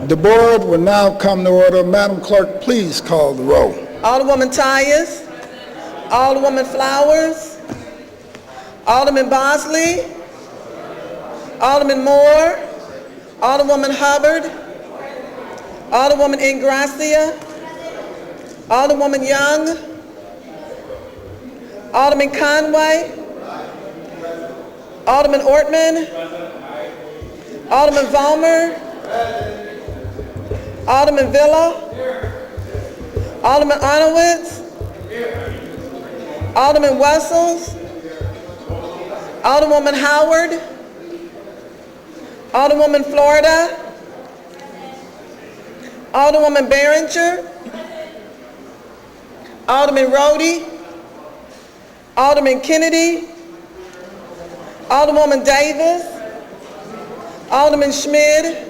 The board will now come to order. Madam Clerk, please call the roll. Alderwoman Tyus, Alderwoman Flowers, Alderman Bosley, Alderman Moore, Alderwoman Hubbard, Alderwoman Ingracia, Alderwoman Young, Alderman Conway, Alderman Ortman, Alderman Vollmer, Alderman Villa, Alderman Arnowitz, Alderman Wessels, Alderwoman Howard, Alderwoman Florida, Alderwoman Behringer, Alderman Rhodey, Alderman Kennedy, Alderwoman Davis, Alderman Schmid,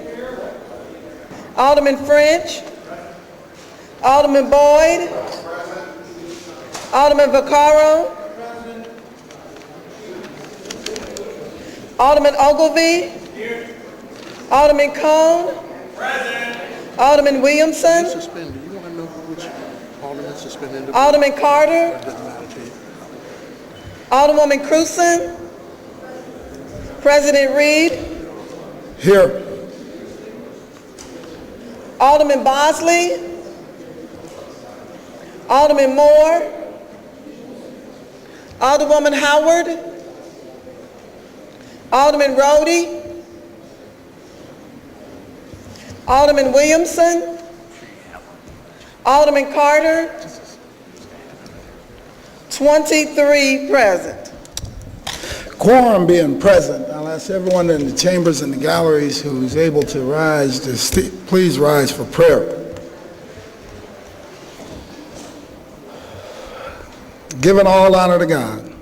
Alderman French, Alderman Boyd, Alderman Vaccaro, Alderman Ogilvie, Alderman Cone, Alderman Williamson, Suspended. You want to know which alderman suspended? Alderman Carter, It doesn't matter to you. Alderwoman Cruzen, President Reed, Here. Alderman Bosley, Alderman Moore, Alderwoman Howard, Alderman Rhodey, Alderman Williamson, Alderman Carter, 23 present. Quorum being present, I'll ask everyone in the chambers and the galleries who's able to rise to please rise for prayer. Giving all honor to God,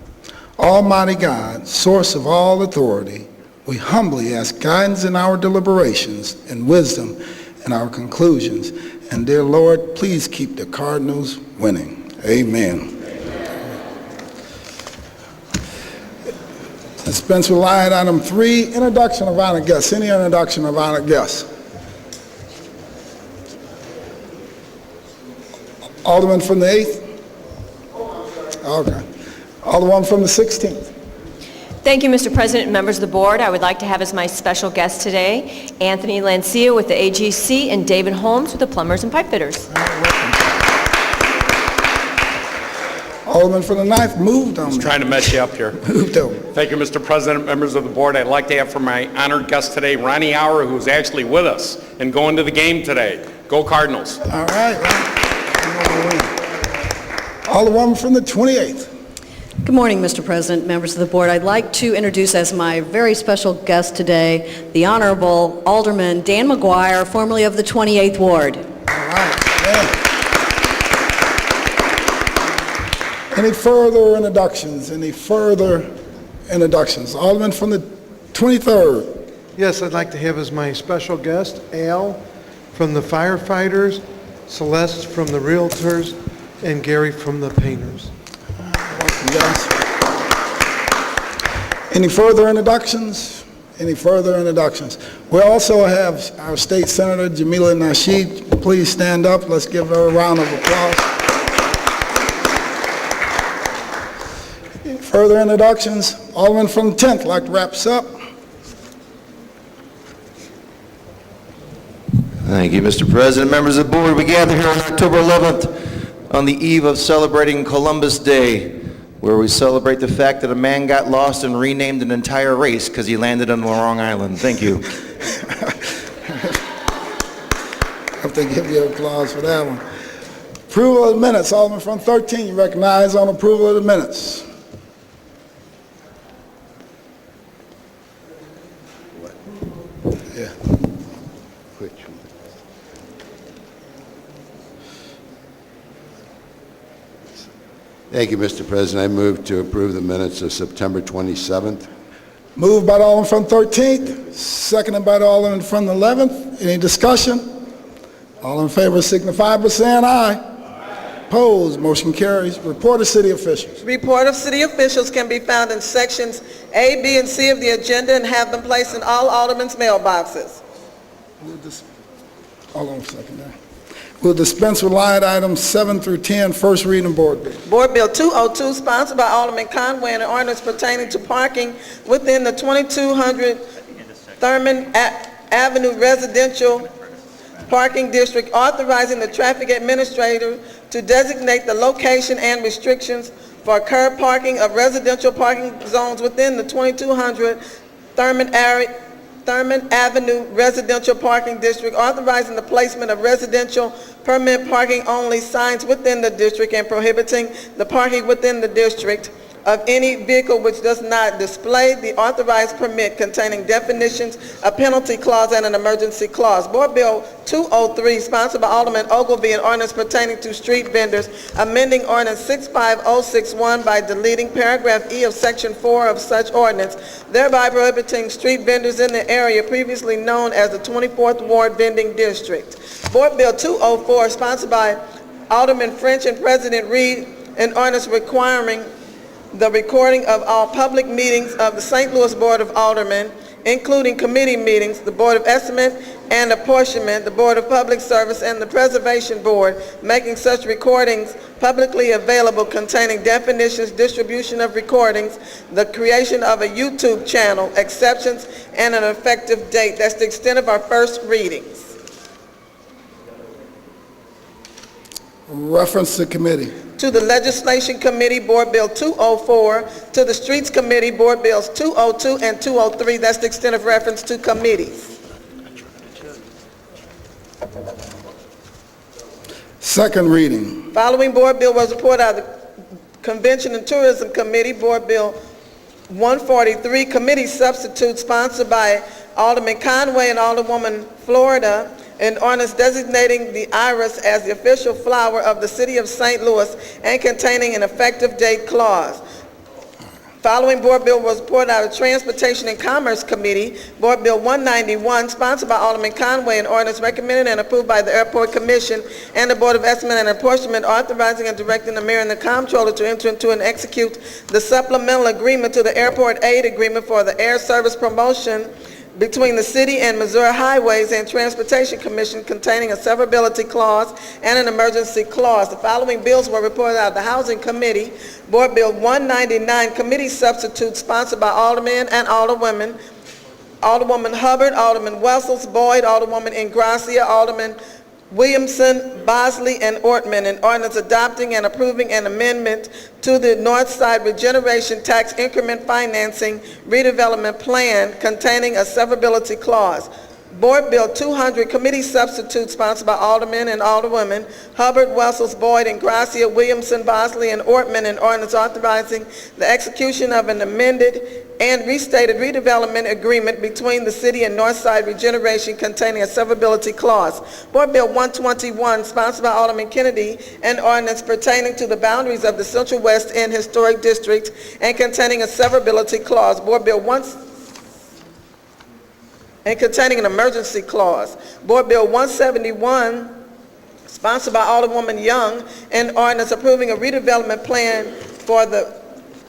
Almighty God, source of all authority, we humbly ask guidance in our deliberations and wisdom in our conclusions. And dear Lord, please keep the Cardinals winning. Amen. Dispense with line item 3, introduction of honored guests. Any introduction of honored guests? Alderman from the 8th? Okay. Alderman from the 16th? Thank you, Mr. President and members of the board. I would like to have as my special guest today Anthony Lancia with the AGC and David Holmes with the Plumbers and Pipe Fitters. Alderman from the 9th, moved on me. Trying to mess you up here. Moved over. Thank you, Mr. President, members of the board. I'd like to have for my honored guest today, Ronnie Auer, who's actually with us and going to the game today. Go Cardinals. All right. Alderwoman from the 28th. Good morning, Mr. President, members of the board. I'd like to introduce as my very special guest today the Honorable Alderman Dan McGuire, formerly of the 28th Ward. All right. Yeah. Any further introductions? Any further introductions? Alderman from the 23rd. Yes, I'd like to have as my special guest Al from the firefighters, Celeste from the realtors, and Gary from the painters. Welcome, guys. Any further introductions? Any further introductions? We also have our State Senator, Jamila Nasheed. Please stand up. Let's give her a round of applause. Any further introductions? Alderman from the 10th, like to wrap us up. Thank you, Mr. President. Members of the board, we gather here on October 11th on the eve of celebrating Columbus Day, where we celebrate the fact that a man got lost and renamed an entire race because he landed on the wrong island. Thank you. I have to give you applause for that one. Approval of the minutes. Alderman from 13, you recognize on approval of the minutes. Yeah. Thank you, Mr. President. I move to approve the minutes of September 27th. Moved by the Alderman from 13th, seconded by the Alderman from the 11th. Any discussion? All in favor signify by saying aye. Opposed, motion carries. Report of city officials. Report of city officials can be found in sections A, B, and C of the agenda and have been placed in all aldermen's mailboxes. Hold on a second there. We'll dispense with line items 7 through 10, first reading board bill. Board Bill 202, sponsored by Alderman Conway, and an ordinance pertaining to parking within the 2200 Thurman Avenue Residential Parking District, authorizing the traffic administrator to designate the location and restrictions for curb parking of residential parking zones within the 2200 Thurman Avenue Residential Parking District, authorizing the placement of residential permit parking only signs within the district and prohibiting the parking within the district of any vehicle which does not display the authorized permit, containing definitions, a penalty clause, and an emergency clause. Board Bill 203, sponsored by Alderman Ogilvy, an ordinance pertaining to street vendors, amending ordinance 65061 by deleting paragraph E of section 4 of such ordinance, thereby prohibiting street vendors in the area previously known as the 24th Ward Vending District. Board Bill 204, sponsored by Alderman French and President Reed, an ordinance requiring the recording of all public meetings of the St. Louis Board of Aldermen, including committee meetings, the Board of Estimate and Apportionment, the Board of Public Service, and the Preservation Board, making such recordings publicly available, containing definitions, distribution of recordings, the creation of a YouTube channel, exceptions, and an effective date. That's the extent of our first readings. Reference to committee. To the Legislation Committee, Board Bill 204. To the Streets Committee, Board Bills 202 and 203. That's the extent of reference to committees. Second reading. Following Board Bill was reported out of the Convention and Tourism Committee, Board Bill 143, Committee Substitute, sponsored by Alderman Conway and Alderwoman Florida, an ordinance designating the iris as the official flower of the city of St. Louis and containing an effective date clause. Following Board Bill was reported out of Transportation and Commerce Committee, Board Bill 191, sponsored by Alderman Conway, an ordinance recommended and approved by the Airport Commission and the Board of Estimate and Apportionment, authorizing and directing the mayor and the comptroller to enter into and execute the supplemental agreement to the Airport Aid Agreement for the air service promotion between the city and Missouri Highways and Transportation Commission, containing a severability clause and an emergency clause. The following bills were reported out of the Housing Committee. Board Bill 199, Committee Substitute, sponsored by Aldermen and Alderwomen. Alderwoman Hubbard, Alderman Wessels, Boyd, Alderwoman Ingracia, Alderman Williamson, Bosley, and Ortman, an ordinance adopting and approving an amendment to the North Side Regeneration Tax Increment Financing Redevelopment Plan containing a severability clause. Board Bill 200, Committee Substitute, sponsored by Aldermen and Alderwomen Hubbard, Wessels, Boyd, Ingracia, Williamson, Bosley, and Ortman, an ordinance authorizing the execution of an amended and restated redevelopment agreement between the city and Northside Regeneration containing a severability clause. Board Bill 121, sponsored by Alderman Kennedy, an ordinance pertaining to the boundaries of the Central West End Historic District and containing a severability clause. Board Bill 1 and containing an emergency clause. Board Bill 171, sponsored by Alderwoman Young, an ordinance approving a redevelopment plan for the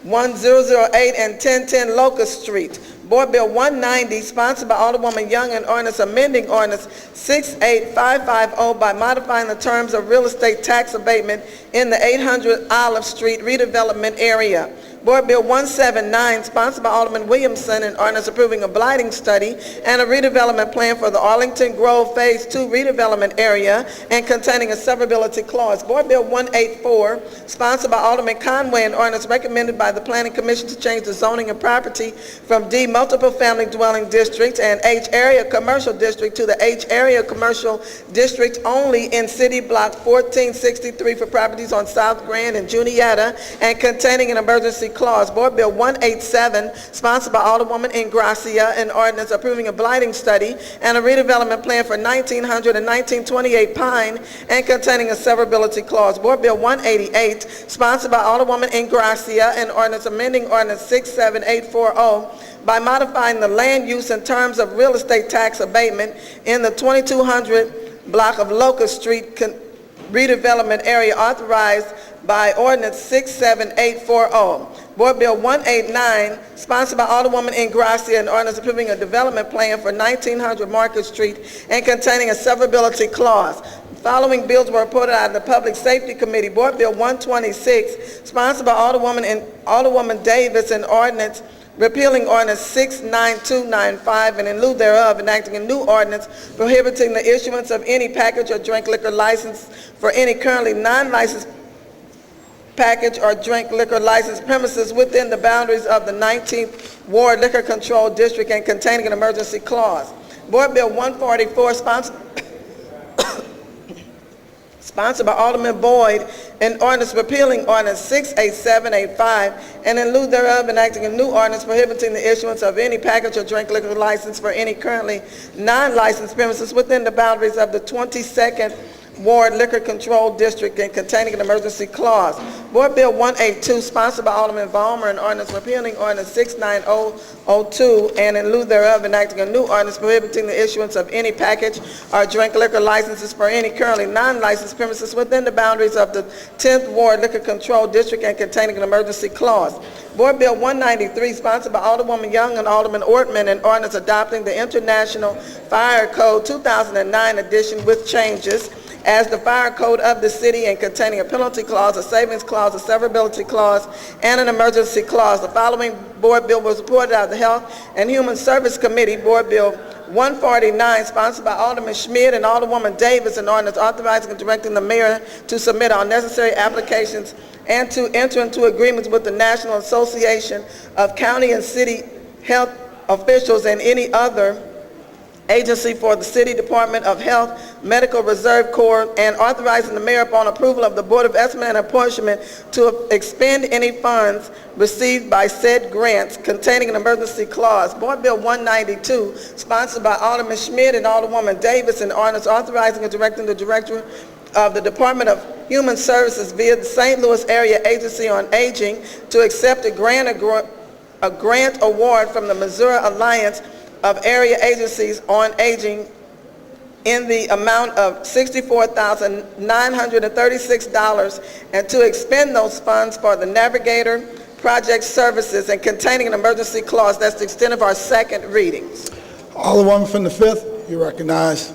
1008 and 1010 Locust Street. Board Bill 190, sponsored by Alderwoman Young, an ordinance amending ordinance 68550 by modifying the terms of real estate tax abatement in the 800 Olive Street redevelopment area. Board Bill 179, sponsored by Alderman Williamson, an ordinance approving a blighting study and a redevelopment plan for the Arlington Grove Phase 2 redevelopment area and containing a severability clause. Board Bill 184, sponsored by Alderman Conway, an ordinance recommended by the Planning Commission to change the zoning of property from D multiple family dwelling district and H area commercial district to the H area commercial district only in City Block 1463 for properties on South Grand and Juniata and containing an emergency clause. Board Bill 187, sponsored by Alderwoman Ingracia, an ordinance approving a blighting study and a redevelopment plan for 1900 and 1928 Pine and containing a severability clause. Board Bill 188, sponsored by Alderwoman Ingracia, an ordinance amending ordinance 67840 by modifying the land use in terms of real estate tax abatement in the 2200 block of Locust Street redevelopment area authorized by ordinance 67840. Board Bill 189, sponsored by Alderwoman Ingracia, an ordinance approving a development plan for 1900 Market Street and containing a severability clause. Following bills were reported out of the Public Safety Committee. Board Bill 126, sponsored by Alderwoman Davis, an ordinance repealing ordinance 69295 and in lieu thereof enacting a new ordinance prohibiting the issuance of any package or drink liquor license for any currently non-licensed package or drink liquor license premises within the boundaries of the 19th Ward Liquor Control District and containing an emergency clause. Board Bill 144, sponsored by Alderman Boyd, an ordinance repealing ordinance 68785 and in lieu thereof enacting a new ordinance prohibiting the issuance of any package or drink liquor license for any currently non-licensed premises within the boundaries of the 22nd Ward Liquor Control District and containing an emergency clause. Board Bill 182, sponsored by Alderman Vollmer, an ordinance repealing ordinance 69002 and in lieu thereof enacting a new ordinance prohibiting the issuance of any package or drink liquor licenses for any currently non-licensed premises within the boundaries of the 10th Ward Liquor Control District and containing an emergency clause. Board Bill 193, sponsored by Alderwoman Young and Alderman Ortman, an ordinance adopting the International Fire Code 2009 edition with changes as the fire code of the city and containing a penalty clause, a savings clause, a severability clause, and an emergency clause. The following board bill was reported out of the Health and Human Service Committee. Board Bill 149, sponsored by Alderman Schmidt and Alderwoman Davis, an ordinance authorizing and directing the mayor to submit all necessary applications and to enter into agreements with the National Association of County and City Health Officials and any other agency for the City Department of Health, Medical Reserve Corps, and authorizing the mayor upon approval of the Board of Estimate and Apportionment to expend any funds received by said grants containing an emergency clause. Board Bill 192, sponsored by Alderman Schmidt and Alderwoman Davis, an ordinance authorizing and directing the Director of the Department of Human Services via the St. Louis Area Agency on Aging to accept a grant award from the Missouri Alliance of Area Agencies on Aging in the amount of $64,936 and to expend those funds for the Navigator Project Services and containing an emergency clause. That's the extent of our second readings. Alderwoman from the 5th, you recognize.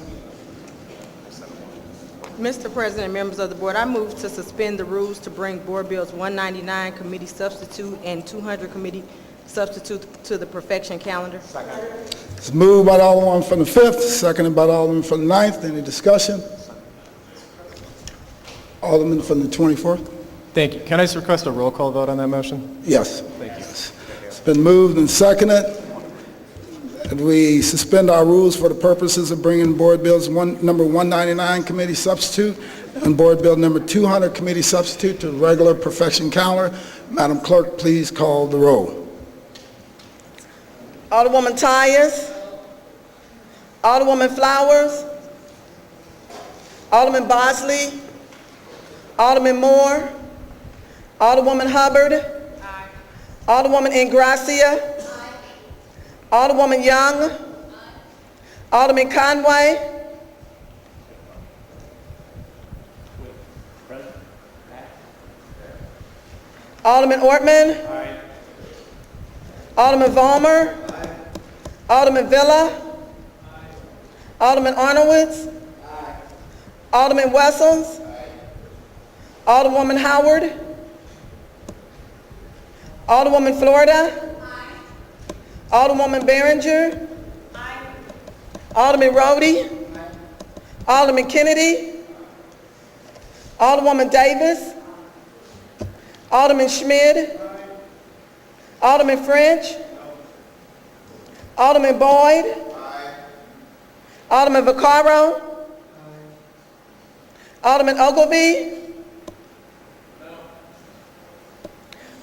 Mr. President, members of the board, I move to suspend the rules to bring Board Bills 199 committee substitute and 200 committee substitute to the perfection calendar. It's moved by the Alderman from the 5th, seconded by the Alderman from the 9th. Any discussion? Alderman from the 24th? Thank you. Can I just request a roll call vote on that motion? Yes. Thank you. It's been moved and seconded that we suspend our rules for the purposes of bringing Board Bills number 199 committee substitute and Board Bill number 200 committee substitute to the regular perfection calendar. Madam Clerk, please call the roll. Alderwoman Tyers, Alderwoman Flowers, Alderman Bosley, Alderman Moore, Alderwoman Hubbard, Alderwoman Ingracia, Alderwoman Young, Alderman Conway, Alderman Ortman, Alderman Vollmer, Alderman Villa, Alderman Arnowitz, Alderman Wessels, Alderwoman Howard, Alderwoman Florida, Alderwoman Behringer, Alderman Rhodey, Alderman Kennedy, Alderwoman Davis, Alderman Schmidt, Alderman French, Alderman Boyd, Alderman Vaccaro, Alderman Ogilvy,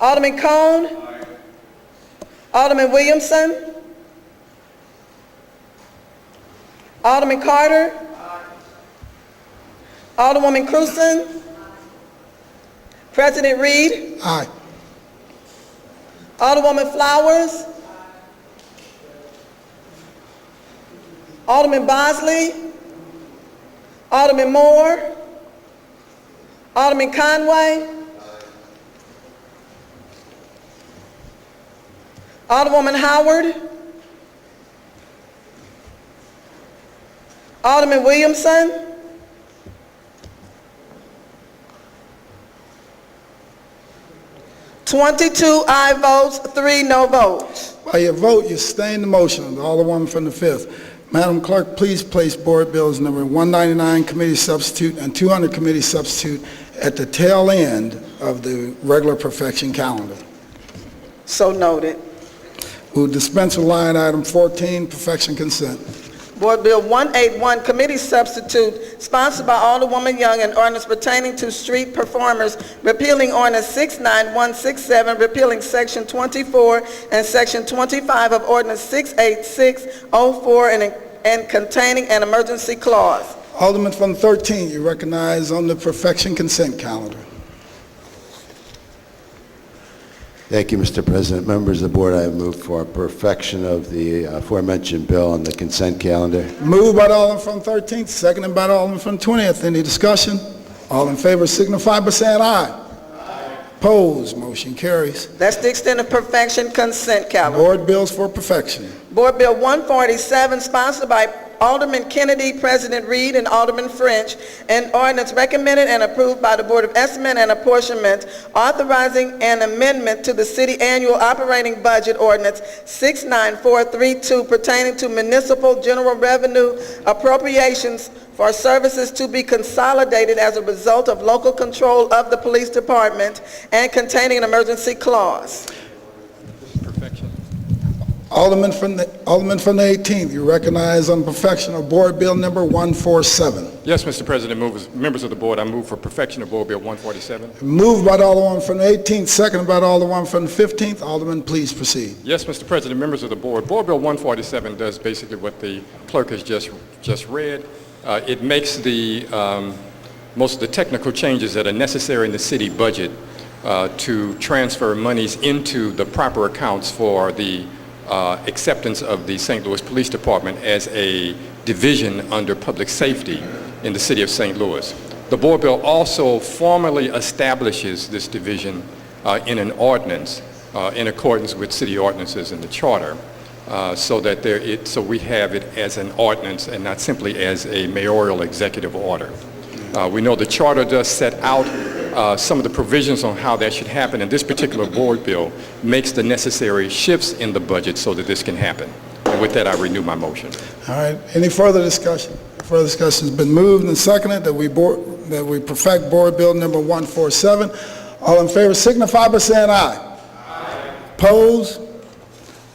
Alderman Cone, Alderman Williamson, Alderman Carter, Alderwoman Cruzen, President Reed, Aye. Alderwoman Flowers, Alderman Bosley, Alderman Moore, Alderman Conway, Alderwoman Howard. Alderman Williamson. "22 aye votes, 3 no votes. By your vote, you sustain the motion of the Alderwoman from the 5th. Madam Clerk, please place Board Bills number 199, Committee Substitute, and 200, Committee Substitute, at the tail end of the regular perfection calendar. So noted. We'll dispense with line item 14, perfection consent. Board Bill 181, Committee Substitute, sponsored by Alderwoman Young, an ordinance pertaining to street performers, repealing ordinance 69167, repealing Section 24 and Section 25 of Ordinance 68604, and containing an emergency clause. Alderman from the 13th, you recognize on the perfection consent calendar. Thank you, Mr. President. Members of the board, I have moved for perfection of the aforementioned bill on the consent calendar. Moved by the Alderman from the 13th, seconded by the Alderman from the 20th. Any discussion? All in favor signify by saying aye. Aye. Opposed, motion carries. That's the extent of perfection consent calendar. Board bills for perfection. Board Bill 147, sponsored by Alderman Kennedy, President Reed, and Alderman French, an ordinance recommended and approved by the Board of Estimate and Apportionment, authorizing an amendment to the City Annual Operating Budget Ordinance 69432 pertaining to municipal general revenue appropriations for services to be consolidated as a result of local control of the police department and containing an emergency clause. Alderman from the 18th, you recognize on perfection of Board Bill number 147. Yes, Mr. President, members of the board, I move for perfection of Board Bill 147. Moved by the Alderman from the 18th, seconded by the Alderman from the 15th. Alderman, please proceed. Yes, Mr. President, members of the board, Board Bill 147 does basically what the clerk has just read. It makes most of the technical changes that are necessary in the city budget to transfer monies into the proper accounts for the acceptance of the St. Louis Police Department as a division under public safety in the city of St. Louis. The board bill also formally establishes this division in an ordinance in accordance with city ordinances and the charter, so that so we have it as an ordinance and not simply as a mayoral executive order. We know the charter does set out some of the provisions on how that should happen, and this particular board bill makes the necessary shifts in the budget so that this can happen. And with that, I renew my motion. All right. Any further discussion? Further discussion has been moved and seconded that we perfect Board Bill number 147. All in favor signify by saying aye. Aye. Opposed?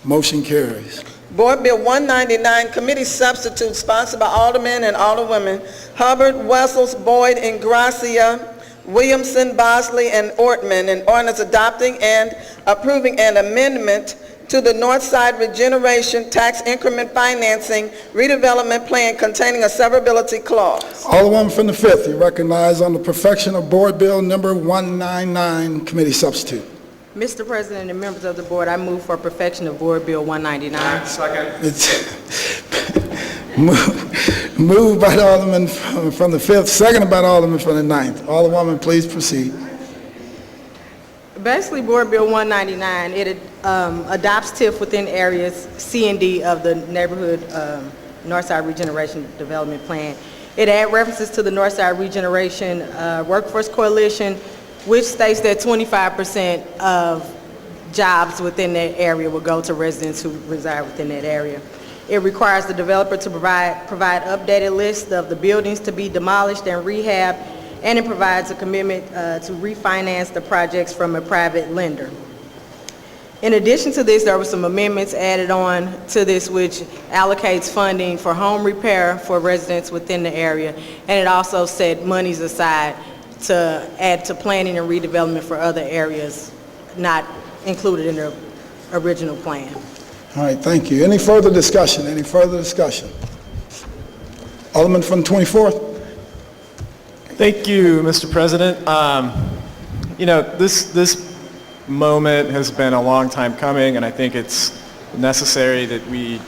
Motion carries. Board Bill 199, Committee Substitute, sponsored by Aldermen and Alderwomen Hubbard, Wessels, Boyd, Ingracia, Williamson, Bosley, and Ortman, an ordinance adopting and approving an amendment to the Northside Regeneration Tax Increment Financing Redevelopment Plan containing a severability clause. Alderwoman from the 5th, you recognize on the perfection of Board Bill number 199, Committee Substitute. Mr. President and members of the board, I move for perfection of Board Bill 199. Second. It's moved by the Alderman from the 5th, seconded by the Alderman from the 9th. Alderwoman, please proceed. Basically, Board Bill 199, it adopts TIF within areas C and D of the neighborhood Northside Regeneration Development Plan. It adds references to the Northside Regeneration Workforce Coalition, which states that 25% of jobs within that area will go to residents who reside within that area. It requires the developer to provide updated lists of the buildings to be demolished and rehabbed, and it provides a commitment to refinance the projects from a private lender. In addition to this, there were some amendments added on to this which allocates funding for home repair for residents within the area, and it also set monies aside to add to planning and redevelopment for other areas not included in the original plan. All right, thank you. Any further discussion? Any further discussion? Alderman from the 24th. Thank you, Mr. President. You know, this moment has been a long time coming, and I think it's necessary that we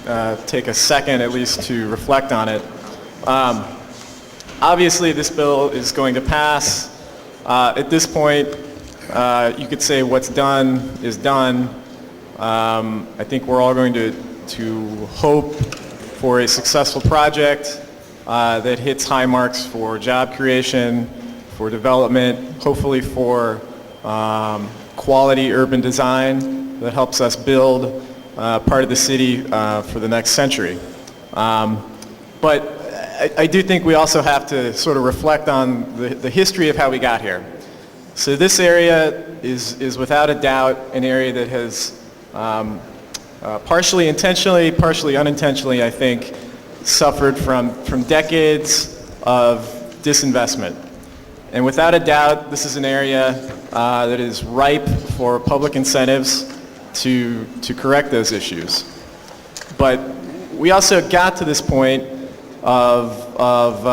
take a second at least to reflect on it. Obviously, this bill is going to pass. At this point, you could say what's done is done. I think we're all going to hope for a successful project that hits high marks for job creation, for development, hopefully for quality urban design that helps us build part of the city for the next century. But I do think we also have to sort of reflect on the history of how we got here. So this area is without a doubt an area that has partially intentionally, partially unintentionally, I think, suffered from decades of disinvestment. And without a doubt, this is an area that is ripe for public incentives to correct those issues. But we also got to this point of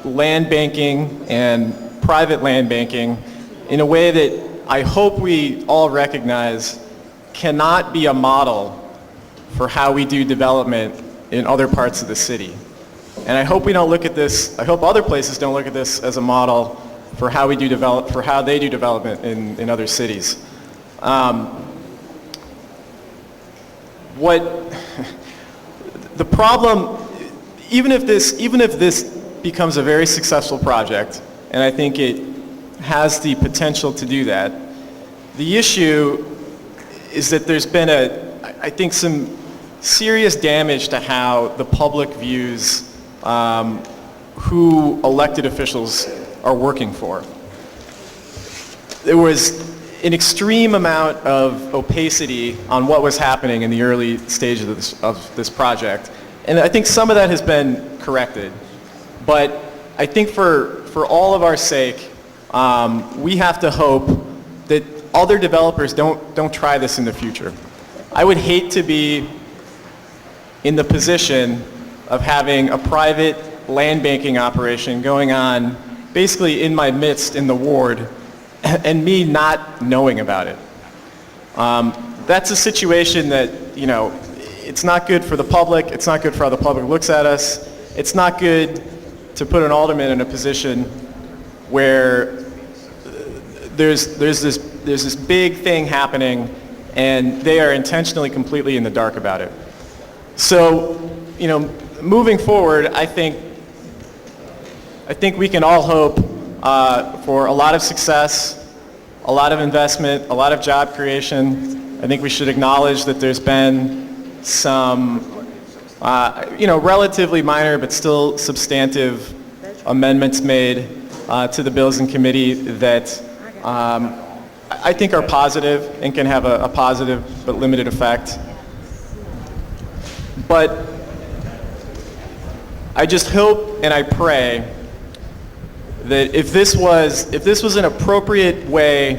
land banking and private land banking in a way that I hope we all recognize cannot be a model for how we do development in other parts of the city. And I hope we don't look at this, I hope other places don't look at this as a model for how we do for how they do development in other cities. The problem, even if this becomes a very successful project, and I think it has the potential to do that, the issue is that there's been I think some serious damage to how the public views who elected officials are working for. There was an extreme amount of opacity on what was happening in the early stages of this project. And I think some of that has been corrected. But I think for all of our sake, we have to hope that other developers don't try this in the future. I would hate to be in the position of having a private land banking operation going on basically in my midst in the ward and me not knowing about it. That's a situation that, it's not good for the public, it's not good for how the public looks at us, it's not good to put an alderman in a position where there's this big thing happening and they are intentionally completely in the dark about it. So, moving forward, I think we can all hope for a lot of success, a lot of investment, a lot of job creation. I think we should acknowledge that there's been some, relatively minor but still substantive amendments made to the bills in committee that I think are positive and can have a positive but limited effect. But I just hope and I pray that if this was an appropriate way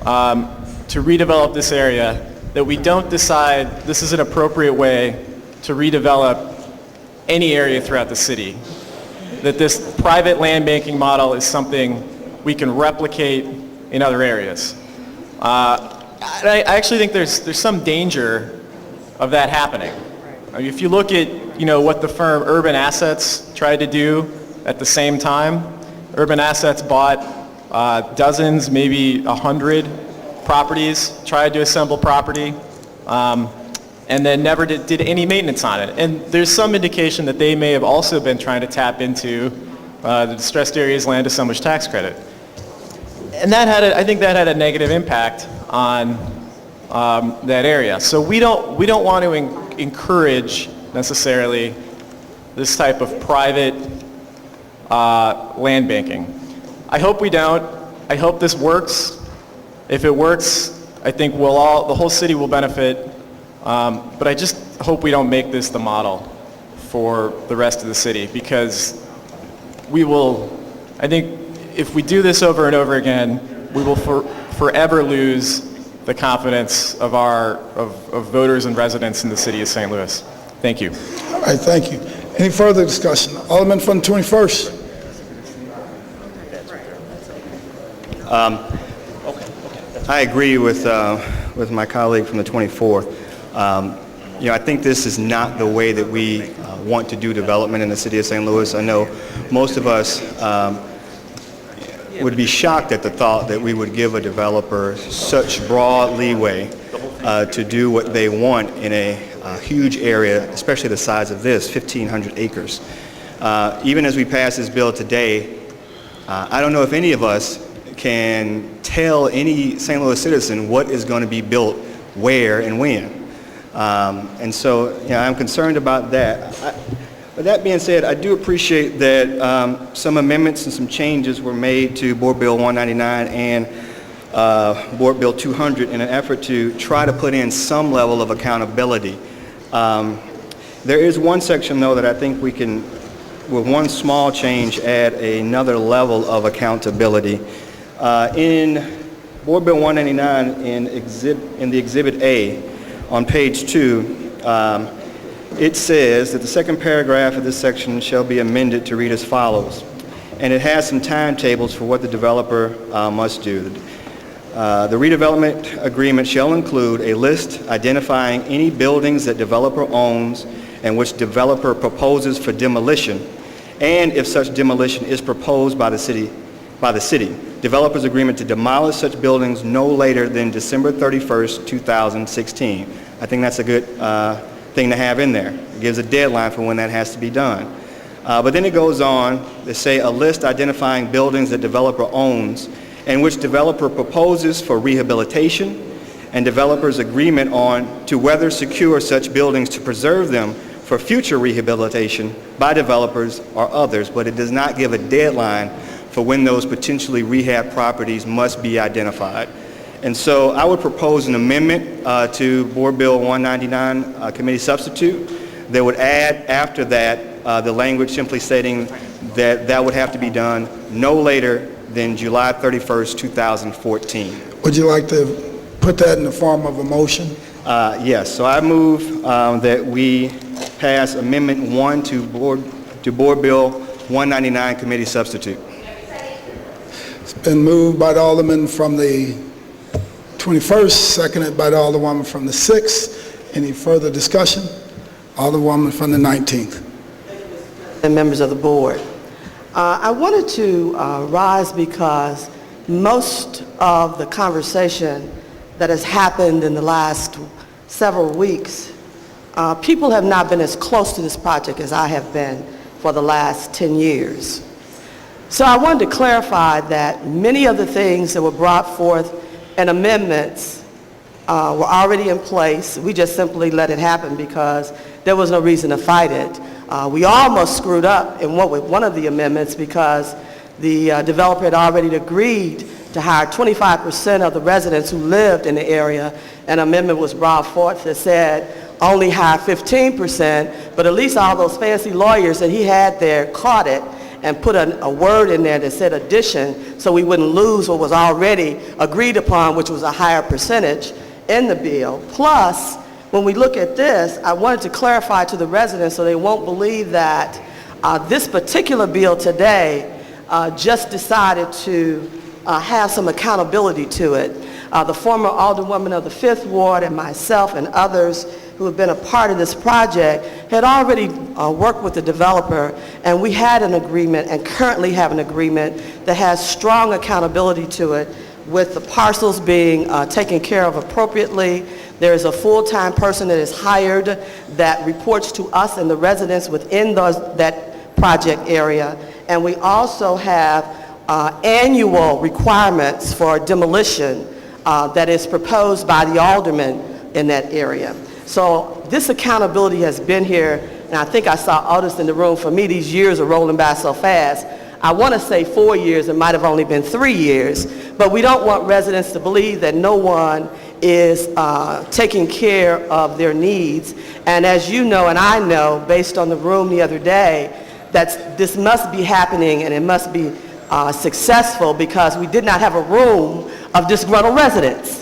to redevelop this area, that we don't decide this is an appropriate way to redevelop any area throughout the city. That this private land banking model is something we can replicate in other areas. I actually think there's some danger of that happening. I mean, if you look at what the firm Urban Assets tried to do at the same time, Urban Assets bought dozens, maybe 100 properties, tried to assemble property, and then never did any maintenance on it. And there's some indication that they may have also been trying to tap into the distressed areas land assemblage tax credit. And I think that had a negative impact on that area. So we don't want to encourage necessarily this type of private land banking. I hope we don't. I hope this works. If it works, I think the whole city will benefit. But I just hope we don't make this the model for the rest of the city, because I think if we do this over and over again, we will forever lose the confidence of voters and residents in the city of St. Louis. Thank you. All right, thank you. Any further discussion? Alderman from the 21st. I agree with my colleague from the 24th. I think this is not the way that we want to do development in the city of St. Louis. I know most of us would be shocked at the thought that we would give a developer such broad leeway to do what they want in a huge area, especially the size of this, 1,500 acres. Even as we pass this bill today, I don't know if any of us can tell any St. Louis citizen what is going to be built where and when. And so, I'm concerned about that. But that being said, I do appreciate that some amendments and some changes were made to Board Bill 199 and Board Bill 200 in an effort to try to put in some level of accountability. There is one section, though, that I think we can, with one small change, add another level of accountability. In Board Bill 199, in the Exhibit A, on page 2, it says that the second paragraph of this section shall be amended to read as follows. And it has some timetables for what the developer must do. The redevelopment agreement shall include a list identifying any buildings that developer owns and which developer proposes for demolition, and if such demolition is proposed by the city, developer's agreement to demolish such buildings no later than December 31st, 2016. I think that's a good thing to have in there. It gives a deadline for when that has to be done. But then it goes on to say a list identifying buildings that developer owns and which developer proposes for rehabilitation, and developer's agreement on to whether secure such buildings to preserve them for future rehabilitation by developers or others, but it does not give a deadline for when those potentially rehab properties must be identified. And so I would propose an amendment to Board Bill 199 committee substitute that would add after that the language simply stating that that would have to be done no later than July 31st, 2014. Would you like to put that in the form of a motion? Yes, so I move that we pass Amendment 1 to Board Bill 199 committee substitute. It's been moved by the Alderman from the 21st, seconded by the Alderwoman from the 6th. Any further discussion? Alderwoman from the 19th. And members of the board. I wanted to rise because most of the conversation that has happened in the last several weeks, people have not been as close to this project as I have been for the last 10 years. So I wanted to clarify that many of the things that were brought forth in amendments were already in place. We just simply let it happen because there was no reason to fight it. We almost screwed up in one of the amendments because the developer had already agreed to hire 25% of the residents who lived in the area. An amendment was brought forth that said only hire 15%, but at least all those fancy lawyers that he had there caught it and put a word in there that said addition so we wouldn't lose what was already agreed upon, which was a higher percentage in the bill. Plus, when we look at this, I wanted to clarify to the residents so they won't believe that this particular bill today just decided to have some accountability to it. The former Alderwoman of the 5th Ward and myself and others who have been a part of this project had already worked with the developer, and we had an agreement and currently have an agreement that has strong accountability to it, with the parcels being taken care of appropriately. There is a full-time person that is hired that reports to us and the residents within that project area, and we also have annual requirements for demolition that is proposed by the aldermen in that area. So this accountability has been here, and I think I saw Otis in the room. For me, these years are rolling by so fast. I want to say 4 years, it might have only been 3 years, but we don't want residents to believe that no one is taking care of their needs. And as you know and I know, based on the room the other day, that this must be happening and it must be successful because we did not have a room of disgruntled residents.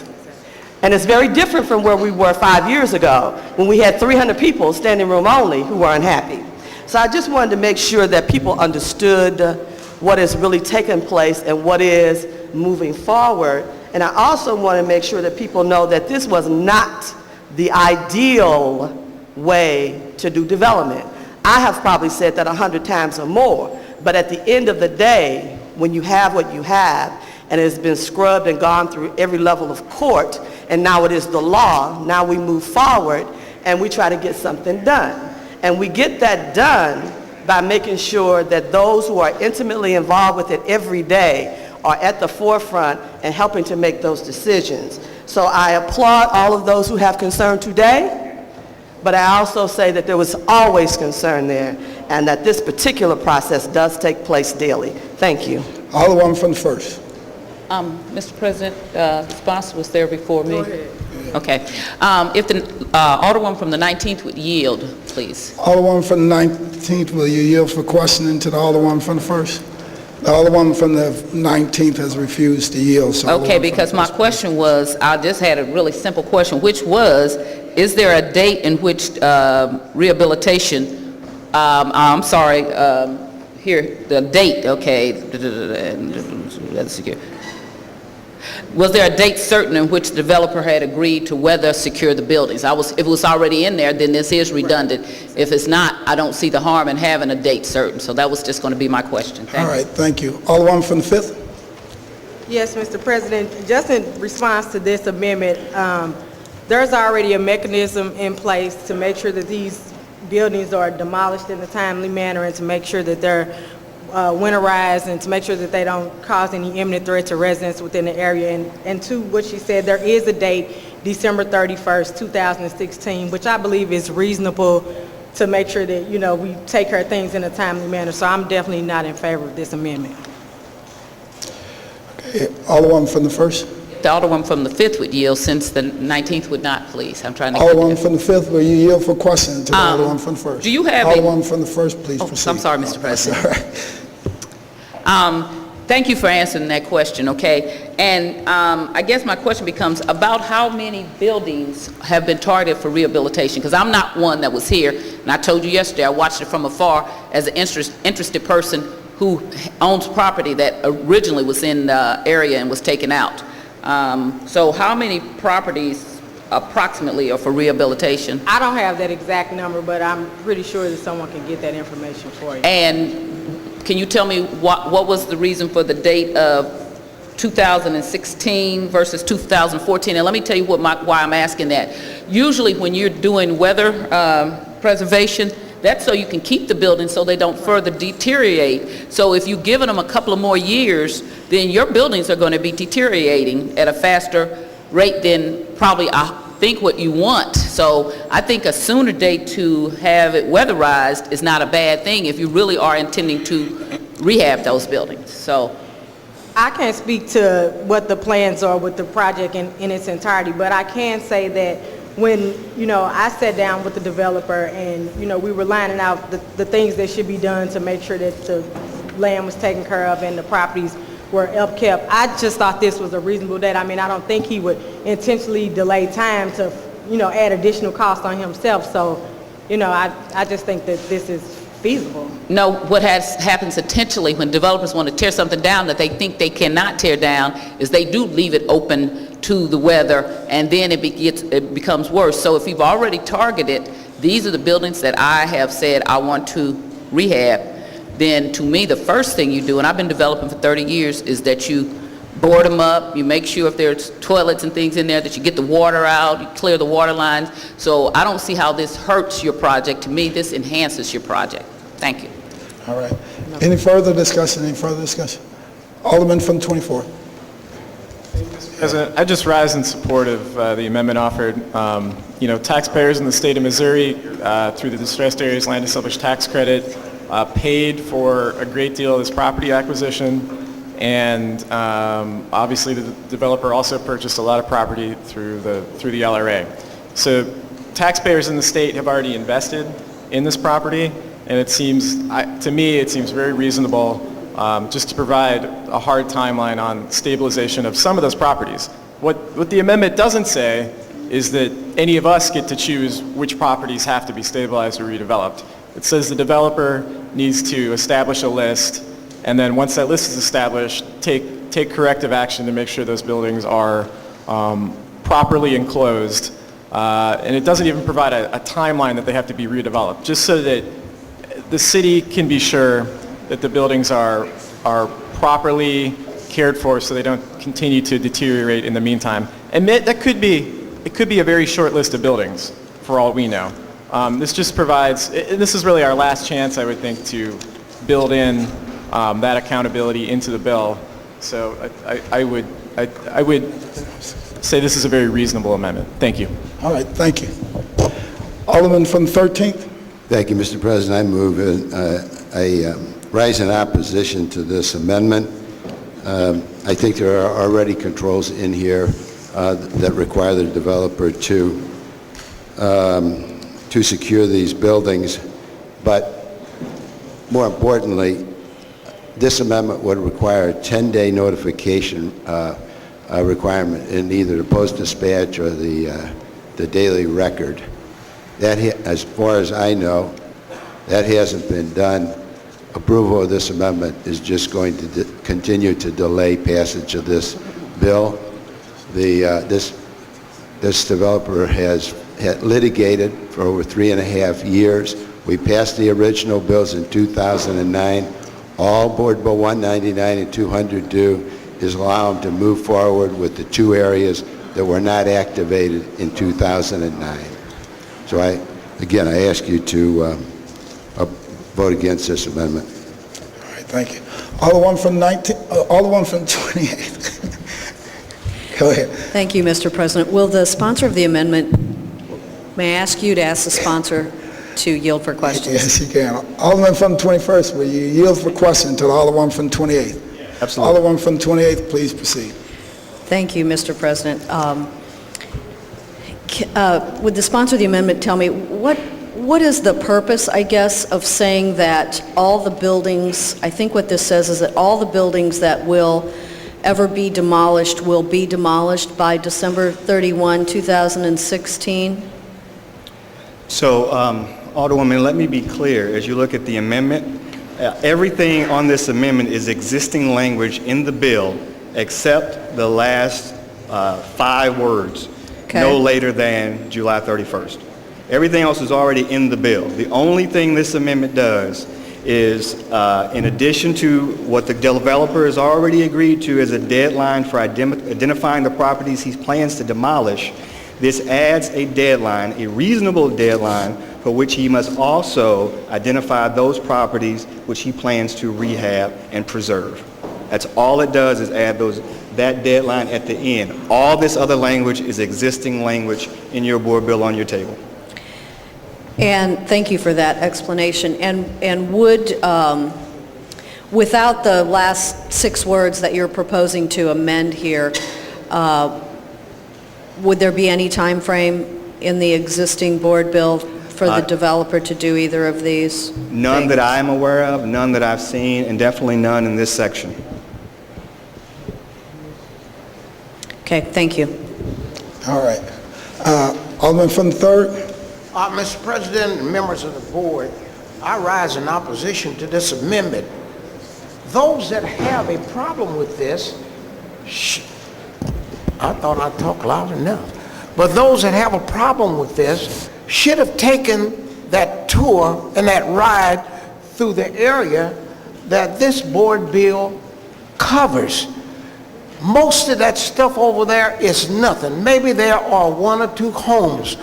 And it's very different from where we were 5 years ago when we had 300 people standing room only who were unhappy. So I just wanted to make sure that people understood what is really taking place and what is moving forward. And I also want to make sure that people know that this was not the ideal way to do development. I have probably said that 100 times or more, but at the end of the day, when you have what you have, and it has been scrubbed and gone through every level of court, and now it is the law. Now we move forward and we try to get something done. And we get that done by making sure that those who are intimately involved with it every day are at the forefront and helping to make those decisions. So I applaud all of those who have concern today, but I also say that there was always concern there and that this particular process does take place daily. Thank you. Alderman from the first. Mr. President, the sponsor was there before me. Go ahead. Okay. If the Alderman from the 19th would yield, please. Alderman from the 19th, will you yield for questioning to the Alderman from the first? The Alderman from the 19th has refused to yield. So Okay, Alderman from because the my first. question was, I just had a really simple question, which was, is there a date in which rehabilitation, I'm sorry, here, the date, okay, let's see here. Was there a date certain in which the developer had agreed to whether secure the buildings? If it was already in there, then this is redundant. If it's not, I don't see the harm in having a date certain. So that was just going to be my question. Thank All you. right, thank you. Alderman from the fifth. Yes, Mr. President, just in response to this amendment, there's already a mechanism in place to make sure that these buildings are demolished in a timely manner and to make sure that they're winterized and to make sure that they don't cause any imminent threat to residents within the area. And to what she said, there is a date, December 31st, 2016, which I believe is reasonable to make sure that, you know, we take care of things in a timely manner. So I'm definitely not in favor of this amendment. Okay, Alderman from the first. The Alderman from the 5th would yield, since the 19th would not, please. I'm trying to Alderman from the fifth, will you yield for questioning to the Alderman from the first? do you have Alderman from the first, please proceed. I'm sorry, Mr. President. That's all right. Thank you for answering that question, okay? And I guess my question becomes about how many buildings have been targeted for rehabilitation? Because I'm not one that was here, and I told you yesterday, I watched it from afar as an interested person who owns property that originally was in the area and was taken out. So how many properties approximately are for rehabilitation? I don't have that exact number, but I'm pretty sure that someone can get that information for you. And can you tell me what was the reason for the date of 2016 versus 2014? And let me tell you why I'm asking that. Usually when you're doing weather preservation, that's so you can keep the buildings so they don't further deteriorate. So if you've given them a couple of more years, then your buildings are going to be deteriorating at a faster rate than probably I think what you want. So I think a sooner date to have it weatherized is not a bad thing if you really are intending to rehab those buildings. So I can't speak to what the plans are with the project in its entirety, but I can say that when, you know, I sat down with the developer and, you know, we were lining out the things that should be done to make sure that the land was taken care of and the properties were upkept, I just thought this was a reasonable date. I mean, I don't think he would intentionally delay time to, you know, add additional cost on himself. So, you know, I just think that this is feasible. no, what happens intentionally when developers want to tear something down that they think they cannot tear down is they do leave it open to the weather, and then it becomes worse. So if you've already targeted, these are the buildings that I have said I want to rehab, then to me the first thing you do, and I've been developing for 30 years, is that you board them up, you make sure if there's toilets and things in there that you get the water out, you clear the water lines. So I don't see how this hurts your project. To me, this enhances your project. Thank you. All right. Any further discussion? Alderman from 24. President, I just rise in support of the amendment offered. You know, taxpayers in the state of Missouri, through the Distressed Areas Land Established Tax Credit, paid for a great deal of this property acquisition, and obviously the developer also purchased a lot of property through the LRA. So taxpayers in the state have already invested in this property, and it seems, to me, it seems very reasonable just to provide a hard timeline on stabilization of some of those properties. What the amendment doesn't say is that any of us get to choose which properties have to be stabilized or redeveloped. It says the developer needs to establish a list, and then once that list is established, take corrective action to make sure those buildings are properly enclosed. And it doesn't even provide a timeline that they have to be redeveloped, just so that the city can be sure that the buildings are properly cared for so they don't continue to deteriorate in the meantime. admit that it could be a very short list of buildings, for all we know. This just provides, this is really our last chance, I would think, to build in that accountability into the bill. So I would say this is a very reasonable amendment. Thank you. All right, thank you. Alderman from the 13th. Thank you, Mr. President. I move a rise in opposition to this amendment. I think there are already controls in here that require the developer to secure these buildings, but more importantly, this amendment would require a 10-day notification requirement in either the Post-Dispatch or the Daily Record. That, as far as I know, that hasn't been done. Approval of this amendment is just going to continue to delay passage of this bill. This developer has litigated for over 3.5 years. We passed the original bills in 2009. All Board Bill 199 and 200 do is allow them to move forward with the two areas that were not activated in 2009. So I ask you to vote against this amendment. All right, thank you. Alderman from 28th. Go ahead. Thank you, Mr. President. Will the sponsor of the amendment, may I ask you to ask the sponsor to yield for questions? Yes, you can. Alderman from 21st, will you yield for question to the Alderman from 28th? Absolutely. Alderman from 28th, please proceed. Thank you, Mr. President. Would the sponsor of the amendment tell me what is the purpose, I guess, of saying that all the buildings, I think what this says is that all the buildings that will ever be demolished will be demolished by December 31, 2016? So, Alderwoman, let me be clear. As you look at the amendment, everything on this amendment is existing language in the bill except the last 5 words, no later than July 31st. Everything else is already in the bill. The only thing this amendment does is, in addition to what the developer has already agreed to as a deadline for identifying the properties he plans to demolish, this adds a deadline, a reasonable deadline, for which he must also identify those properties which he plans to rehab and preserve. That's all it does, is add that deadline at the end. All this other language is existing language in your board bill on your table. And thank you for that explanation. And would, without the last 6 words that you're proposing to amend here, would there be any time frame in the existing board bill for the developer to do either of these? None that I'm aware of, none that I've seen, and definitely none in this section. Okay, thank you. All right. Alderman from the 3rd. Mr. President and members of the board, I rise in opposition to this amendment. Those that have a problem with this, I thought I talked loud enough, but those that have a problem with this should have taken that tour and that ride through the area that this board bill covers. Most of that stuff over there is nothing. Maybe there are 1 or 2 homes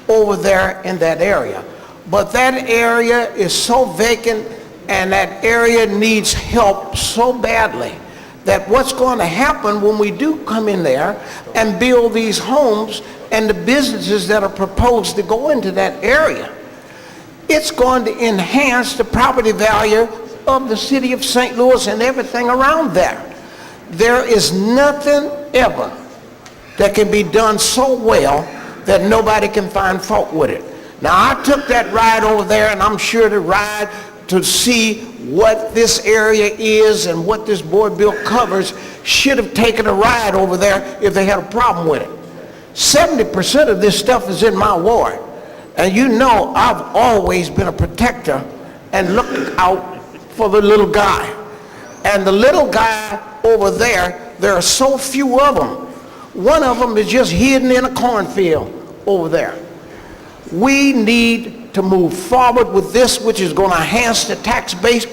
over there in that area, but that area is so vacant and that area needs help so badly that what's going to happen when we do come in there and build these homes and the businesses that are proposed to go into that area, it's going to enhance the property value of the city of St. Louis and everything around there. There is nothing ever that can be done so well that nobody can find fault with it. Now, I took that ride over there, and I'm sure the ride to see what this area is and what this board bill covers should have taken a ride over there if they had a problem with it. 70% of this stuff is in my ward. And you know I've always been a protector and looked out for the little guy. And the little guy over there are so few of them. One of them is just hidden in a cornfield over there. We need to move forward with this, which is going to enhance the tax base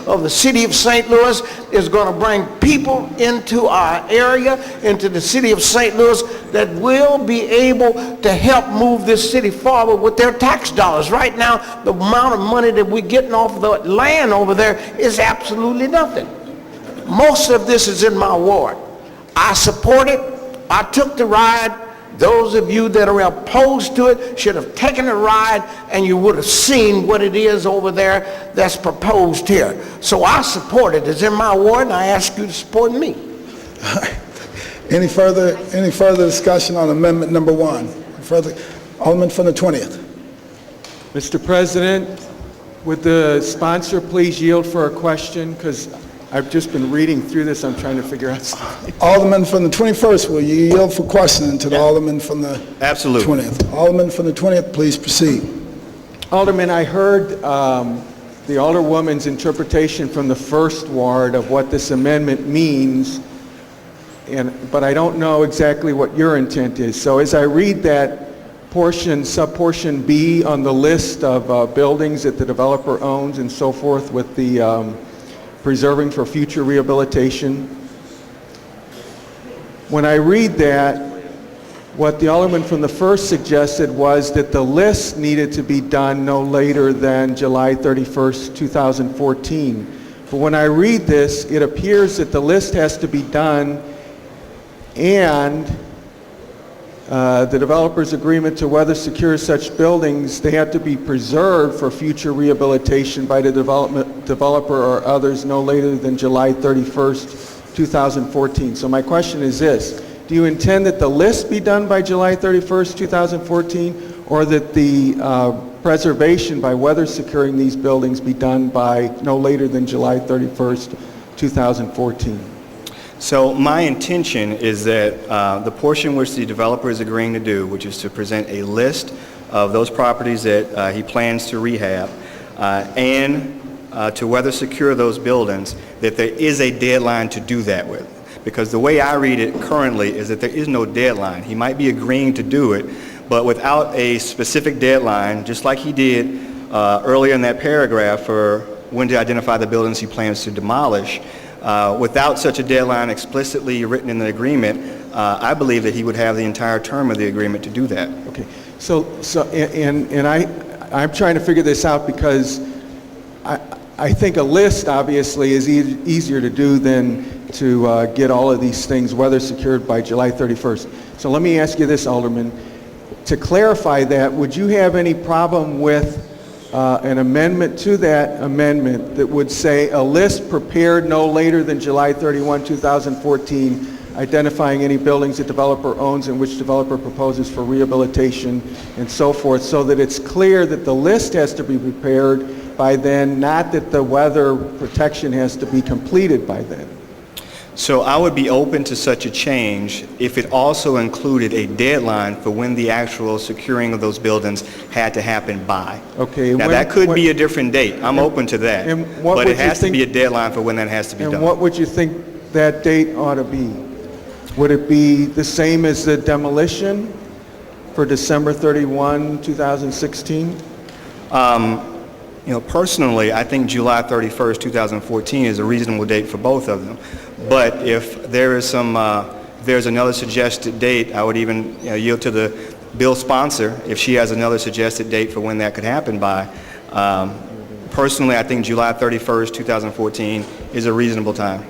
of the city of St. Louis, is going to bring people into our area, into the city of St. Louis, that will be able to help move this city forward with their tax dollars. Right now, the amount of money that we're getting off of the land over there is absolutely nothing. Most of this is in my ward. I support it. I took the ride. Those of you that are opposed to it should have taken a ride, and you would have seen what it is over there that's proposed here. So I support it. It's in my ward, and I ask you to support me. Any further discussion on amendment number 1? Further, Alderman from the 20th. Mr. President, would the sponsor please yield for a question? Because I've just been reading through this. I'm trying to figure out something. Alderman from the 21st, will you yield for questioning to the Alderman from the Absolutely. 20th? Alderman from the 20th, please proceed. Alderman, I heard the Alderwoman's interpretation from the first ward of what this amendment means, but I don't know exactly what your intent is. So as I read that portion, subportion B on the list of buildings that the developer owns and so forth with the preserving for future rehabilitation, when I read that, what the Alderman from the first suggested was that the list needed to be done no later than July 31st, 2014. But when I read this, it appears that the list has to be done and the developer's agreement to whether secure such buildings, they have to be preserved for future rehabilitation by the developer or others no later than July 31st, 2014. So my question is this: do you intend that the list be done by July 31st, 2014, or that the preservation by weather securing these buildings be done by no later than July 31st, 2014? So my intention is that the portion which the developer is agreeing to do, which is to present a list of those properties that he plans to rehab and to weather secure those buildings, that there is a deadline to do that with. Because the way I read it currently is that there is no deadline. He might be agreeing to do it, but without a specific deadline, just like he did earlier in that paragraph for when to identify the buildings he plans to demolish. Without such a deadline explicitly written in the agreement, I believe that he would have the entire term of the agreement to do that. Okay. I'm trying to figure this out because I think a list obviously is easier to do than to get all of these things weather secured by July 31st. So let me ask you this, Alderman. To clarify that, would you have any problem with an amendment to that amendment that would say a list prepared no later than July 31, 2014, identifying any buildings that developer owns and which developer proposes for rehabilitation and so forth, so that it's clear that the list has to be prepared by then, not that the weather protection has to be completed by then? So I would be open to such a change if it also included a deadline for when the actual securing of those buildings had to happen by. Okay. Now that could be a different date. I'm open to that. But it has to be a deadline for when that has to be done. And what would you think that date ought to be? Would it be the same as the demolition for December 31, 2016? Personally, I think July 31st, 2014 is a reasonable date for both of them. But if there is there's another suggested date, I would even yield to the bill sponsor if she has another suggested date for when that could happen by. Personally, I think July 31st, 2014 is a reasonable time.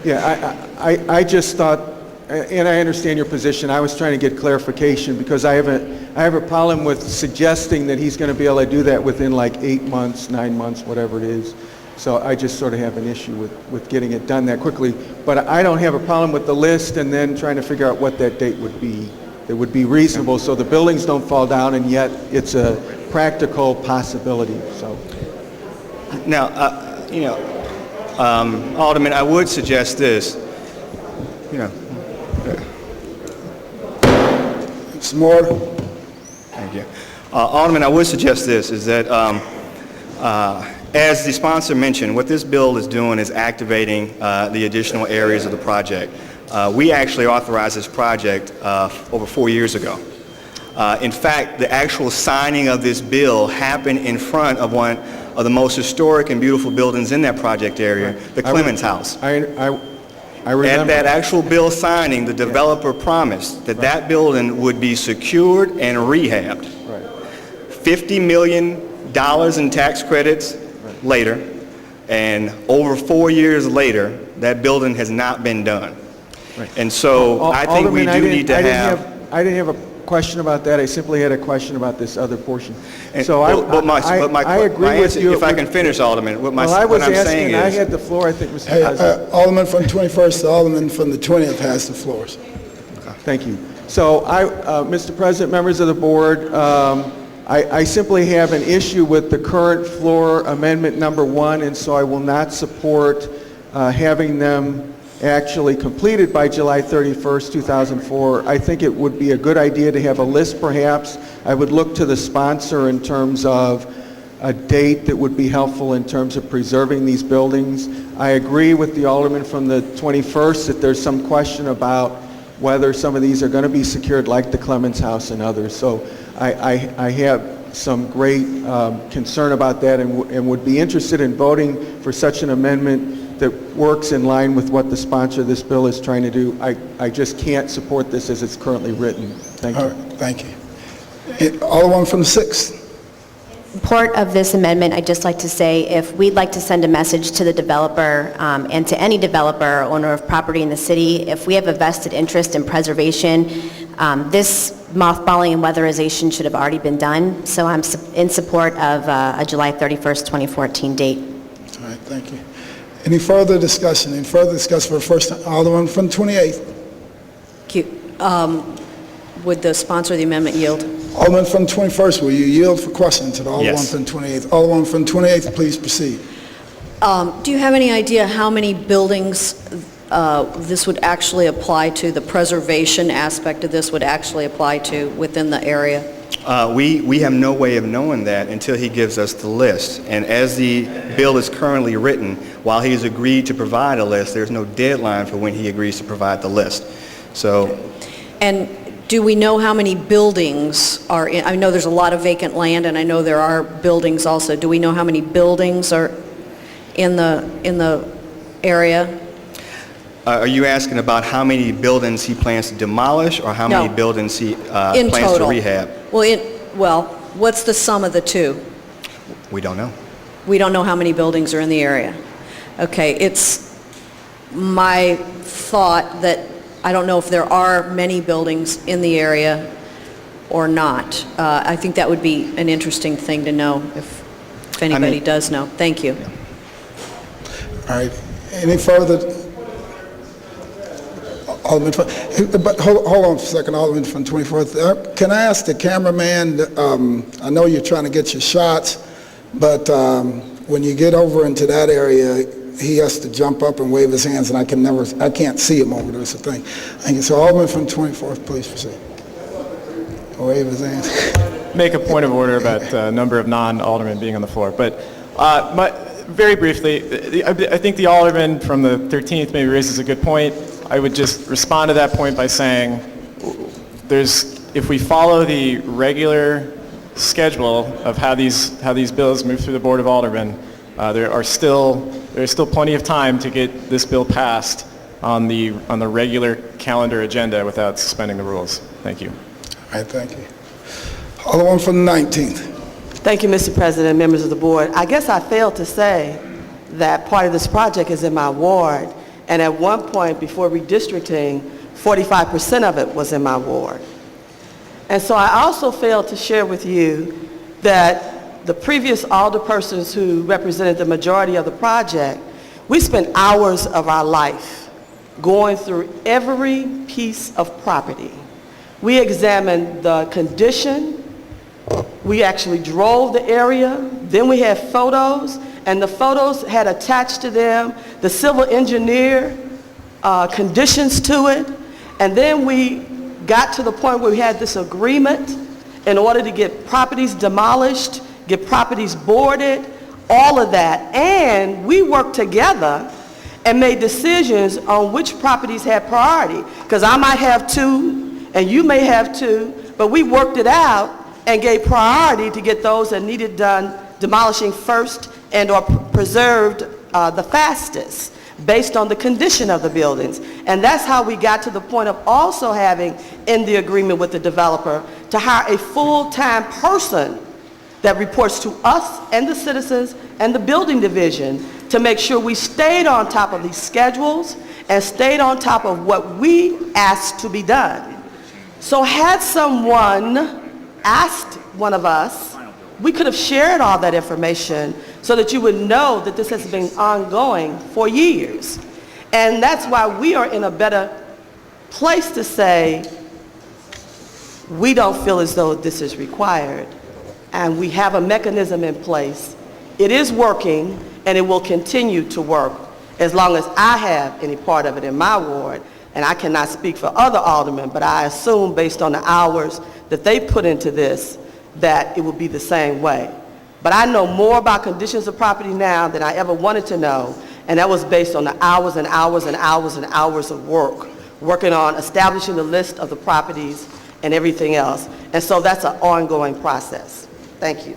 Yeah, I just thought, and I understand your position, I was trying to get clarification because I have a problem with suggesting that he's going to be able to do that within like 8 months, 9 months, whatever it is. So I just sort of have an issue with getting it done that quickly. But I don't have a problem with the list and then trying to figure out what that date would be. It would be reasonable so the buildings don't fall down and yet it's a practical possibility. So. Now, Alderman, I would suggest this. Some more. Thank you. Alderman, I would suggest this, is that as the sponsor mentioned, what this bill is doing is activating the additional areas of the project. We actually authorized this project over 4 years ago. In fact, the actual signing of this bill happened in front of one of the most historic and beautiful buildings in that project area, the Clemens House. I remember. At that actual bill signing, the developer promised that that building would be secured and rehabbed. $50 million in tax credits later, and over 4 years later, that building has not been done. And so I think we do need to have... I didn't have a question about that. I simply had a question about this other portion. So I agree with you. If I can finish, Alderman, what I'm saying is... I had the floor, I think, Mr. Hey, President. Alderman from the 21st, the Alderman from the 20th has the floors. Thank you. So, Mr. President, members of the board, I simply have an issue with the current floor amendment number 1, and so I will not support having them actually completed by July 31st, 2004. I think it would be a good idea to have a list, perhaps. I would look to the sponsor in terms of a date that would be helpful in terms of preserving these buildings. I agree with the Alderman from the 21st that there's some question about whether some of these are going to be secured like the Clemens House and others. So I have some great concern about that and would be interested in voting for such an amendment that works in line with what the sponsor of this bill is trying to do. I just can't support this as it's currently written. Thank you. All right, thank you. Alderman from the 6th. Support of this amendment, I'd just like to say if we'd like to send a message to the developer and to any developer or owner of property in the city, if we have a vested interest in preservation, this mothballing and weatherization should have already been done. So I'm in support of a July 31st, 2014 date. All right, thank you. Any further discussion? Any further discussion for first Alderman from the 28th? Would the sponsor of the amendment yield? Alderman from the 21st, will you yield for question to the Alderman Yes. from the 28th? Alderman from the 28th, please proceed. Do you have any idea how many buildings this would actually apply to, the preservation aspect of this would actually apply to within the area? We have no way of knowing that until he gives us the list. And as the bill is currently written, while he's agreed to provide a list, there's no deadline for when he agrees to provide the list. So, And do we know how many buildings are in, I know there's a lot of vacant land, and I know there are buildings also. Do we know how many buildings are in the area? are you asking about how many buildings he plans to demolish, or how many buildings he In plans total. to rehab? Well, what's the sum of the two? We don't know. We don't know how many buildings are in the area. Okay, it's my thought that I don't know if there are many buildings in the area or not. I think that would be an interesting thing to know if anybody does know. Thank you. All right, any further? Alderman, but hold on for a second, Alderman from 24th. Can I ask the cameraman, I know you're trying to get your shots, but when you get over into that area, he has to jump up and wave his hands, and I can't see him over there, it's a thing. Thank you. So Alderman from 24th, please proceed. Wave his hands. Make a point of order about the number of non-aldermen being on the floor, but very briefly, I think the alderman from the 13th maybe raises a good point. I would just respond to that point by saying if we follow the regular schedule of how these bills move through the Board of Aldermen, there's still plenty of time to get this bill passed on the regular calendar agenda without suspending the rules. Thank you. All right, thank you. Alderman from the 19th. Thank you, Mr. President, members of the board. I guess I failed to say that part of this project is in my ward, and at one point before redistricting, 45% of it was in my ward. And so I also failed to share with you that the previous alderpersons who represented the majority of the project, we spent hours of our life going through every piece of property. We examined the condition, we actually drove the area, then we had photos, and the photos had attached to them the civil engineer conditions to it, and then we got to the point where we had this agreement in order to get properties demolished, get properties boarded, all of that, and we worked together and made decisions on which properties had priority, because I might have two, and you may have two, but we worked it out and gave priority to get those that needed done demolishing first and or preserved the fastest based on the condition of the buildings. And that's how we got to the point of also having in the agreement with the developer to hire a full-time person that reports to us and the citizens and the building division to make sure we stayed on top of these schedules and stayed on top of what we asked to be done. So had someone asked one of us, we could have shared all that information so that you would know that this has been ongoing for years. And that's why we are in a better place to say, we don't feel as though this is required. And we have a mechanism in place. It is working, and it will continue to work as long as I have any part of it in my ward. And I cannot speak for other aldermen, but I assume based on the hours that they put into this, that it will be the same way. But I know more about conditions of property now than I ever wanted to know, and that was based on the hours and hours and hours and hours of work, working on establishing the list of the properties and everything else. And so that's an ongoing process. Thank you.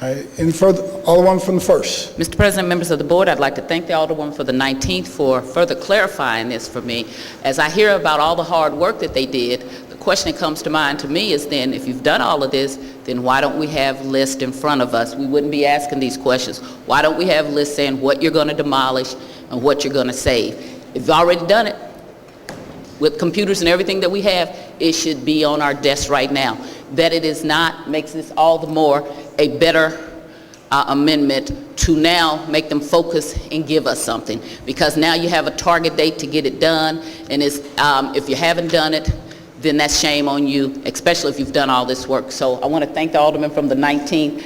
All right, any further? Alderman from the first. Mr. President, members of the board, I'd like to thank the Alderwoman for the 19th for further clarifying this for me. As I hear about all the hard work that they did, the question that comes to mind to me is then, if you've done all of this, then why don't we have lists in front of us? We wouldn't be asking these questions. Why don't we have lists saying what you're going to demolish and what you're going to save? If you've already done it, with computers and everything that we have, it should be on our desk right now. That it is not makes this all the more a better amendment to now make them focus and give us something, because now you have a target date to get it done, and it's, if you haven't done it, then that's shame on you, especially if you've done all this work. So I want to thank the Alderman from the 19th,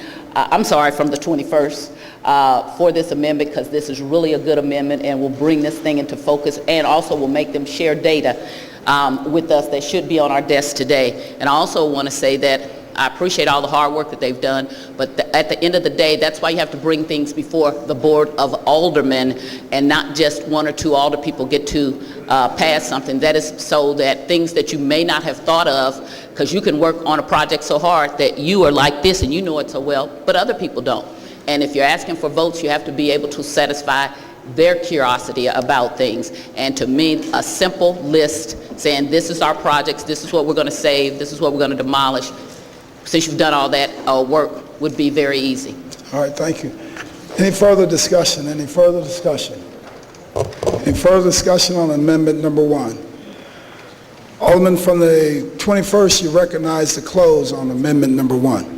from the 21st, for this amendment, because this is really a good amendment and will bring this thing into focus, and also will make them share data with us that should be on our desk today. And I also want to say that I appreciate all the hard work that they've done, but at the end of the day, that's why you have to bring things before the Board of Aldermen, and not just one or two alder people get to pass something. That is so that things that you may not have thought of, because you can work on a project so hard that you are like this and you know it so well, but other people don't. And if you're asking for votes, you have to be able to satisfy their curiosity about things. And to me, a simple list saying this is our projects, this is what we're going to save, this is what we're going to demolish, since you've done all that work, would be very easy. All right, thank you. Any further discussion? Any further discussion? Any further discussion on amendment number 1? Alderman from the 21st, you recognize the close on amendment number 1.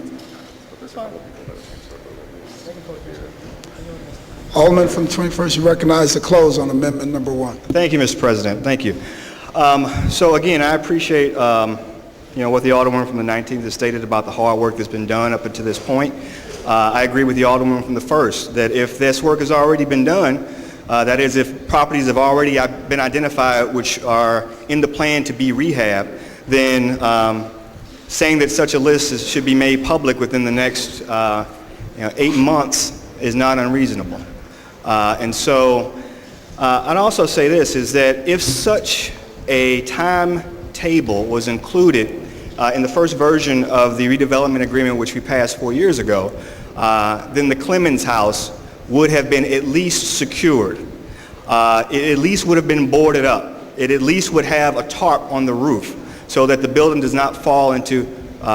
Alderman from the 21st, you recognize the close on amendment number 1. Thank you, Mr. President. Thank you. So again, I appreciate what the Alderman from the 19th has stated about the hard work that's been done up until this point. I agree with the Alderman from the 1st that if this work has already been done, that is, if properties have already been identified which are in the plan to be rehabbed, then saying that such a list should be made public within the next 8 months is not unreasonable. And so I'd also say this, is that if such a timetable was included in the first version of the redevelopment agreement which we passed 4 years ago, then the Clemens House would have been at least secured. It at least would have been boarded up. It at least would have a tarp on the roof so that the building does not fall into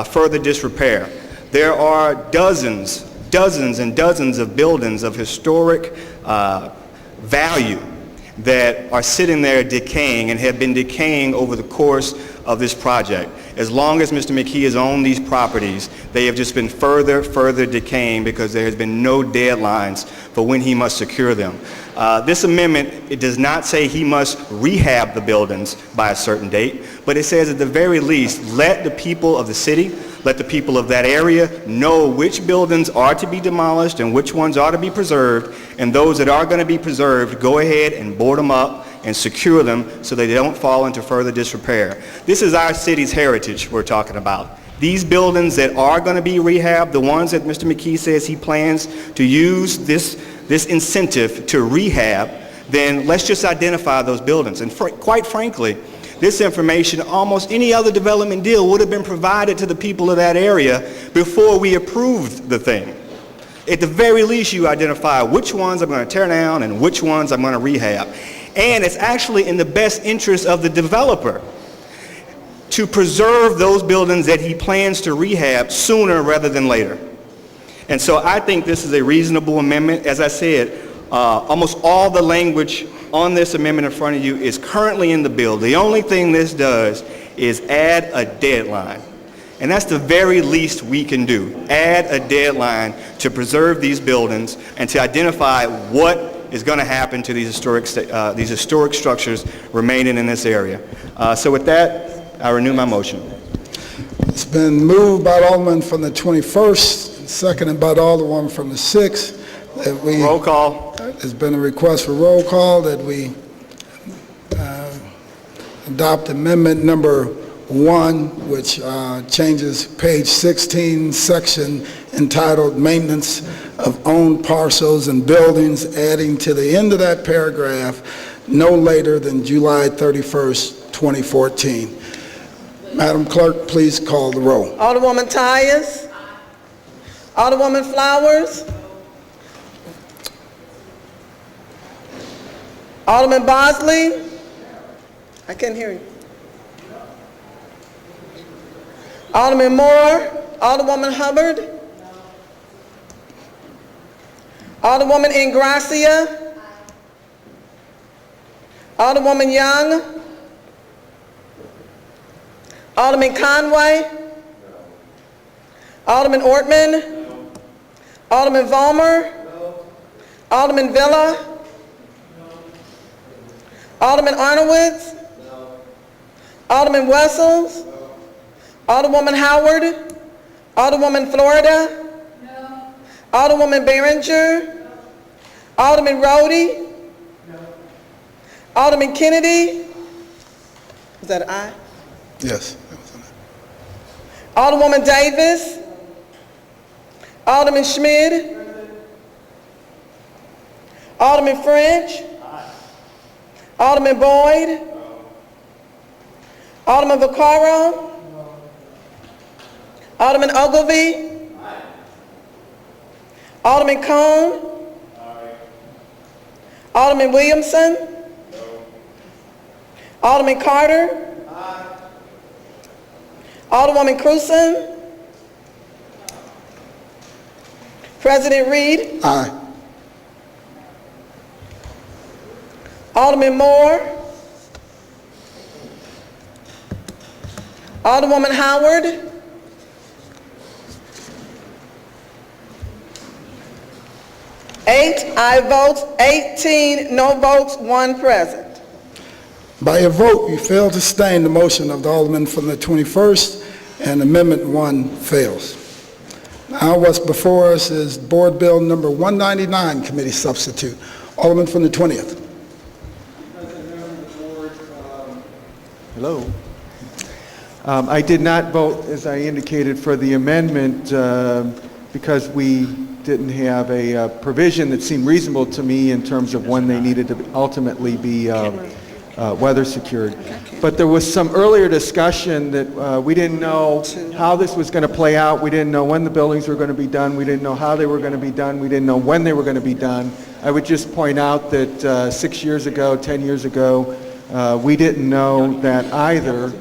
further disrepair. There are dozens and dozens of buildings of historic value that are sitting there decaying and have been decaying over the course of this project. As long as Mr. McKee has owned these properties, they have just been further decaying because there has been no deadlines for when he must secure them. This amendment, it does not say he must rehab the buildings by a certain date, but it says at the very least, let the people of the city, let the people of that area know which buildings are to be demolished and which ones are to be preserved, and those that are going to be preserved, go ahead and board them up and secure them so they don't fall into further disrepair. This is our city's heritage we're talking about. These buildings that are going to be rehabbed, the ones that Mr. McKee says he plans to use this incentive to rehab, then let's just identify those buildings. And quite frankly, this information, almost any other development deal would have been provided to the people of that area before we approved the thing. At the very least, you identify which ones I'm going to tear down and which ones I'm going to rehab. And it's actually in the best interest of the developer to preserve those buildings that he plans to rehab sooner rather than later. And so I think this is a reasonable amendment. As I said, almost all the language on this amendment in front of you is currently in the bill. The only thing this does is add a deadline. And that's the very least we can do. Add a deadline to preserve these buildings and to identify what is going to happen to these historic structures remaining in this area. So with that, I renew my motion. It's been moved by the Alderman from the 21st, and seconded by the Alderman from the 6th. That we, roll call. There's been a request for roll call that we adopt amendment number 1, which changes page 16, section entitled Maintenance of Owned Parcels and Buildings, adding to the end of that paragraph, no later than July 31st, 2014. Madam Clerk, please call the roll. Alderwoman Tyus. Alderwoman Flowers. Alderman Bosley. I can't hear you. Alderman Moore. Alderwoman Hubbard. Alderwoman Ingracia. Alderwoman Young. Alderman Conway. Alderman Ortman. Alderman Vollmer. Alderman Villa. Alderman Arnowitz. Alderman Wessels. Alderwoman Howard. Alderwoman Florida. Alderwoman Behringer. Alderman Rhodey. Alderman Kennedy. Was that an aye? Yes. Alderwoman Davis. Alderman Schmid. Alderman French. Alderman Boyd. Alderman Vaccaro. Alderman Ogilvie. Alderman Cone. Alderman Williamson. Alderman Carter. Alderwoman Cruzen. President Reed. Aye. Alderman Moore. Alderwoman Howard. Eight aye votes, 18 no votes, 1 present. By your vote, you fail to sustain the motion of the Alderman from the 21st, and Amendment 1 fails. Now what's before us is Board Bill number 199, Committee Substitute. Alderman from the 20th. Hello. I did not vote, as I indicated, for the amendment because we didn't have a provision that seemed reasonable to me in terms of when they needed to ultimately be weather secured. But there was some earlier discussion that we didn't know how this was going to play out. We didn't know when the buildings were going to be done. We didn't know how they were going to be done. We didn't know when they were going to be done. I would just point out that 6 years ago, 10 years ago, we didn't know that either.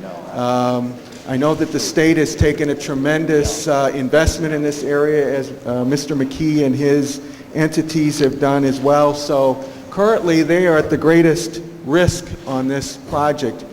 I know that the state has taken a tremendous investment in this area, as Mr. McKee and his entities have done as well. So currently they are at the greatest risk on this project.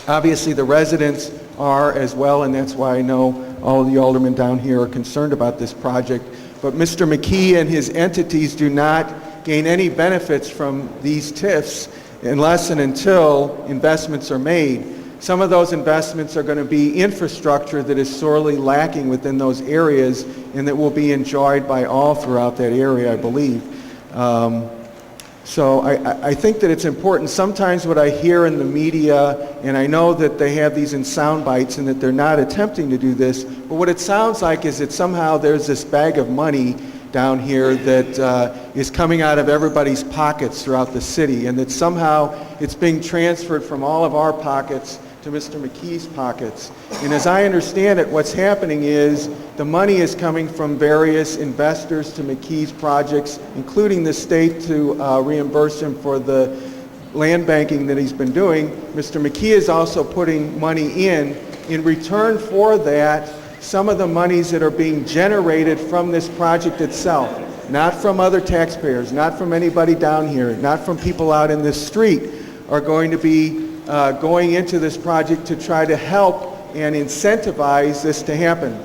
Obviously the residents are as well, and that's why I know all of the aldermen down here are concerned about this project. But Mr. McKee and his entities do not gain any benefits from these TIFs unless and until investments are made. Some of those investments are going to be infrastructure that is sorely lacking within those areas and that will be enjoyed by all throughout that area, I believe. So I think that it's important. Sometimes what I hear in the media, and I know that they have these in sound bites and that they're not attempting to do this, but what it sounds like is that somehow there's this bag of money down here that is coming out of everybody's pockets throughout the city, and that somehow it's being transferred from all of our pockets to Mr. McKee's pockets. And as I understand it, what's happening is the money is coming from various investors to McKee's projects, including the state to reimburse him for the land banking that he's been doing. Mr. McKee is also putting money in. In return for that, some of the monies that are being generated from this project itself, not from other taxpayers, not from anybody down here, not from people out in this street, are going to be going into this project to try to help and incentivize this to happen.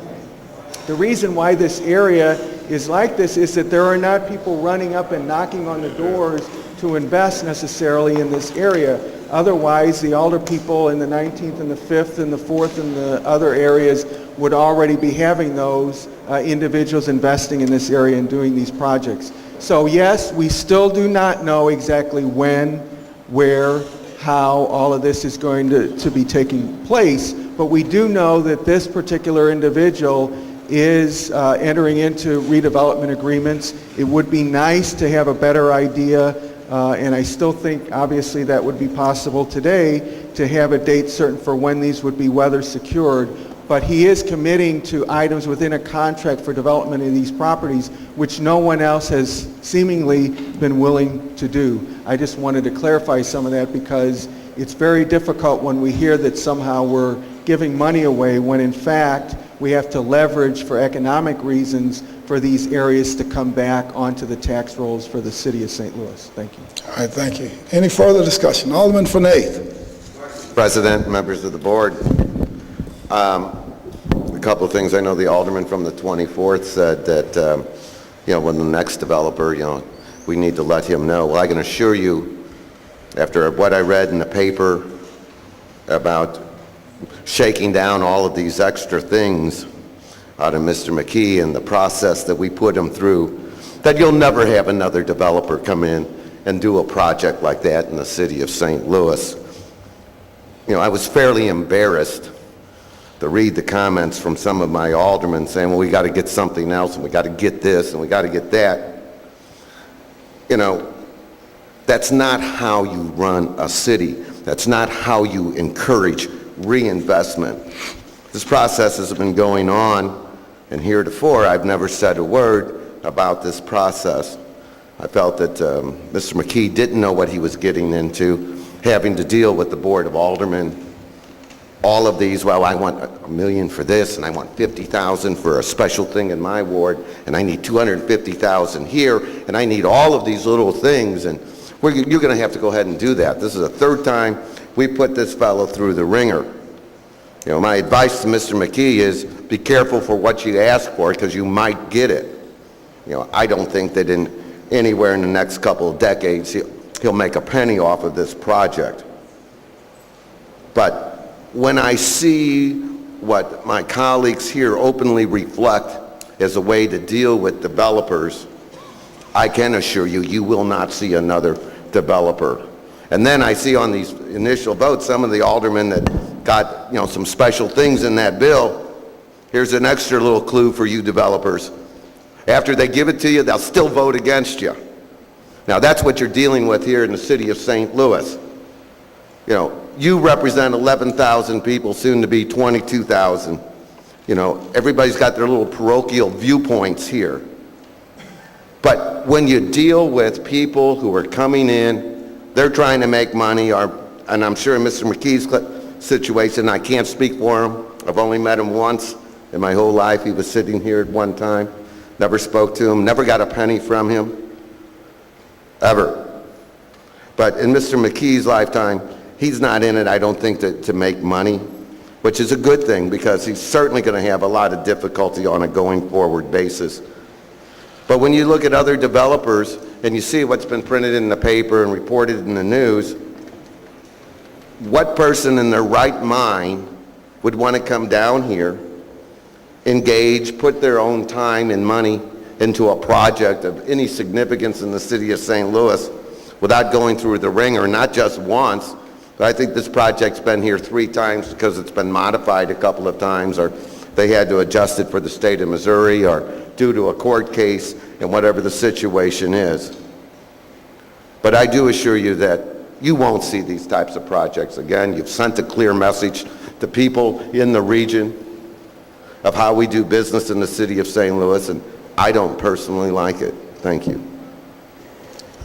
The reason why this area is like this is that there are not people running up and knocking on the doors to invest necessarily in this area. Otherwise, the alder people in the 19th and the 5th and the 4th and the other areas would already be having those individuals investing in this area and doing these projects. So yes, we still do not know exactly when, where, how all of this is going to be taking place, but we do know that this particular individual is entering into redevelopment agreements. It would be nice to have a better idea, and I still think obviously that would be possible today, to have a date certain for when these would be weather secured. But he is committing to items within a contract for development of these properties, which no one else has seemingly been willing to do. I just wanted to clarify some of that because it's very difficult when we hear that somehow we're giving money away when in fact we have to leverage for economic reasons for these areas to come back onto the tax rolls for the city of St. Louis. Thank you. All right, thank you. Any further discussion? Alderman from the 8th. President, members of the board. A couple of things. I know the alderman from the 24th said that, when the next developer, we need to let him know. Well, I can assure you, after what I read in the paper about shaking down all of these extra things out of Mr. McKee and the process that we put him through, that you'll never have another developer come in and do a project like that in the city of St. Louis. I was fairly embarrassed to read the comments from some of my aldermen saying, well, we got to get something else, and we got to get this, and we got to get that. That's not how you run a city. That's not how you encourage reinvestment. This process has been going on, and heretofore, I've never said a word about this process. I felt that Mr. McKee didn't know what he was getting into, having to deal with the Board of Aldermen. All of these, well, I want $1 million for this, and I want $50,000 for a special thing in my ward, and I need $250,000 here, and I need all of these little things, and you're going to have to go ahead and do that. This is the third time we put this fellow through the ringer. My advice to Mr. McKee is be careful for what you ask for, because you might get it. I don't think that anywhere in the next couple of decades he'll make a penny off of this project. But when I see what my colleagues here openly reflect as a way to deal with developers, I can assure you, you will not see another developer. And then I see on these initial votes, some of the aldermen that got, some special things in that bill. Here's an extra little clue for you developers. After they give it to you, they'll still vote against you. Now that's what you're dealing with here in the city of St. Louis. You represent 11,000 people, soon to be 22,000. Everybody's got their little parochial viewpoints here. But when you deal with people who are coming in, they're trying to make money, and I'm sure in Mr. McKee's situation, I can't speak for him. I've only met him once in my whole life. He was sitting here at one time. Never spoke to him, never got a penny from him, ever. But in Mr. McKee's lifetime, he's not in it, I don't think, to make money, which is a good thing because he's certainly going to have a lot of difficulty on a going forward basis. But when you look at other developers and you see what's been printed in the paper and reported in the news, what person in their right mind would want to come down here, engage, put their own time and money into a project of any significance in the city of St. Louis without going through the ringer, not just once, but I think this project's been here 3 times because it's been modified a couple of times, or they had to adjust it for the state of Missouri, or due to a court case, and whatever the situation is. But I do assure you that, you won't see these types of projects again. You've sent a clear message to people in the region of how we do business in the city of St. Louis, and I don't personally like it. Thank you.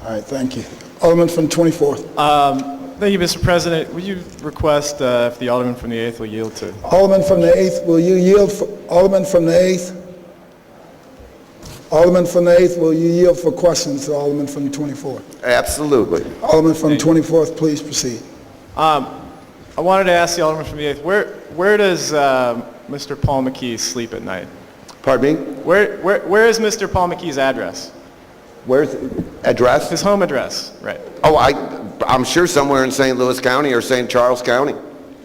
All right, thank you. Alderman from the 24th. Thank you, Mr. President. Would you request if the Alderman from the 8th will yield to? Alderman from the 8th, will you yield for, Alderman from the 8th? Alderman from the 8th, will you yield for questions to Alderman from the 24th? Absolutely. Alderman from the 24th, please proceed. I wanted to ask the Alderman from the 8th, where does Mr. Paul McKee sleep at night? Pardon me? Where is Mr. Paul McKee's address? Where's address? His home address, right. Oh, I'm sure somewhere in St. Louis County or St. Charles County.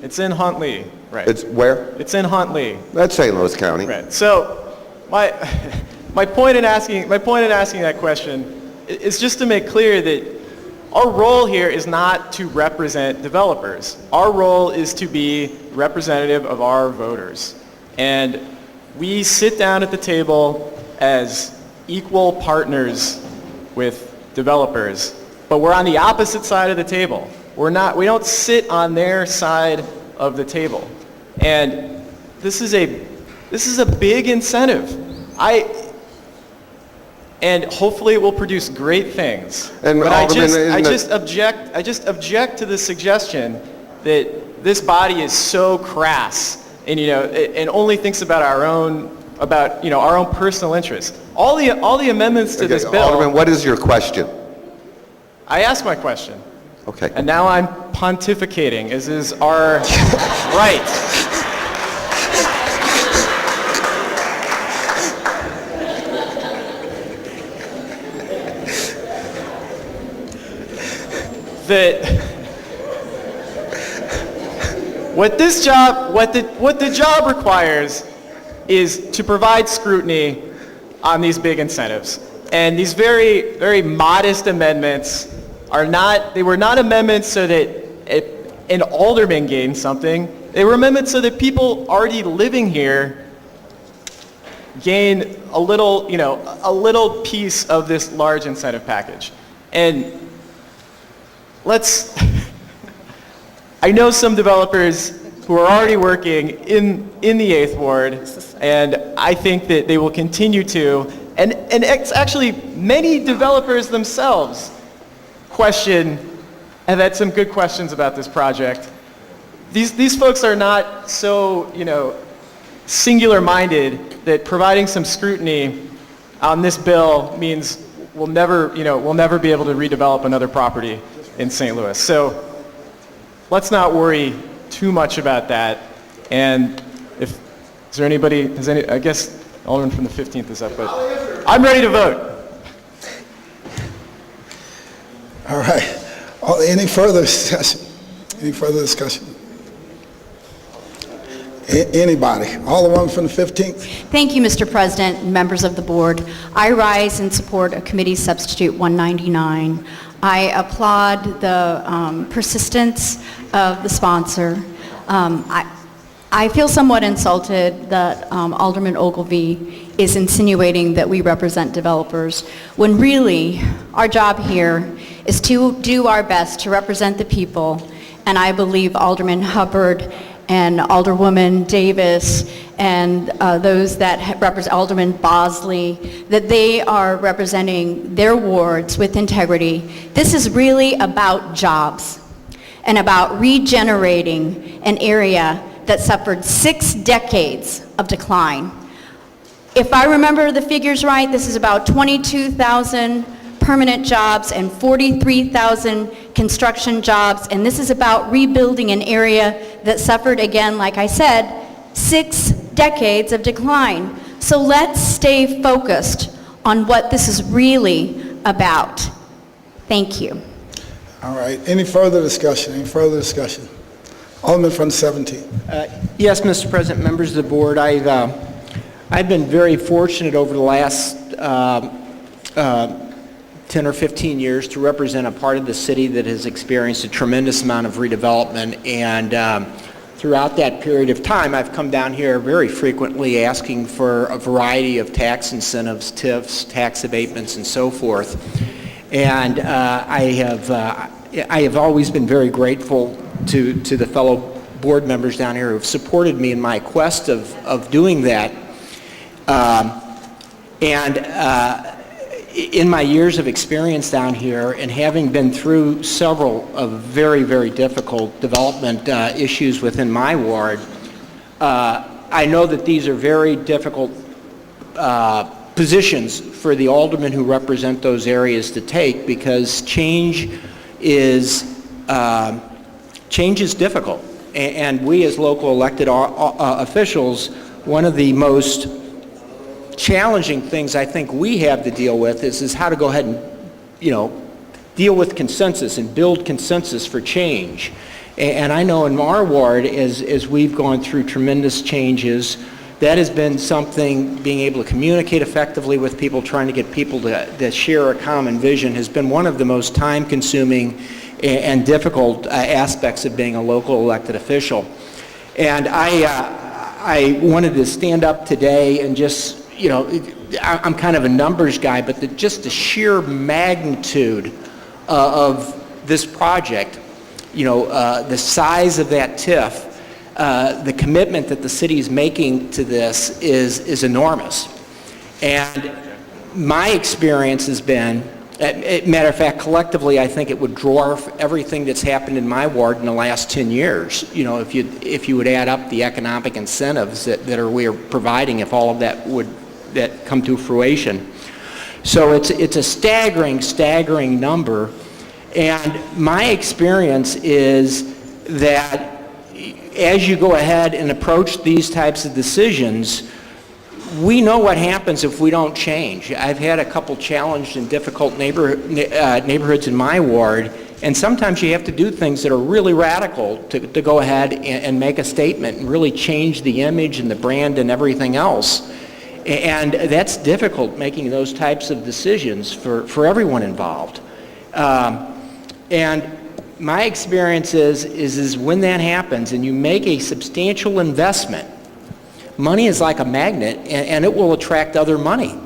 It's in Huntley, right. It's where? It's in Huntley. That's St. Louis County. Right. So my point in asking that question is just to make clear that our role here is not to represent developers. Our role is to be representative of our voters. And we sit down at the table as equal partners with developers, but we're on the opposite side of the table. We don't sit on their side of the table. And this is a big incentive. And hopefully it will produce great things. And but Alderman, I just object to the suggestion that this body is so crass and and only thinks about our own personal interests. All the amendments to this bill. Alderman, what is your question? I asked my question. Okay. And now I'm pontificating, as is our right. That what the job requires is to provide scrutiny on these big incentives. And these very, very modest amendments were not amendments so that an alderman gained something. They were amendments so that people already living here gain a little piece of this large incentive package. And I know some developers who are already working in the 8th Ward, and I think that they will continue to, and it's actually many developers themselves have had some good questions about this project. These folks are not so, singular-minded that providing some scrutiny on this bill means we'll never be able to redevelop another property in St. Louis. So let's not worry too much about that. And I guess Alderman from the 15th is up, but I'm ready to vote. All right. Any further discussion? Anybody? Alderman from the 15th? Thank you, Mr. President and members of the board. I rise in support of Committee Substitute 199. I applaud the persistence of the sponsor. I feel somewhat insulted that Alderman Ogilvie is insinuating that we represent developers, when really our job here is to do our best to represent the people. And I believe Alderman Hubbard and Alderwoman Davis and those that represent Alderman Bosley, that they are representing their wards with integrity. This is really about jobs and about regenerating an area that suffered 6 decades of decline. If I remember the figures right, this is about 22,000 permanent jobs and 43,000 construction jobs, and this is about rebuilding an area that suffered, again, like I said, 6 decades of decline. So let's stay focused on what this is really about. Thank you. All right. Any further discussion? Alderman from the 17th. Yes, Mr. President, members of the board, I've been very fortunate over the last 10 or 15 years to represent a part of the city that has experienced a tremendous amount of redevelopment, and throughout that period of time I've come down here very frequently asking for a variety of tax incentives, TIFs, tax abatements, and so forth. And I have always been very grateful to the fellow board members down here who have supported me in my quest of doing that. In my years of experience down here and having been through several of very, very difficult development issues within my ward, I know that these are very difficult positions for the aldermen who represent those areas to take, because change is difficult. And we as local elected officials, one of the most challenging things I think we have to deal with is how to go ahead and, deal with consensus and build consensus for change. And I know in our ward, as we've gone through tremendous changes, that has been something, being able to communicate effectively with people, trying to get people to share a common vision, has been one of the most time-consuming and difficult aspects of being a local elected official. And I wanted to stand up today and just, I'm kind of a numbers guy, but just the sheer magnitude of this project, the size of that TIF, the commitment that the city is making to this is enormous. And my experience has been, matter of fact, collectively, I think it would dwarf everything that's happened in my ward in the last 10 years. If you would add up the economic incentives that we're providing, if all of that would come to fruition. So it's a staggering number. And my experience is that as you go ahead and approach these types of decisions, we know what happens if we don't change. I've had a couple challenged and difficult neighborhoods in my ward, and sometimes you have to do things that are really radical to go ahead and make a statement and really change the image and the brand and everything else. And that's difficult, making those types of decisions for everyone involved. And my experience is when that happens and you make a substantial investment, money is like a magnet, and it will attract other money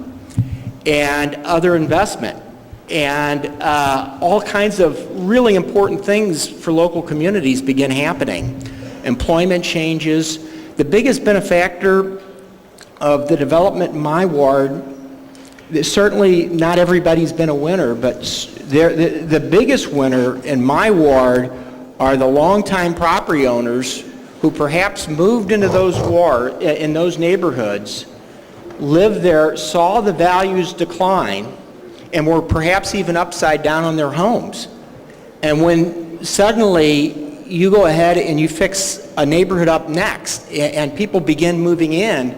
and other investment and all kinds of really important things for local communities begin happening. Employment changes. The biggest benefactor of the development in my ward, certainly not everybody's been a winner, but the biggest winner in my ward are the longtime property owners who perhaps moved into in those neighborhoods, lived there, saw the values decline, and were perhaps even upside down on their homes. And when suddenly you go ahead and you fix a neighborhood up next, and people begin moving in,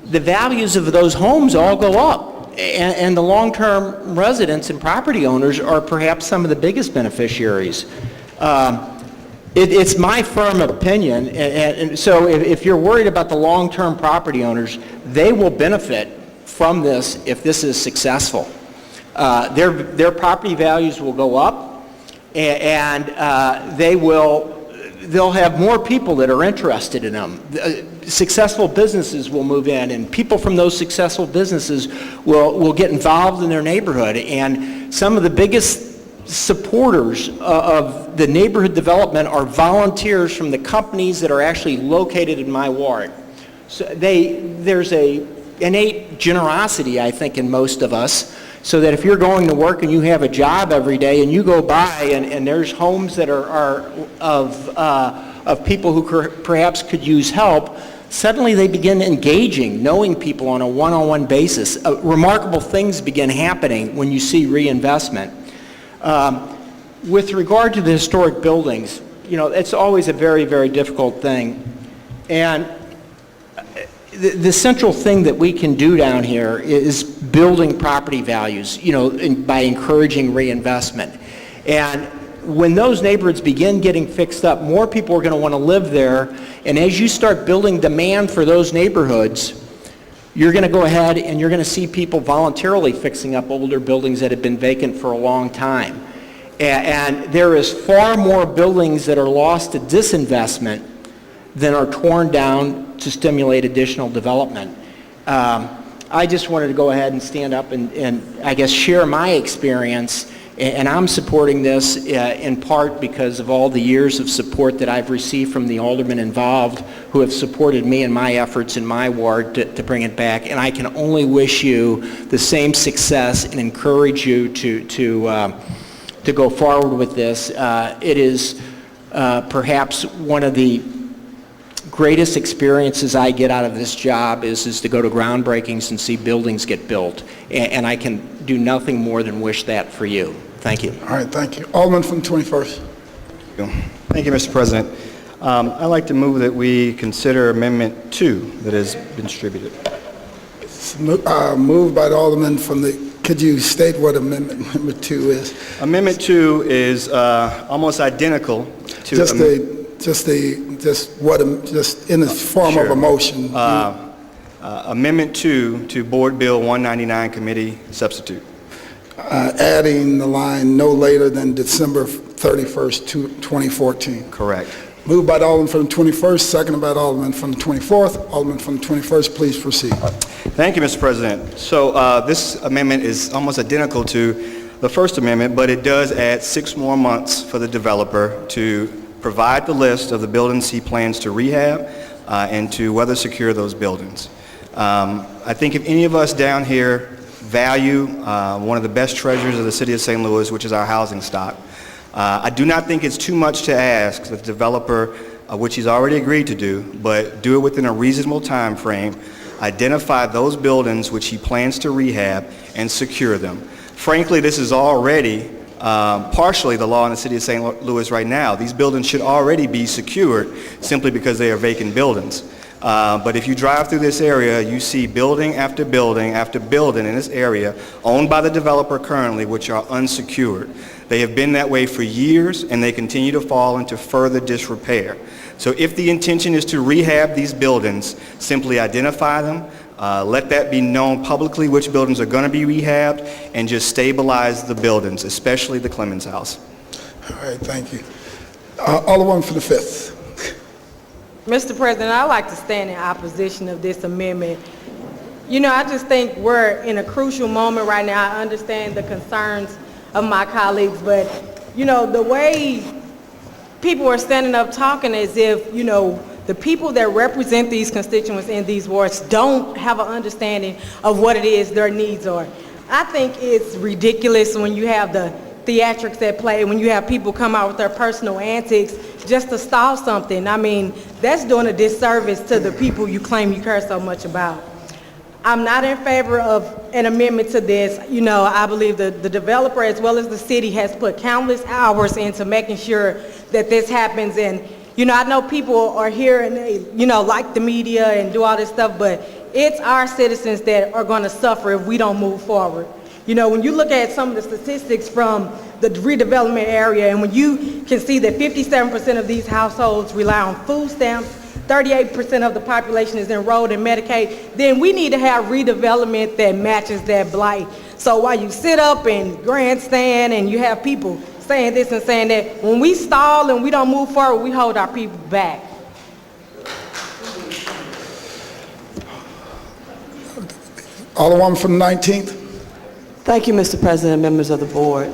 the values of those homes all go up. And the long-term residents and property owners are perhaps some of the biggest beneficiaries. It's my firm opinion, and so if you're worried about the long-term property owners, they will benefit from this if this is successful. Their property values will go up, and they'll have more people that are interested in them. Successful businesses will move in, and people from those successful businesses will get involved in their neighborhood. And some of the biggest supporters of the neighborhood development are volunteers from the companies that are actually located in my ward. So there's a innate generosity, I think, in most of us, so that if you're going to work and you have a job every day and you go by and there's homes that are of people who perhaps could use help, suddenly they begin engaging, knowing people on a one-on-one basis. Remarkable things begin happening when you see reinvestment. With regard to the historic buildings, it's always a very, very difficult thing. And the central thing that we can do down here is building property values, by encouraging reinvestment. And when those neighborhoods begin getting fixed up, more people are going to want to live there. And as you start building demand for those neighborhoods, you're going to go ahead and you're going to see people voluntarily fixing up older buildings that have been vacant for a long time. And there is far more buildings that are lost to disinvestment than are torn down to stimulate additional development. I just wanted to go ahead and stand up and I guess share my experience And I'm supporting this in part because of all the years of support that I've received from the aldermen involved who have supported me in my efforts in my ward to bring it back. And I can only wish you the same success and encourage you to go forward with this. It is perhaps one of the greatest experiences I get out of this job is to go to groundbreakings and see buildings get built. And I can do nothing more than wish that for you. Thank you. All right, thank you. Alderman from the 21st. Thank you, Mr. President. I'd like to move that we consider Amendment 2 that has been distributed. Moved by the Alderman from the, could you state what Amendment number 2 is? Amendment 2 is almost identical to... Just in the form of a motion. Amendment 2 to Board Bill 199 Committee Substitute. Adding the line no later than December 31st, 2014. Correct. Moved by the Alderman from the 21st, seconded by the Alderman from the 24th. Alderman from the 21st, please proceed. Thank you, Mr. President. So this amendment is almost identical to the first amendment, but it does add 6 more months for the developer to provide the list of the buildings he plans to rehab and to weather secure those buildings. I think if any of us down here value one of the best treasures of the city of St. Louis, which is our housing stock, I do not think it's too much to ask the developer, which he's already agreed to do, but do it within a reasonable time frame, identify those buildings which he plans to rehab and secure them. Frankly, this is already partially the law in the city of St. Louis right now. These buildings should already be secured simply because they are vacant buildings. But if you drive through this area, you see building after building after building in this area owned by the developer currently, which are unsecured. They have been that way for years, and they continue to fall into further disrepair. So if the intention is to rehab these buildings, simply identify them, let that be known publicly which buildings are going to be rehabbed, and just stabilize the buildings, especially the Clemens House. All right, thank you. Alderman for the 5th. Mr. President, I'd like to stand in opposition of this amendment. You know, I just think we're in a crucial moment right now. I understand the concerns of my colleagues, but, you know, the way people are standing up talking as if, you know, the people that represent these constituents in these wards don't have an understanding of what it is their needs are. I think it's ridiculous when you have the theatrics at play, when you have people come out with their personal antics just to stall something. I mean, that's doing a disservice to the people you claim you care so much about. I'm not in favor of an amendment to this. You know, I believe the developer as well as the city has put countless hours into making sure that this happens. And, you know, I know people are here and they, you know, like the media and do all this stuff, but it's our citizens that are going to suffer if we don't move forward. You know, when you look at some of the statistics from the redevelopment area, and when you can see that 57% of these households rely on food stamps, 38% of the population is enrolled in Medicaid, then we need to have redevelopment that matches that blight. So while you sit up and grandstand and you have people saying this and saying that, when we stall and we don't move forward, we hold our people back. Alderman from the 19th. Thank you, Mr. President, members of the board.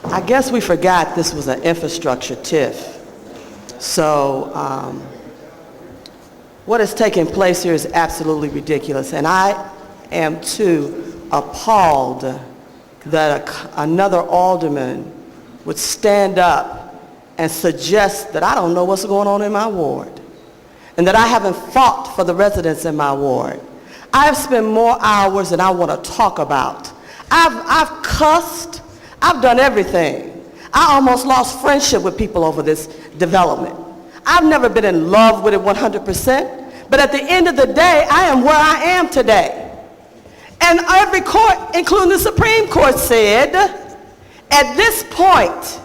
I guess we forgot this was an infrastructure TIF. So what is taking place here is absolutely ridiculous. And I am too appalled that another alderman would stand up and suggest that I don't know what's going on in my ward and that I haven't fought for the residents in my ward. I've spent more hours than I want to talk about. I've cussed. I've done everything. I almost lost friendship with people over this development. I've never been in love with it 100%, but at the end of the day, I am where I am today. And every court, including the Supreme Court, said, at this point,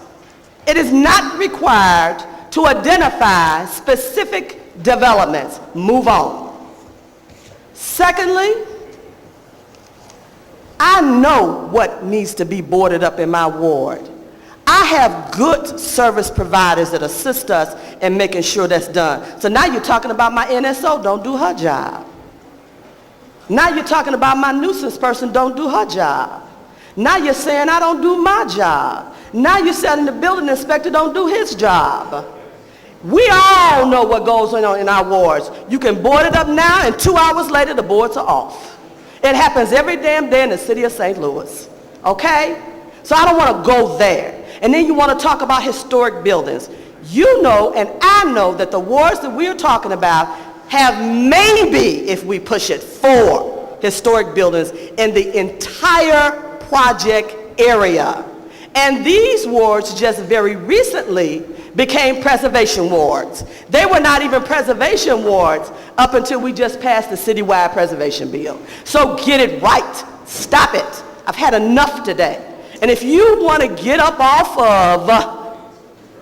it is not required to identify specific developments. Move on. Secondly, I know what needs to be boarded up in my ward. I have good service providers that assist us in making sure that's done. So now you're talking about my NSO, don't do her job. Now you're talking about my nuisance person, don't do her job. Now you're saying I don't do my job. Now you're saying the building inspector don't do his job. We all know what goes on in our wards. You can board it up now, and 2 hours later, the boards are off. It happens every damn day in the city of St. Louis, okay? So I don't want to go there. And then you want to talk about historic buildings. You know, and I know that the wards that we're talking about have maybe, if we push it, 4 historic buildings in the entire project area. And these wards just very recently became preservation wards. They were not even preservation wards up until we just passed the citywide preservation bill. So get it right. Stop it. I've had enough today. And if you want to get up off of,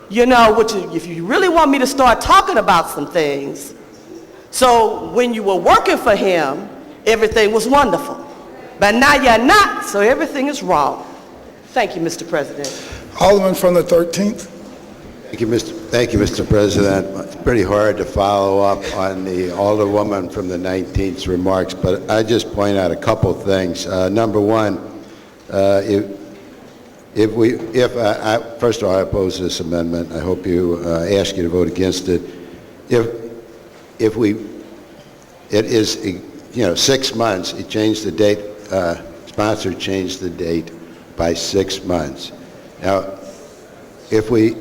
if you really want me to start talking about some things, so when you were working for him, everything was wonderful. But now you're not, so everything is wrong. Thank you, Mr. President. Alderman from the 13th. Thank you, Mr. President. It's pretty hard to follow up on the Alderwoman from the 19th's remarks, but I just point out a couple things. Number one, first of all, I oppose this amendment. I hope you ask you to vote against it. It is 6 months. It changed the date. Sponsor changed the date by 6 months. Now, if he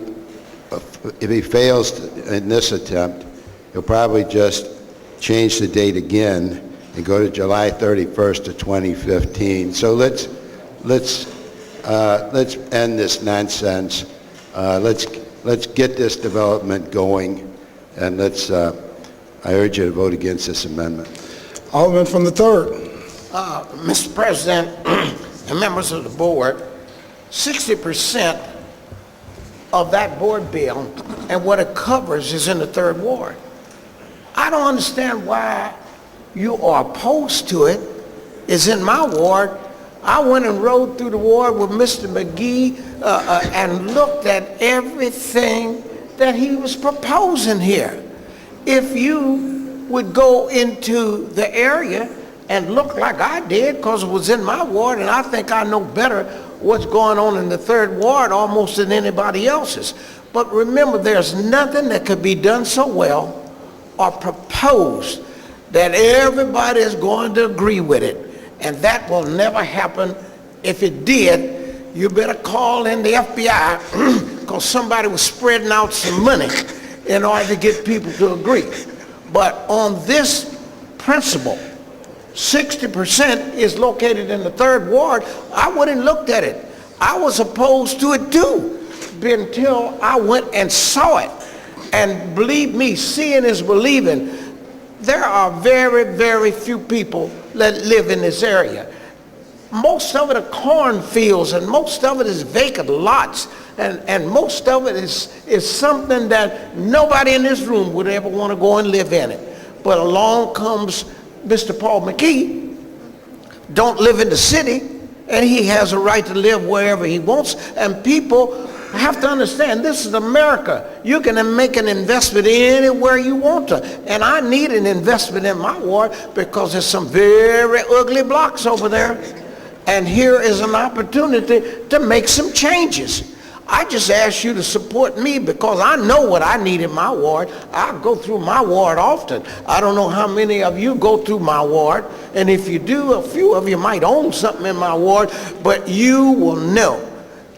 fails in this attempt, he'll probably just change the date again and go to July 31st of 2015. So let's end this nonsense. Let's get this development going, and I urge you to vote against this amendment. Alderman from the 3rd. Mr. President and members of the board, 60% of that board bill and what it covers is in the 3rd ward. I don't understand why you are opposed to it. It's in my ward. I went and rode through the ward with Mr. McGee and looked at everything that he was proposing here. If you would go into the area and look like I did, because it was in my ward, and I think I know better what's going on in the 3rd ward almost than anybody else's. But remember, there's nothing that could be done so well or proposed that everybody is going to agree with it. And that will never happen. If it did, you better call in the FBI because somebody was spreading out some money in order to get people to agree. But on this principle, 60% is located in the 3rd ward. I wouldn't looked at it. I was opposed to it too until I went and saw it. And believe me, seeing is believing. There are very, very few people that live in this area. Most of it are cornfields, and most of it is vacant lots, and most of it is something that nobody in this room would ever want to go and live in it. But along comes Mr. Paul McKee, don't live in the city, and he has a right to live wherever he wants, and people have to understand this is America. You can make an investment anywhere you want to, and I need an investment in my ward because there's some very ugly blocks over there, and here is an opportunity to make some changes. I just ask you to support me because I know what I need in my ward. I go through my ward often. I don't know how many of you go through my ward, and if you do, a few of you might own something in my ward, but you will know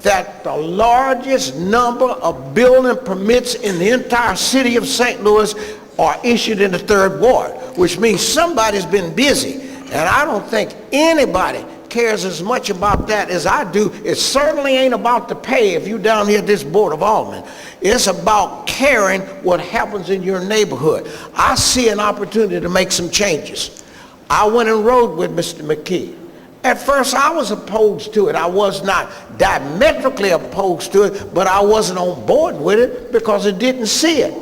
that the largest number of building permits in the entire city of St. Louis are issued in the 3rd ward, which means somebody's been busy. And I don't think anybody cares as much about that as I do. It certainly ain't about the pay if you down here at this Board of Aldermen. It's about caring what happens in your neighborhood. I see an opportunity to make some changes. I went and rode with Mr. McKee. At first, I was opposed to it. I was not diametrically opposed to it, but I wasn't on board with it because I didn't see it.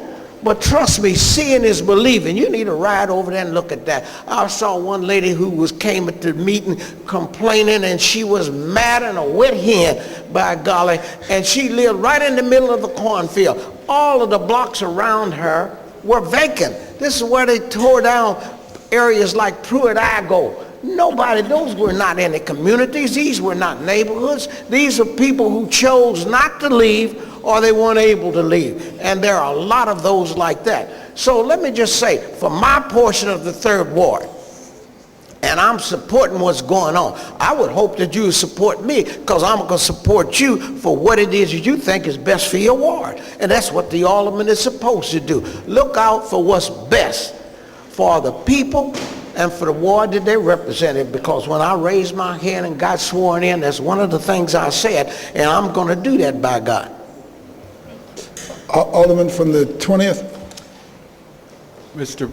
But trust me, seeing is believing. You need to ride over there and look at that. I saw one lady who came at the meeting complaining, and she was mad and a wet hen, by golly, and she lived right in the middle of the cornfield. All of the blocks around her were vacant. This is where they tore down areas like Pruitt-Igoe Nobody, those were not any communities. These were not neighborhoods. These are people who chose not to leave or they weren't able to leave. And there are a lot of those like that. So let me just say, for my portion of the 3rd Ward, and I'm supporting what's going on, I would hope that you would support me, because I'm going to support you for what it is that you think is best for your ward. And that's what the alderman is supposed to do. Look out for what's best for the people and for the ward that they represented, because when I raised my hand and got sworn in, that's one of the things I said, and I'm going to do that by God. Alderman from the 20th. Mr.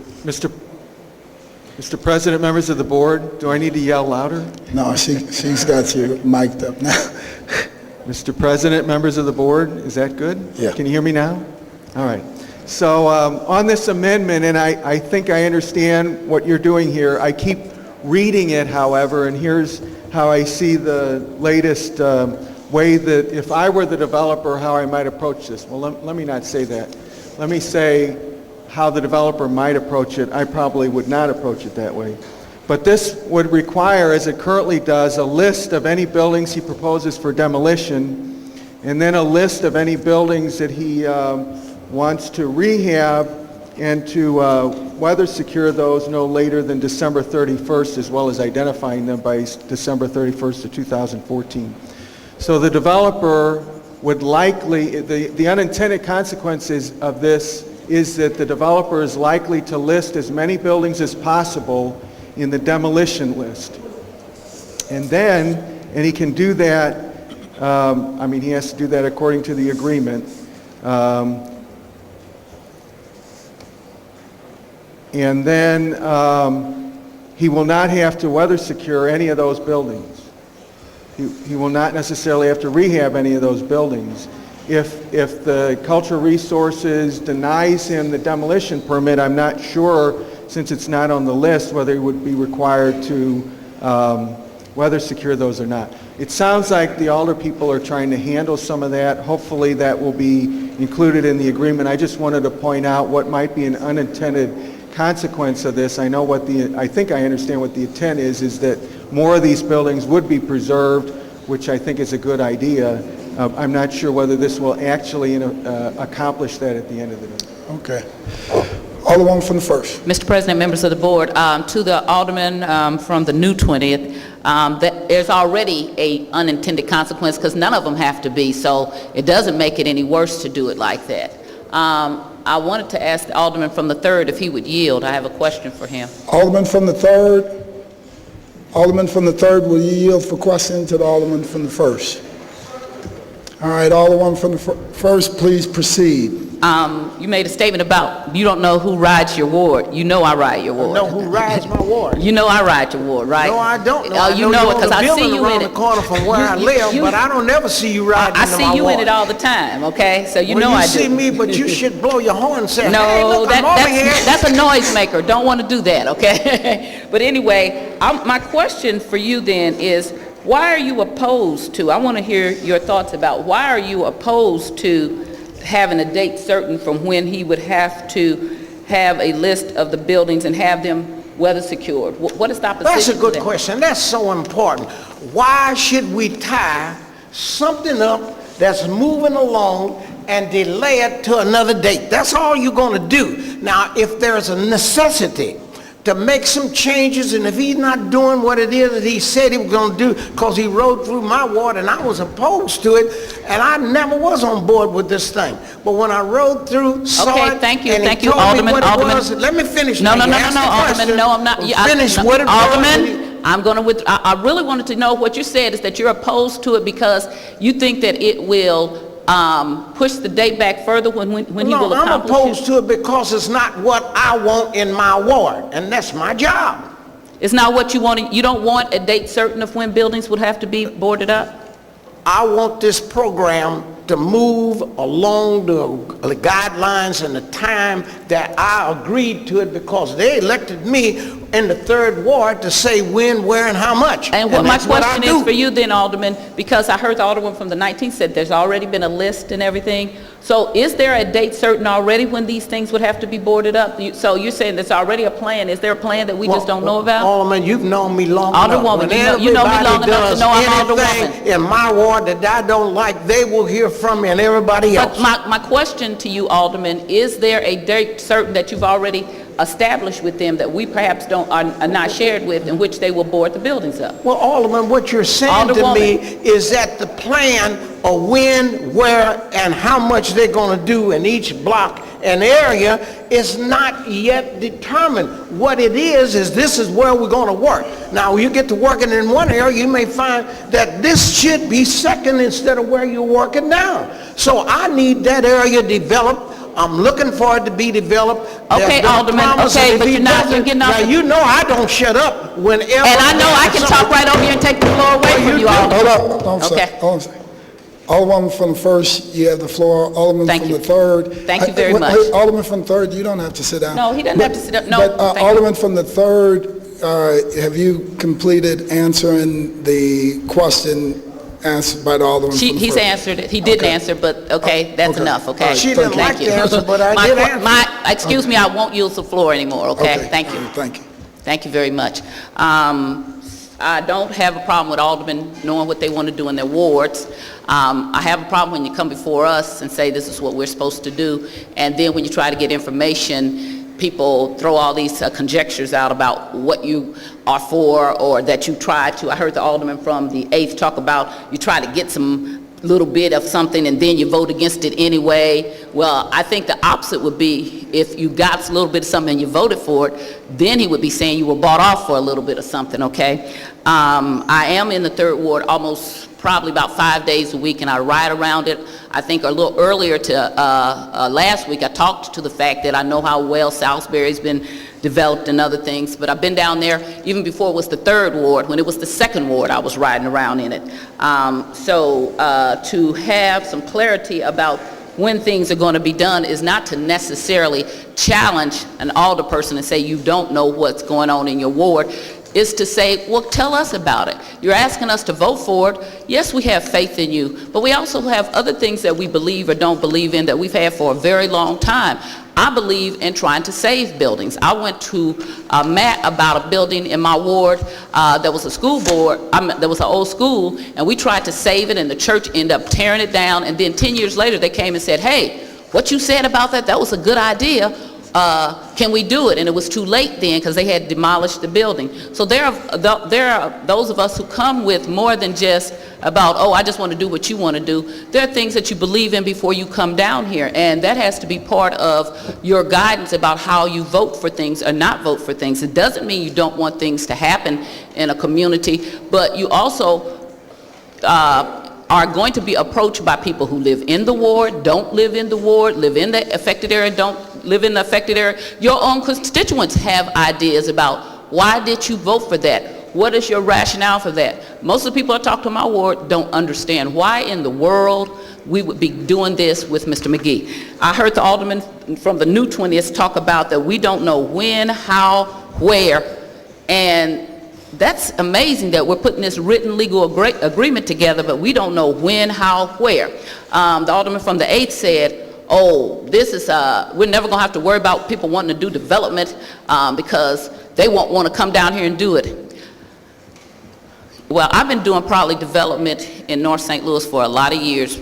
President, members of the board, do I need to yell louder? No, she's got you mic'd up now. Mr. President, members of the board, is that good? Yeah. Can you hear me now? All right. So on this amendment, and I think I understand what you're doing here, I keep reading it, however, and here's how I see the latest way that if I were the developer, how I might approach this. Well, let me not say that. Let me say how the developer might approach it. I probably would not approach it that way. But this would require, as it currently does, a list of any buildings he proposes for demolition, and then a list of any buildings that he wants to rehab and to weather secure those no later than December 31st, as well as identifying them by December 31st of 2014. So the developer would likely, the unintended consequences of this is that the developer is likely to list as many buildings as possible in the demolition list. And he can do that, he has to do that according to the agreement. And then he will not have to weather secure any of those buildings. He will not necessarily have to rehab any of those buildings. If the Cultural Resources denies him the demolition permit, I'm not sure, since it's not on the list, whether he would be required to weather secure those or not. It sounds like the Alder people are trying to handle some of that. Hopefully that will be included in the agreement. I just wanted to point out what might be an unintended consequence of this. I think I understand what the intent is that more of these buildings would be preserved, which I think is a good idea. I'm not sure whether this will actually accomplish that at the end of the day. Okay. Alderman from the 1st. Mr. President, members of the board, to the alderman from the new 20th, there's already a unintended consequence because none of them have to be, so it doesn't make it any worse to do it like that. I wanted to ask the alderman from the 3rd if he would yield. I have a question for him. Alderman from the 3rd. Alderman from the 3rd, will you yield for question to the alderman from the 1st? All right, Alderman from the 1st, please proceed. You made a statement about you don't know who rides your ward. You know I ride your ward. I know who rides my ward. You know I ride your ward, right? No, I don't know. Oh, you know it because I see you around in it. the corner from where I live, but I don't never see you riding I into my see you ward. in it all the time, okay? So you Well, know I do. You see me, but you should blow your horn and say, No, hey, look, I'm over here. that's a noisemaker. Don't want to do that, okay? But anyway, my question for you then is, why are you opposed to, I want to hear your thoughts about, why are you opposed to having a date certain from when he would have to have a list of the buildings and have them weather secured? What is the opposition? That's a good to that? question. That's so important. Why should we tie something up that's moving along and delay it to another date? That's all you're going to do. Now, if there's a necessity to make some changes, and if he's not doing what it is that he said he was going to do, because he rode through my ward and I was opposed to it, and I never was on board with this thing. But when I rode through, saw it, thank you, and thank he you, told Alderman, me what Alderman. it was. Let me finish. No, now. no, You no, asked no, the Alderman, question. no, I'm not. Finish what it was. Alderman, I'm going to I really wanted to know what you said is that you're opposed to it because you think that it will push the date back further when he will accomplish it? No, I'm opposed to it because it's not what I want in my ward, and that's my job. It's not what you want. You don't want a date certain of when buildings would have to be boarded up? I want this program to move along the guidelines and the time that I agreed to it because they elected me in the third ward to say when, where, and how much. And what my that's what I question do. is for you then, Alderman, because I heard the Alderman from the 19th said there's already been a list and everything. So is there a date certain already when these things would have to be boarded up? So you're saying there's already a plan. Is there a plan that we just don't know about? Alderman, you've known me long enough. Alderwoman, When you know me long everybody enough to know I'm does Alderwoman. anything in my ward that I don't like, they will hear from me and everybody else. But my question to you, Alderman, is there a date certain that you've already established with them that we perhaps are not shared with, in which they will board the buildings up? Well, Alderman, what you're saying to me is that the plan of when, where, and how much they're going to do in each block and area is not yet determined. What it is this is where we're going to work. Now, you get to working in one area, you may find that this should be second instead of where you're working now. So I need that area developed. I'm looking for it to be developed. Okay, Alderman, okay, but you're getting off. Now, you know I don't shut up whenever. And I know I can talk right over here and take the floor away from you, Alderman. Hold up, hold on. Alderman from the first, you have the floor. Alderman from the third. Thank you very much. Alderman from the third, you don't have to sit down. No, he doesn't have to sit down. No, But Alderman from the third, have you completed answering the question answered by the Alderman from the He's first? answered it. He didn't answer, but okay, that's enough, okay? She didn't like the answer, but I did answer. Excuse me, I won't use the floor anymore, okay? Thank you. Thank you. Thank you very much. I don't have a problem with aldermen knowing what they want to do in their wards. I have a problem when you come before us and say this is what we're supposed to do, and then when you try to get information, people throw all these conjectures out about what you are for or that you try to. I heard the alderman from the 8th talk about you try to get some little bit of something and then you vote against it anyway. Well, I think the opposite would be if you got a little bit of something and you voted for it, then he would be saying you were bought off for a little bit of something, okay? I am in the 3rd ward almost probably about 5 days a week, and I ride around it. I think a little earlier to last week, I talked to the fact that I know how well Salisbury's been developed and other things, but I've been down there even before it was the 3rd ward. When it was the 2nd ward, I was riding around in it. To have some clarity about when things are going to be done is not to necessarily challenge an alderperson and say you don't know what's going on in your ward. Is to say, well, tell us about it. You're asking us to vote for it. Yes, we have faith in you, but we also have other things that we believe or don't believe in that we've had for a very long time. I believe in trying to save buildings. I went to Matt about a building in my ward that was a school board, there was an old school, and we tried to save it, and the church ended up tearing it down, and then 10 years later they came and said, hey, what you said about that was a good idea. Can we do it? And it was too late then because they had demolished the building. So there are those of us who come with more than just about, oh, I just want to do what you want to do. There are things that you believe in before you come down here, and that has to be part of your guidance about how you vote for things or not vote for things. It doesn't mean you don't want things to happen in a community, but you also are going to be approached by people who live in the ward, don't live in the ward, live in the affected area, don't live in the affected area. Your own constituents have ideas about why did you vote for that? What is your rationale for that? Most of the people I talk to in my ward don't understand why in the world we would be doing this with Mr. McGee. I heard the alderman from the new 20th talk about that we don't know when, how, where, and that's amazing that we're putting this written legal agreement together, but we don't know when, how, where. The alderman from the 8th said, oh, this is, we're never going to have to worry about people wanting to do development because they won't want to come down here and do it. Well, I've been doing probably development in North St. Louis for a lot of years,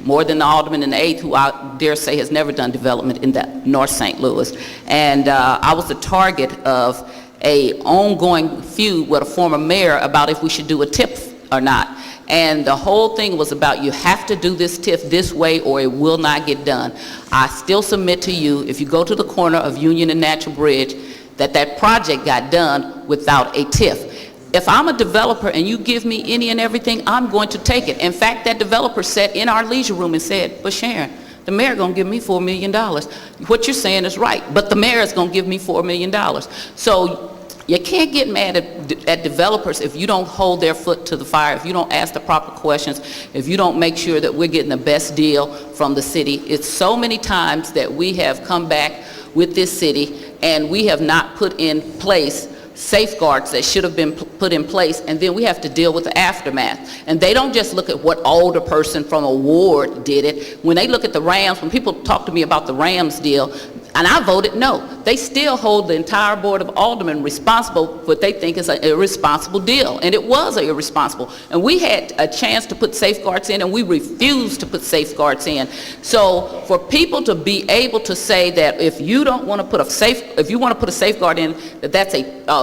more than the alderman in the 8th, who I dare say has never done development in that North St. Louis. And I was the target of a ongoing feud with a former mayor about if we should do a TIF or not. And the whole thing was about you have to do this TIF this way or it will not get done. I still submit to you, if you go to the corner of Union and Natural Bridge, that project got done without a TIF. If I'm a developer and you give me any and everything, I'm going to take it. In fact, that developer sat in our leisure room and said, but Sharon, the mayor is going to give me $4 million. What you're saying is right, but the mayor is going to give me $4 million. So you can't get mad at developers if you don't hold their foot to the fire, if you don't ask the proper questions, if you don't make sure that we're getting the best deal from the city. It's so many times that we have come back with this city and we have not put in place safeguards that should have been put in place, and then we have to deal with the aftermath. And they don't just look at what older person from a ward did it. When they look at the Rams, when people talk to me about the Rams deal, and I voted no, they still hold the entire Board of Aldermen responsible for what they think is an irresponsible deal. And it was irresponsible. And we had a chance to put safeguards in, and we refused to put safeguards in. So for people to be able to say that if you don't want to put if you want to put a safeguard in, that's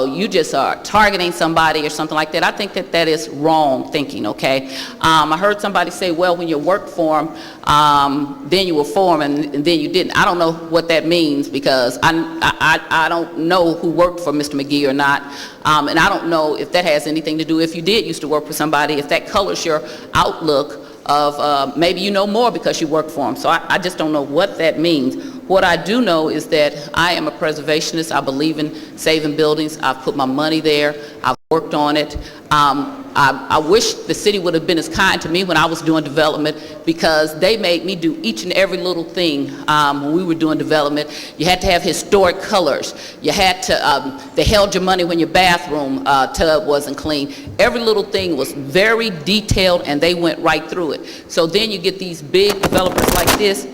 you just are targeting somebody or something like that, I think that is wrong thinking, okay? I heard somebody say, well, when you work for them, then you were for them, and then you didn't. I don't know what that means, because I don't know who worked for Mr. McGee or not, and I don't know if that has anything to do, if you did used to work for somebody, if that colors your outlook of maybe you know more because you work for them. So I just don't know what that means. What I do know is that I am a preservationist. I believe in saving buildings. I've put my money there. I've worked on it. I wish the city would have been as kind to me when I was doing development, because they made me do each and every little thing when we were doing development. You had to have historic colors. You had to, they held your money when your bathroom tub wasn't clean. Every little thing was very detailed, and they went right through it. So then you get these big developers like this,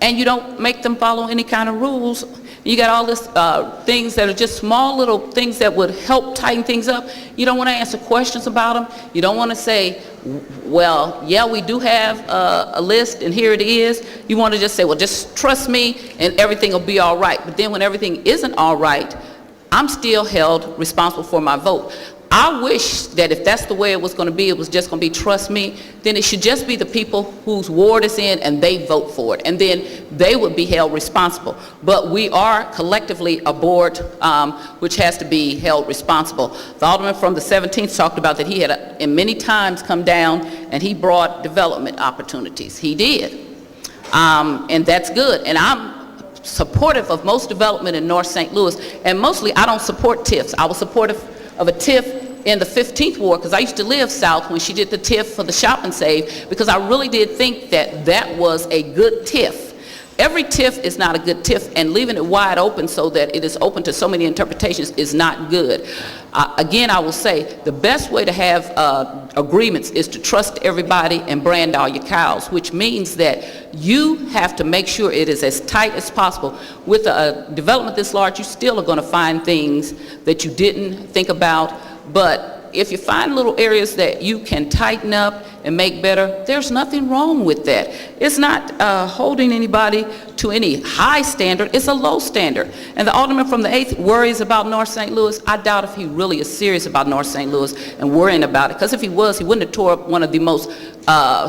and you don't make them follow any kind of rules. You got all this things that are just small little things that would help tighten things up. You don't want to answer questions about them. You don't want to say, well, yeah, we do have a list and here it is. You want to just say, well, just trust me and everything will be all right. But then when everything isn't all right, I'm still held responsible for my vote. I wish that if that's the way it was going to be, it was just going to be trust me, then it should just be the people whose ward is in and they vote for it, and then they would be held responsible. But we are collectively a board which has to be held responsible. The alderman from the 17th talked about that he had and many times come down and he brought development opportunities. He did. And that's good. And I'm supportive of most development in North St. Louis, and mostly I don't support TIFs. I was supportive of a TIF in the 15th ward, because I used to live south when she did the TIF for the Shop and Save, because I really did think that that was a good TIF. Every TIF is not a good TIF, and leaving it wide open so that it is open to so many interpretations is not good. Again, I will say the best way to have agreements is to trust everybody and brand all your cows, which means that you have to make sure it is as tight as possible. With a development this large, you still are going to find things that you didn't think about, but if you find little areas that you can tighten up and make better, there's nothing wrong with that. It's not holding anybody to any high standard, it's a low standard. And the alderman from the 8th worries about North St. Louis. I doubt if he really is serious about North St. Louis and worrying about it, because if he was, he wouldn't have tore up one of the most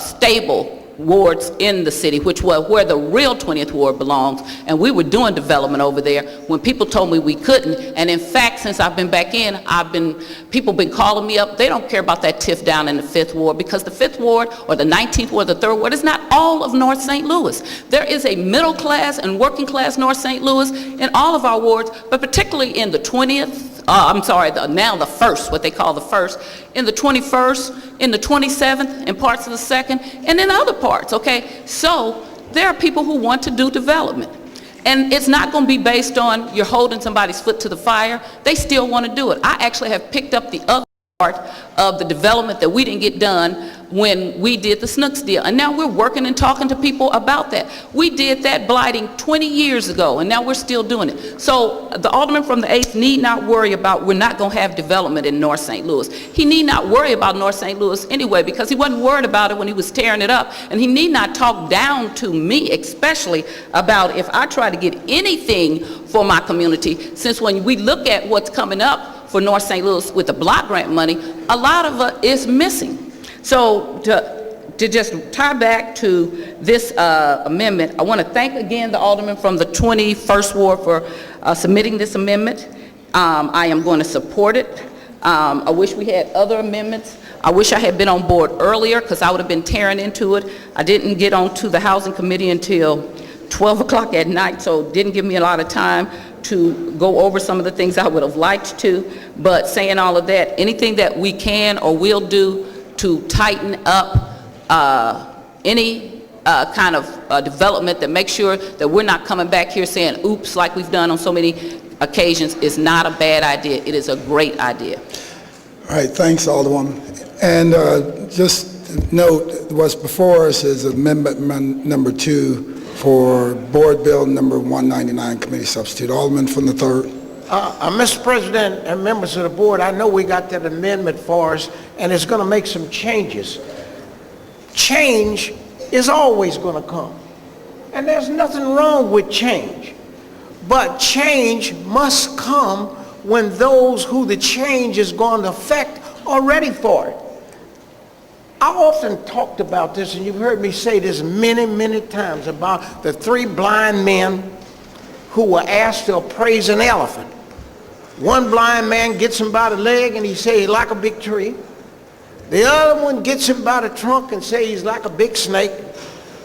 stable wards in the city, which was where the real 20th ward belongs, and we were doing development over there when people told me we couldn't. And in fact, since I've been back in, people been calling me up. They don't care about that TIF down in the 5th ward, because the 5th ward or the 19th ward, the 3rd ward is not all of North St. Louis. There is a middle class and working class North St. Louis in all of our wards, but particularly in the 20th, now the 1st, what they call the 1st, in the 21st, in the 27th, in parts of the 2nd, and in other parts, okay? So there are people who want to do development. And it's not going to be based on you're holding somebody's foot to the fire. They still want to do it. I actually have picked up the other part of the development that we didn't get done when we did the Snooks deal. And now we're working and talking to people about that. We did that blighting 20 years ago, and now we're still doing it. So the alderman from the 8th need not worry about we're not going to have development in North St. Louis. He need not worry about North St. Louis anyway, because he wasn't worried about it when he was tearing it up. And he need not talk down to me, especially about if I try to get anything for my community, since when we look at what's coming up for North St. Louis with the block grant money, a lot of it is missing. So to just tie back to this amendment, I want to thank again the alderman from the 21st ward for submitting this amendment. I am going to support it. I wish we had other amendments. I wish I had been on board earlier, because I would have been tearing into it. I didn't get onto the housing committee until 12 o'clock at night, so it didn't give me a lot of time to go over some of the things I would have liked to. But saying all of that, anything that we can or will do to tighten up any kind of development that makes sure that we're not coming back here saying, oops, like we've done on so many occasions, is not a bad idea. It is a great idea. All right, thanks, Alderwoman. And just note, what's before us is amendment number 2 for Board Bill number 199, Committee Substitute. Alderman from the 3rd. Mr. President and members of the board, I know we got that amendment for us, and it's going to make some changes. Change is always going to come, and there's nothing wrong with change. But change must come when those who the change is going to affect are ready for it. I often talked about this, and you've heard me say this many, many times, about the 3 blind men who were asked to appraise an elephant. One blind man gets him by the leg and he say he's like a big tree. The other one gets him by the trunk and say he's like a big snake.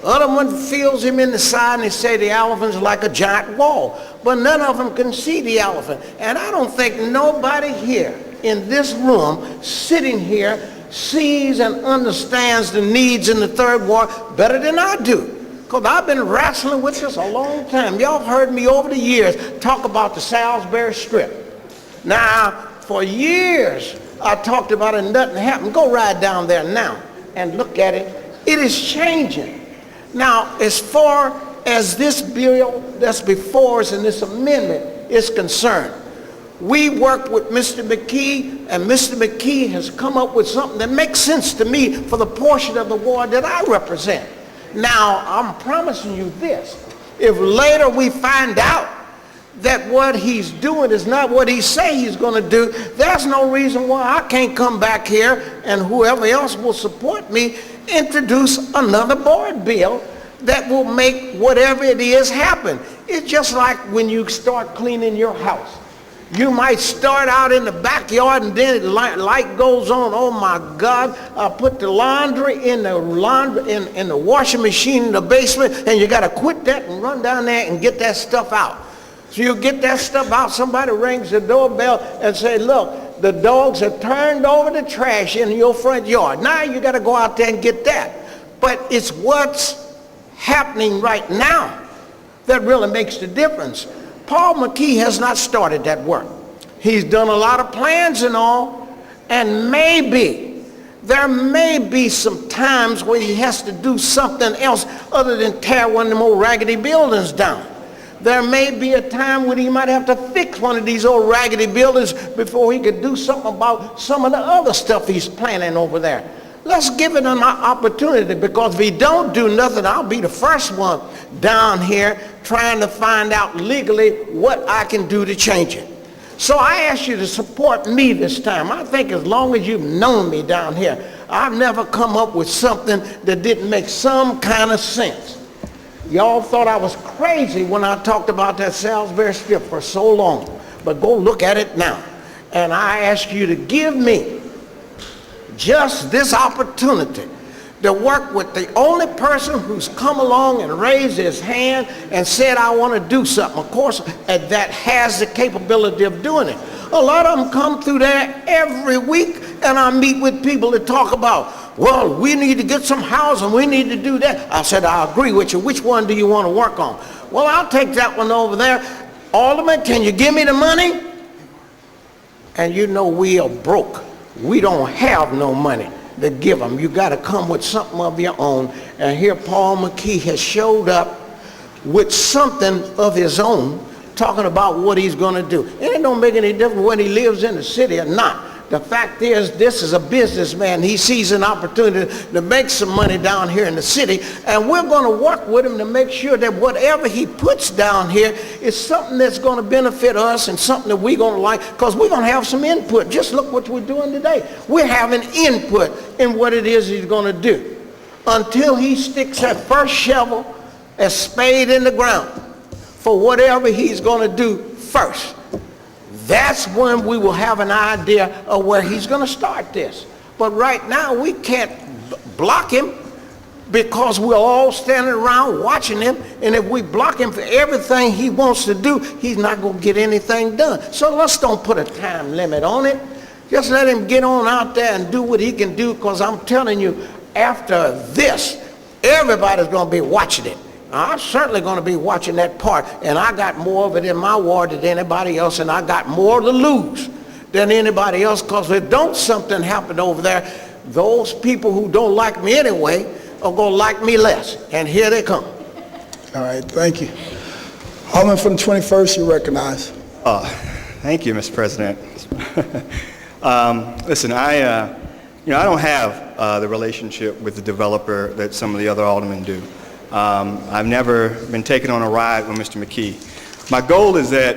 The other one feels him in the side and they say the elephant's like a giant wall. But none of them can see the elephant. And I don't think nobody here in this room, sitting here, sees and understands the needs in the 3rd Ward better than I do. Because I've been wrestling with this a long time. Y'all have heard me over the years talk about the Salisbury Strip. Now, for years, I talked about it and nothing happened. Go right down there now and look at it. It is changing. Now, as far as this bill that's before us and this amendment is concerned, we worked with Mr. McKee, and Mr. McKee has come up with something that makes sense to me for the portion of the ward that I represent. Now, I'm promising you this. If later we find out that what he's doing is not what he say he's going to do, there's no reason why I can't come back here and whoever else will support me introduce another board bill that will make whatever it is happen. It's just like when you start cleaning your house. You might start out in the backyard and then the light goes on. Oh my God, I put the laundry in the washing machine in the basement, and you got to quit that and run down there and get that stuff out. So you get that stuff out, somebody rings the doorbell and say, look, the dogs have turned over the trash in your front yard. Now you got to go out there and get that. But it's what's happening right now that really makes the difference. Paul McKee has not started that work. He's done a lot of plans and all, and there may be some times when he has to do something else other than tear one of them old raggedy buildings down. There may be a time when he might have to fix one of these old raggedy buildings before he could do something about some of the other stuff he's planning over there. Let's give it an opportunity, because if he don't do nothing, I'll be the first one down here trying to find out legally what I can do to change it. So I ask you to support me this time. I think as long as you've known me down here, I've never come up with something that didn't make some kind of sense. Y'all thought I was crazy when I talked about that Salisbury Strip for so long, but go look at it now. And I ask you to give me just this opportunity to work with the only person who's come along and raised his hand and said, I want to do something. Of course, that has the capability of doing it. A lot of them come through there every week, and I meet with people that talk about, well, we need to get some housing, we need to do that. I said, I agree with you. Which one do you want to work on? Well, I'll take that one over there. Alderman, can you give me the money? And you know we are broke. We don't have no money to give them. You got to come with something of your own. And here Paul McKee has showed up with something of his own, talking about what he's going to do. And it don't make any difference whether he lives in the city or not. The fact is, this is a businessman. He sees an opportunity to make some money down here in the city, and we're going to work with him to make sure that whatever he puts down here is something that's going to benefit us and something that we're going to like, because we're going to have some input. Just look what we're doing today. We're having input in what it is he's going to do until he sticks that first shovel, a spade in the ground for whatever he's going to do first. That's when we will have an idea of where he's going to start this. But right now, we can't block him because we're all standing around watching him. And if we block him for everything he wants to do, he's not going to get anything done. So let's don't put a time limit on it. Just let him get on out there and do what he can do, because I'm telling you, after this, everybody's going to be watching it. I'm certainly going to be watching that part, and I got more of it in my ward than anybody else, and I got more to lose than anybody else, because if don't something happen over there, those people who don't like me anyway are going to like me less, and here they come. All right, thank you. Alderman from the 21st, you recognize. Thank you, Mr. President. Listen, I don't have the relationship with the developer that some of the other aldermen do. I've never been taken on a ride with Mr. McKee. My goal is that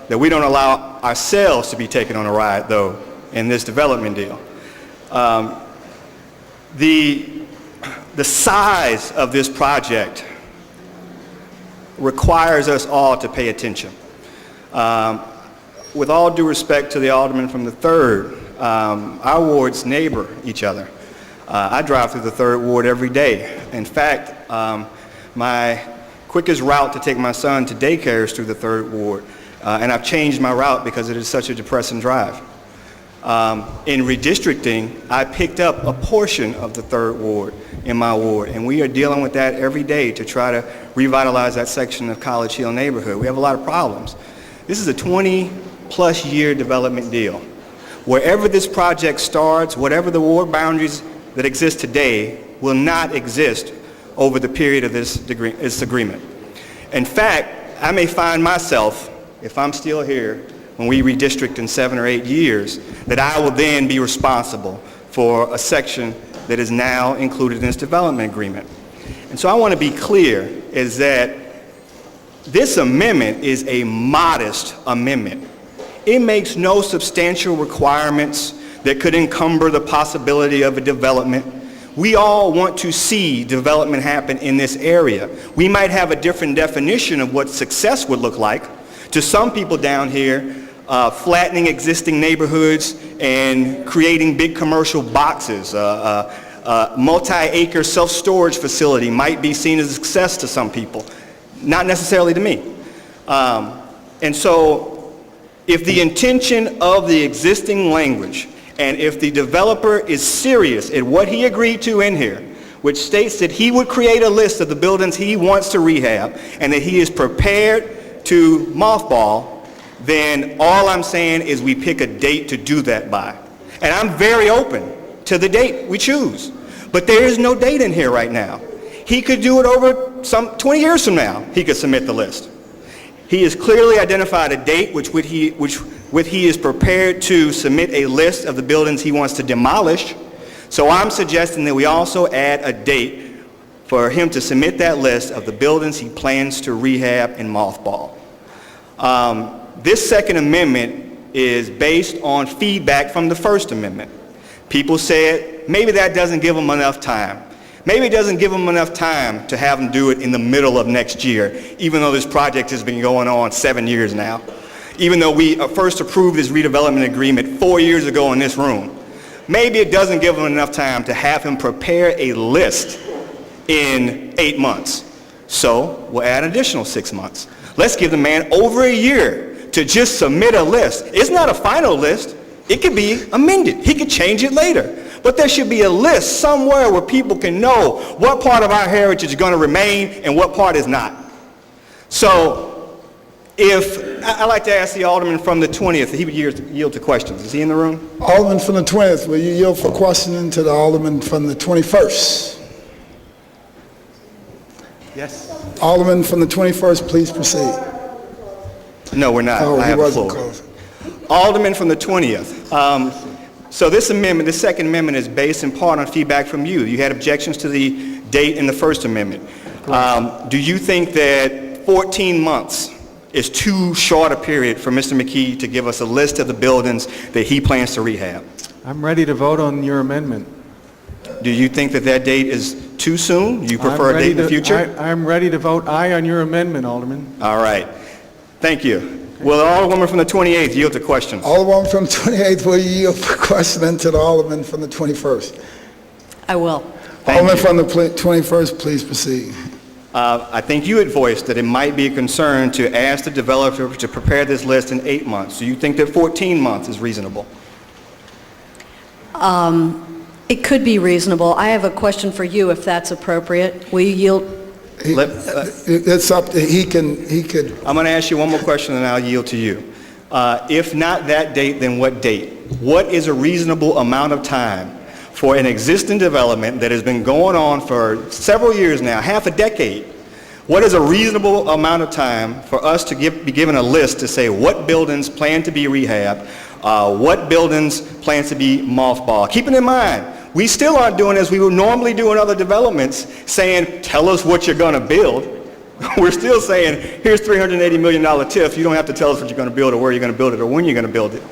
we don't allow ourselves to be taken on a ride, though, in this development deal. The size of this project requires us all to pay attention. With all due respect to the alderman from the 3rd, our wards neighbor each other. I drive through the 3rd Ward every day. In fact, my quickest route to take my son to daycare is through the 3rd Ward, and I've changed my route because it is such a depressing drive. In redistricting, I picked up a portion of the 3rd Ward in my ward, and we are dealing with that every day to try to revitalize that section of College Hill neighborhood. We have a lot of problems. This is a 20-plus year development deal. Wherever this project starts, whatever the ward boundaries that exist today will not exist over the period of this agreement. In fact, I may find myself, if I'm still here, when we redistrict in 7 or 8 years, that I will then be responsible for a section that is now included in this development agreement. And so I want to be clear is that this amendment is a modest amendment. It makes no substantial requirements that could encumber the possibility of a development. We all want to see development happen in this area. We might have a different definition of what success would look like. To some people down here, flattening existing neighborhoods and creating big commercial boxes, multi-acre self-storage facility might be seen as a success to some people, not necessarily to me. And so if the intention of the existing language and if the developer is serious at what he agreed to in here, which states that he would create a list of the buildings he wants to rehab and that he is prepared to mothball, then all I'm saying is we pick a date to do that by. And I'm very open to the date we choose. But there is no date in here right now. He could do it over some 20 years from now. He could submit the list. He has clearly identified a date with he is prepared to submit a list of the buildings he wants to demolish. So I'm suggesting that we also add a date for him to submit that list of the buildings he plans to rehab and mothball. This Second Amendment is based on feedback from the First Amendment. People said maybe that doesn't give them enough time. Maybe it doesn't give them enough time to have them do it in the middle of next year, even though this project has been going on 7 years now. Even though we first approved this redevelopment agreement 4 years ago in this room. Maybe it doesn't give them enough time to have him prepare a list in 8 months. So we'll add an additional 6 months. Let's give the man over a year to just submit a list. It's not a final list. It could be amended. He could change it later. But there should be a list somewhere where people can know what part of our heritage is going to remain and what part is not. So I'd like to ask the alderman from the 20th if he would yield to questions. Is he in the room? Alderman from the 20th, will you yield for questioning to the alderman from the 21st? Yes. Alderman from the 21st, please proceed. No, we're not. Oh, I he have the wasn't floor. close. Alderman from the 20th. So this amendment, this Second Amendment, is based in part on feedback from you. You had objections to the date in the First Amendment. Do you think that 14 months is too short a period for Mr. McKee to give us a list of the buildings that he plans to rehab? I'm ready to vote on your amendment. Do you think that that date is too soon? Do you prefer a date in the future? I'm ready to vote aye on your amendment, Alderman. All right. Thank you. Will the Alderwoman from the 28th yield to questions? Alderwoman from the 28th, will you yield for questioning to the Alderman from the 21st? I will. Alderman from the 21st, please proceed. I think you had voiced that it might be a concern to ask the developer to prepare this list in 8 months. Do you think that 14 months is reasonable? It could be reasonable. I have a question for you, if that's appropriate. Will you yield? It's up to, he could. I'm going to ask you one more question and I'll yield to you. If not that date, then what date? What is a reasonable amount of time for an existing development that has been going on for several years now, half a decade? What is a reasonable amount of time for us to be given a list to say what buildings plan to be rehabbed, what buildings plan to be mothballed? Keeping in mind, we still aren't doing as we would normally do in other developments, saying, tell us what you're going to build. We're still saying, here's $380 million TIF. You don't have to tell us what you're going to build or where you're going to build it or when you're going to build it.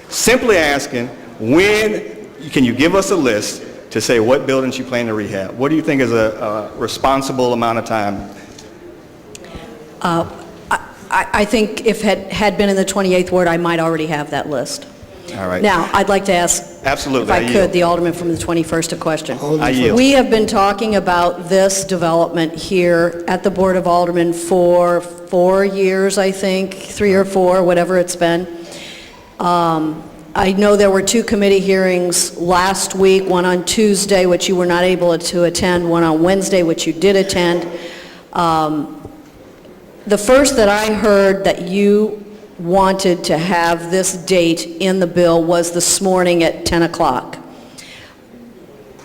Simply asking, when can you give us a list to say what buildings you plan to rehab? What do you think is a responsible amount of time? I think if it had been in the 28th ward, I might already have that list. All right. Now, I'd like to ask, absolutely, if I could, the Alderman from the 21st a question. I yield. We have been talking about this development here at the Board of Aldermen for 4 years, I think, 3 or 4, whatever it's been. I know there were 2 committee hearings last week, one on Tuesday, which you were not able to attend, one on Wednesday, which you did attend. The first that I heard that you wanted to have this date in the bill was this morning at 10 o'clock.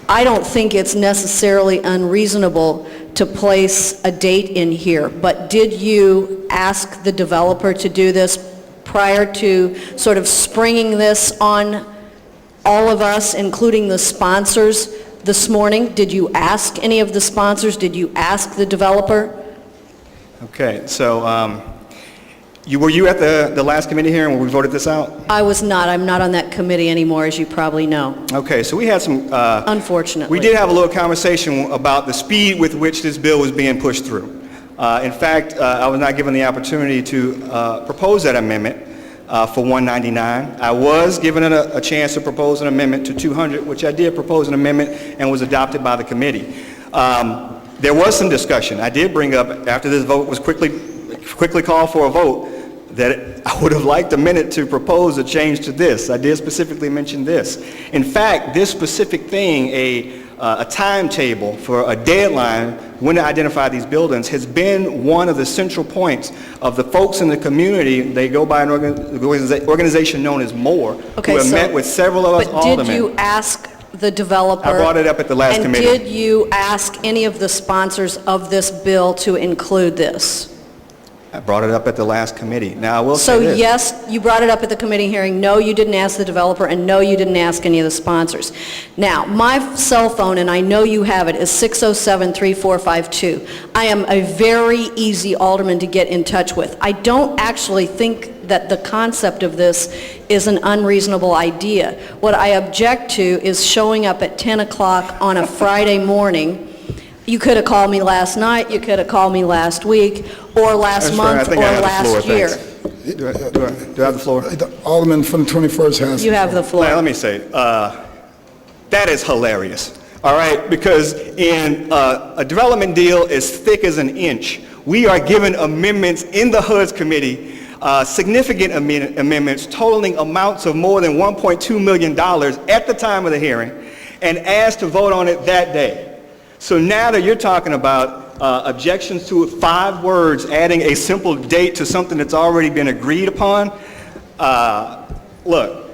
I don't think it's necessarily unreasonable to place a date in here, but did you ask the developer to do this prior to sort of springing this on all of us, including the sponsors this morning? Did you ask any of the sponsors? Did you ask the developer? Okay, so were you at the last committee hearing when we voted this out? I was not. I'm not on that committee anymore, as you probably know. Okay, so we had some... Unfortunately. We did have a little conversation about the speed with which this bill was being pushed through. In fact, I was not given the opportunity to propose that amendment for 199. I was given a chance to propose an amendment to 200, which I did propose an amendment and was adopted by the committee. There was some discussion. I did bring up, after this vote was quickly called for a vote, that I would have liked a minute to propose a change to this. I did specifically mention this. In fact, this specific thing, a timetable for a deadline when to identify these buildings, has been one of the central points of the folks in the community. They go by an organization known as MORE, who have met with several of us aldermen. But did you ask the developer? I brought it up at the last committee. And did you ask any of the sponsors of this bill to include this? I brought it up at the last committee. Now, I will say So this. yes, you brought it up at the committee hearing. No, you didn't ask the developer, and no, you didn't ask any of the sponsors. Now, my cell phone, and I know you have it, is 607-3452. I am a very easy alderman to get in touch with. I don't actually think that the concept of this is an unreasonable idea. What I object to is showing up at 10 o'clock on a Friday morning. You could have called me last night, you could have called me last week, or last month, or last year. Do I have the floor? The Alderman from the 21st has. You have the floor. Let me say, that is hilarious, all right? Because in a development deal as thick as an inch, we are given amendments in the HUD's committee, significant amendments totaling amounts of more than $1.2 million at the time of the hearing, and asked to vote on it that day. So now that you're talking about objections to 5 words, adding a simple date to something that's already been agreed upon, look,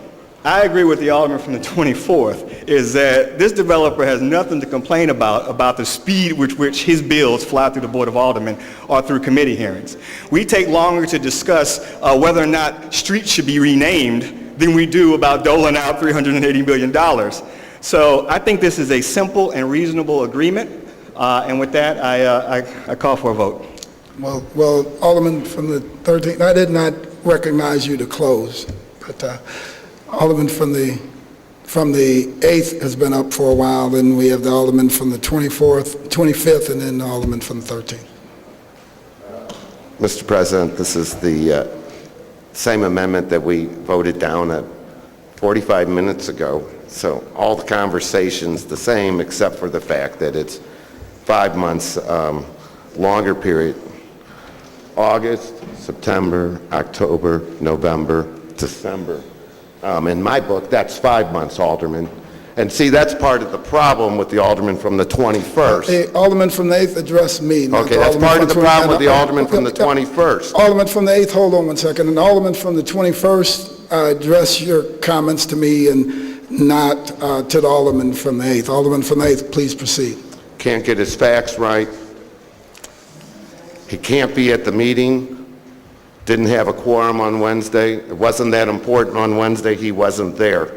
I agree with the Alderman from the 24th, is that this developer has nothing to complain about the speed with which his bills fly through the Board of Aldermen or through committee hearings. We take longer to discuss whether or not streets should be renamed than we do about doling out $380 million. So I think this is a simple and reasonable agreement, and with that, I call for a vote. Well, Alderman from the 13th, I did not recognize you to close, but Alderman from the 8th has been up for a while, then we have the Alderman from the 25th, and then the Alderman from the 13th. Mr. President, this is the same amendment that we voted down 45 minutes ago. So all the conversation's the same, except for the fact that it's 5 months longer period. August, September, October, November, December. In my book, that's 5 months, Alderman. And see, that's part of the problem with the alderman from the 21st. The alderman from the 8th addressed me. not Okay, the that's alderman part from of the 20 problem with the and- alderman from the 21st. Alderman from the 8th, hold on one second. And the alderman from the 21st, address your comments to me and not to the alderman from the 8th. Alderman from the 8th, please proceed. Can't get his facts right. He can't be at the meeting. Didn't have a quorum on Wednesday. It wasn't that important on Wednesday. He wasn't there.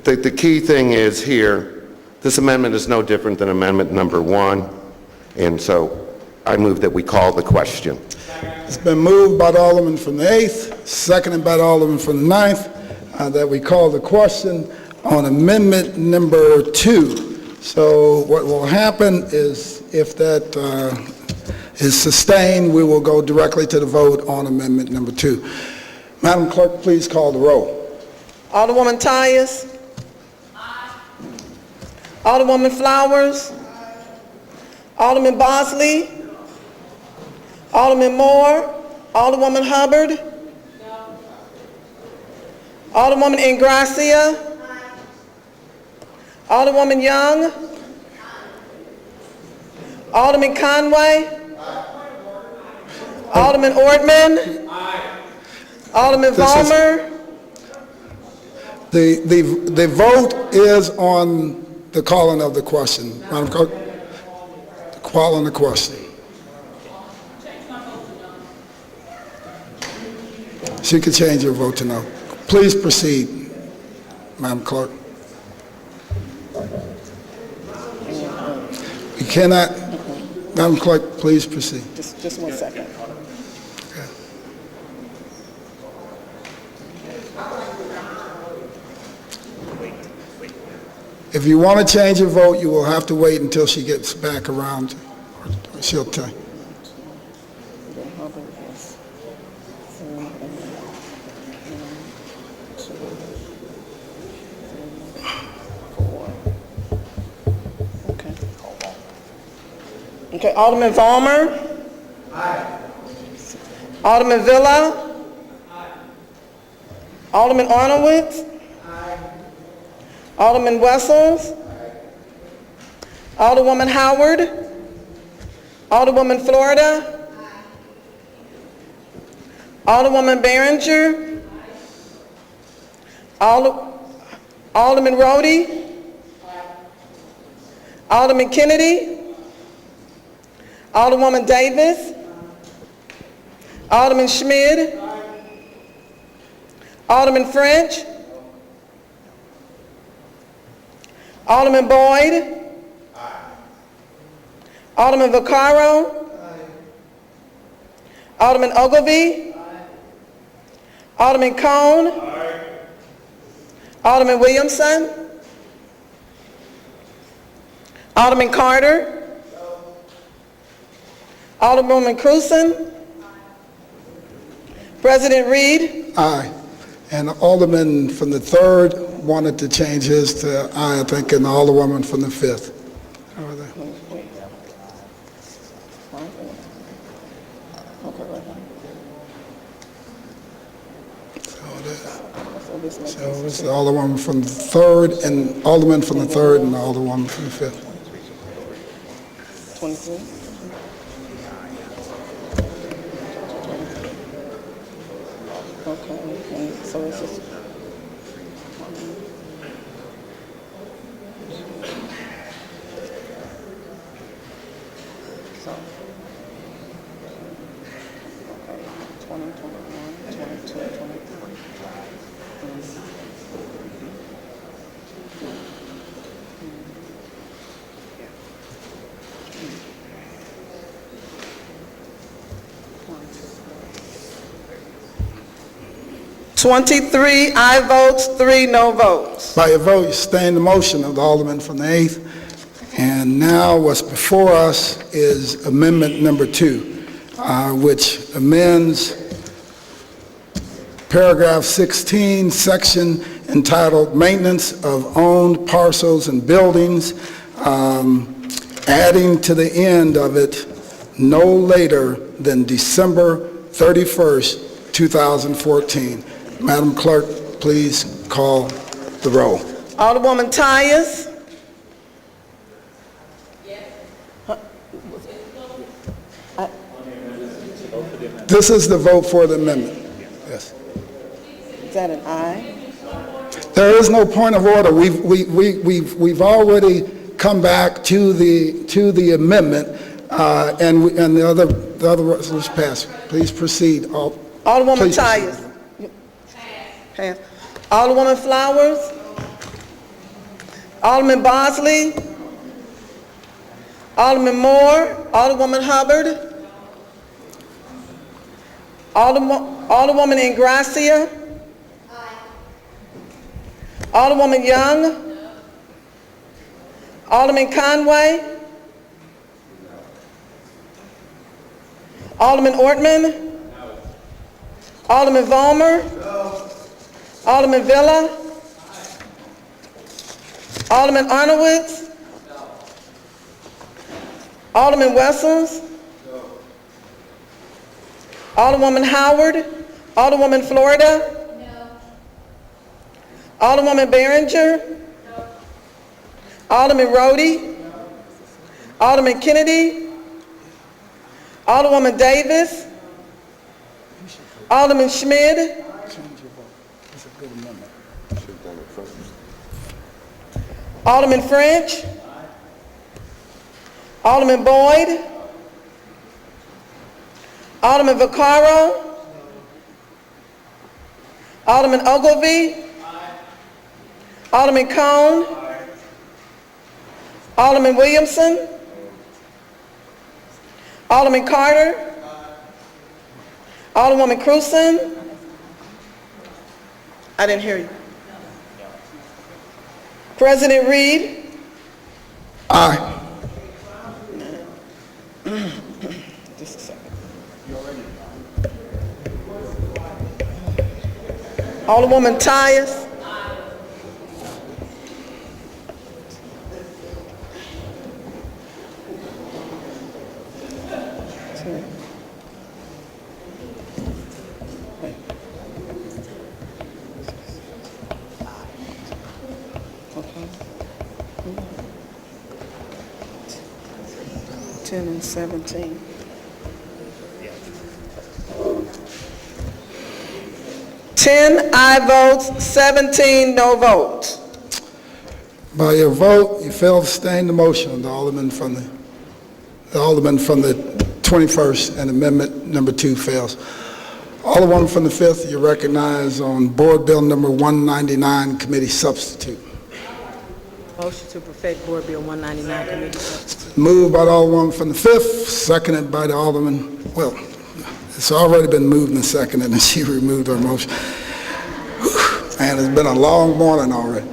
The key thing is here, this amendment is no different than amendment number 1, and so I move that we call the question. It's been moved by the alderman from the 8th, seconded by the alderman from the 9th, that we call the question on amendment number 2. So what will happen is if that is sustained, we will go directly to the vote on amendment number 2. Madam Clerk, please call the roll. Alderwoman Tyus. Alderwoman Flowers. Alderman Bosley. Alderman Moore. Alderwoman Hubbard. Alderwoman Ingracia. Alderwoman Young. Alderman Conway. Alderman Ortman. Alderman Vollmer. The vote is on the calling of the question. Madam Clerk, the call on the question. She could change her vote to no. Please proceed, Madam Clerk. You cannot, Madam Clerk, please proceed. Just 1 second. If you want to change your vote, you will have to wait until she gets back around. She'll tell you. Okay, Alderman Vollmer. Alderman Villa. Alderman Arnowitz. Alderman Wessels. Alderwoman Howard. Alderwoman Florida. Alderwoman Behringer. Alderman Rhodey. Alderman Kennedy. Alderwoman Davis. Alderman Schmid. Alderman French. Alderman Boyd. Alderman Vaccaro. Alderman Ogilvie. Alderman Cone. Alderman Williamson. Alderman Carter. Alderwoman Cruzen. President Reed. Aye. And the alderman from the 3rd wanted to change his to aye, I think, and the alderwoman from the 5th. How are they? So it's the alderwoman from the 3rd and alderman from the 3rd and the alderwoman from the 5th. 23. Okay, so it's just... So... Okay, 20, 21, 22, 23. Twenty-three aye votes, 3 no votes. By your vote, you sustain the motion of the alderman from the 8th. And now what's before us is amendment number 2, which amends paragraph 16, section entitled Maintenance of Owned Parcels and Buildings, adding to the end of it no later than December 31st, 2014. Madam Clerk, please call the roll. Alderwoman Tyus. This is the vote for the amendment. Yes. Is that an aye? There is no point of order. We've already come back to the amendment, and the other resolution passed. Please proceed. Alderwoman Please Tyus. Pass. Alderwoman Flowers. Alderman Bosley. Alderman Moore. Alderwoman Hubbard. Alderwoman Ingracia. Alderwoman Young. Alderman Conway. Alderman Ortman. Alderman Vollmer. Alderman Villa. Alderman Arnowitz. Alderman Wessels. Alderwoman Howard. Alderwoman Florida. Alderwoman Behringer. Alderman Rhodey. Alderman Kennedy. Alderwoman Davis. Alderman Schmid. Alderman French. Alderman Boyd. Alderman Vaccaro. Alderman Ogilvy. Alderman Cone. Alderman Williamson. Alderman Carter. Alderwoman Cruzen. I didn't hear you. President Reed. Aye. Just a second. Alderwoman Tyus. 10 and 17. Ten aye votes, 17 no votes. By your vote, you fail to sustain the motion. The Alderman from the 21st and Amendment number 2 fails. Alderwoman from the 5th, you recognize on Board Bill number 199, Committee Substitute. Motion to perfect Board Bill 199, Committee Substitute. Moved by the Alderwoman from the 5th, seconded by the Alderman, well, it's already been moved and seconded, and she removed her motion. And it's been a long morning already.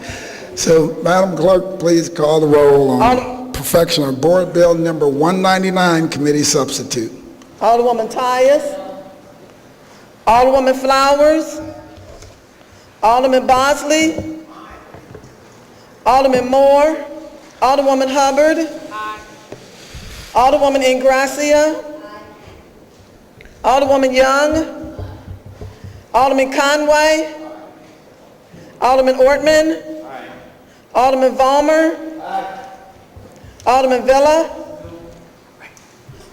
So, Madam Clerk, please call the roll on perfection of Board Bill number 199, Committee Substitute. Alderwoman Tyus. Alderwoman Flowers. Alderman Bosley. Alderman Moore. Alderwoman Hubbard. Alderwoman Ingracia. Alderwoman Young. Alderman Conway. Alderman Ortman. Alderman Vollmer. Alderman Villa.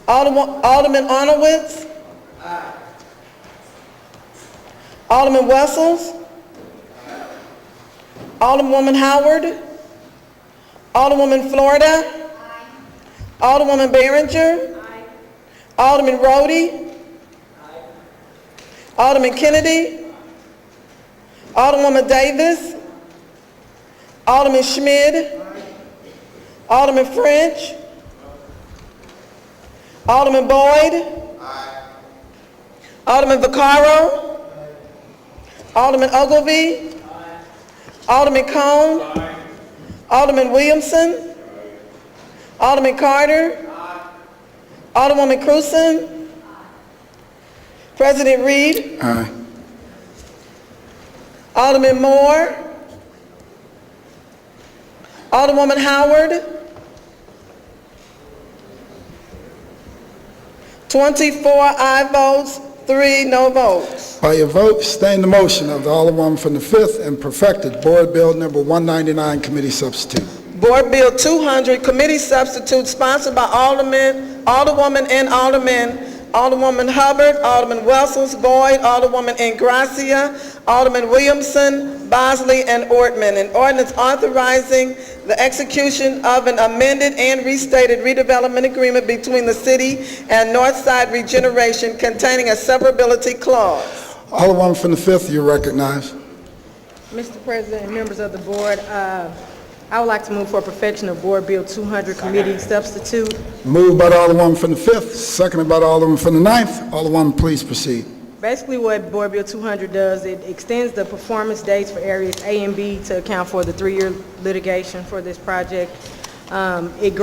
Alderman Arnowitz. Alderman Wessels. Alderwoman Howard. Alderwoman Florida. Alderwoman Behringer. Alderman Rhodey. Alderman Kennedy. Alderwoman Davis. Alderman Schmid. Alderman French. Alderman Boyd. Alderman Vaccaro. Alderman Ogilvy. Alderman Cone. Alderman Williamson. Alderman Carter. Alderwoman Cruzen. President Reed. Aye. Alderman Moore. Alderwoman Howard. 24 aye votes, 3 no votes. By your vote, sustain the motion of the Alderwoman from the 5th and perfected Board Bill number 199, committee substitute. Board Bill 200, committee substitute, sponsored by Alderwoman and Aldermen, Alderwoman Hubbard, Alderman Wessels, Boyd, Alderwoman Ingracia, Alderman Williamson, Bosley, and Ortman. An ordinance authorizing the execution of an amended and restated redevelopment agreement between the city and Northside Regeneration containing a severability clause. Alderwoman from the 5th, you're recognized. Mr. President and members of the board, I would like to move for perfection of Board Bill 200 committee substitute. Moved by the Alderwoman from the 5th, seconded by the Alderman from the 9th. Alderwoman, please proceed. Basically what Board Bill 200 does, it extends the performance dates for areas A and B to account for the 3-year litigation for this project. It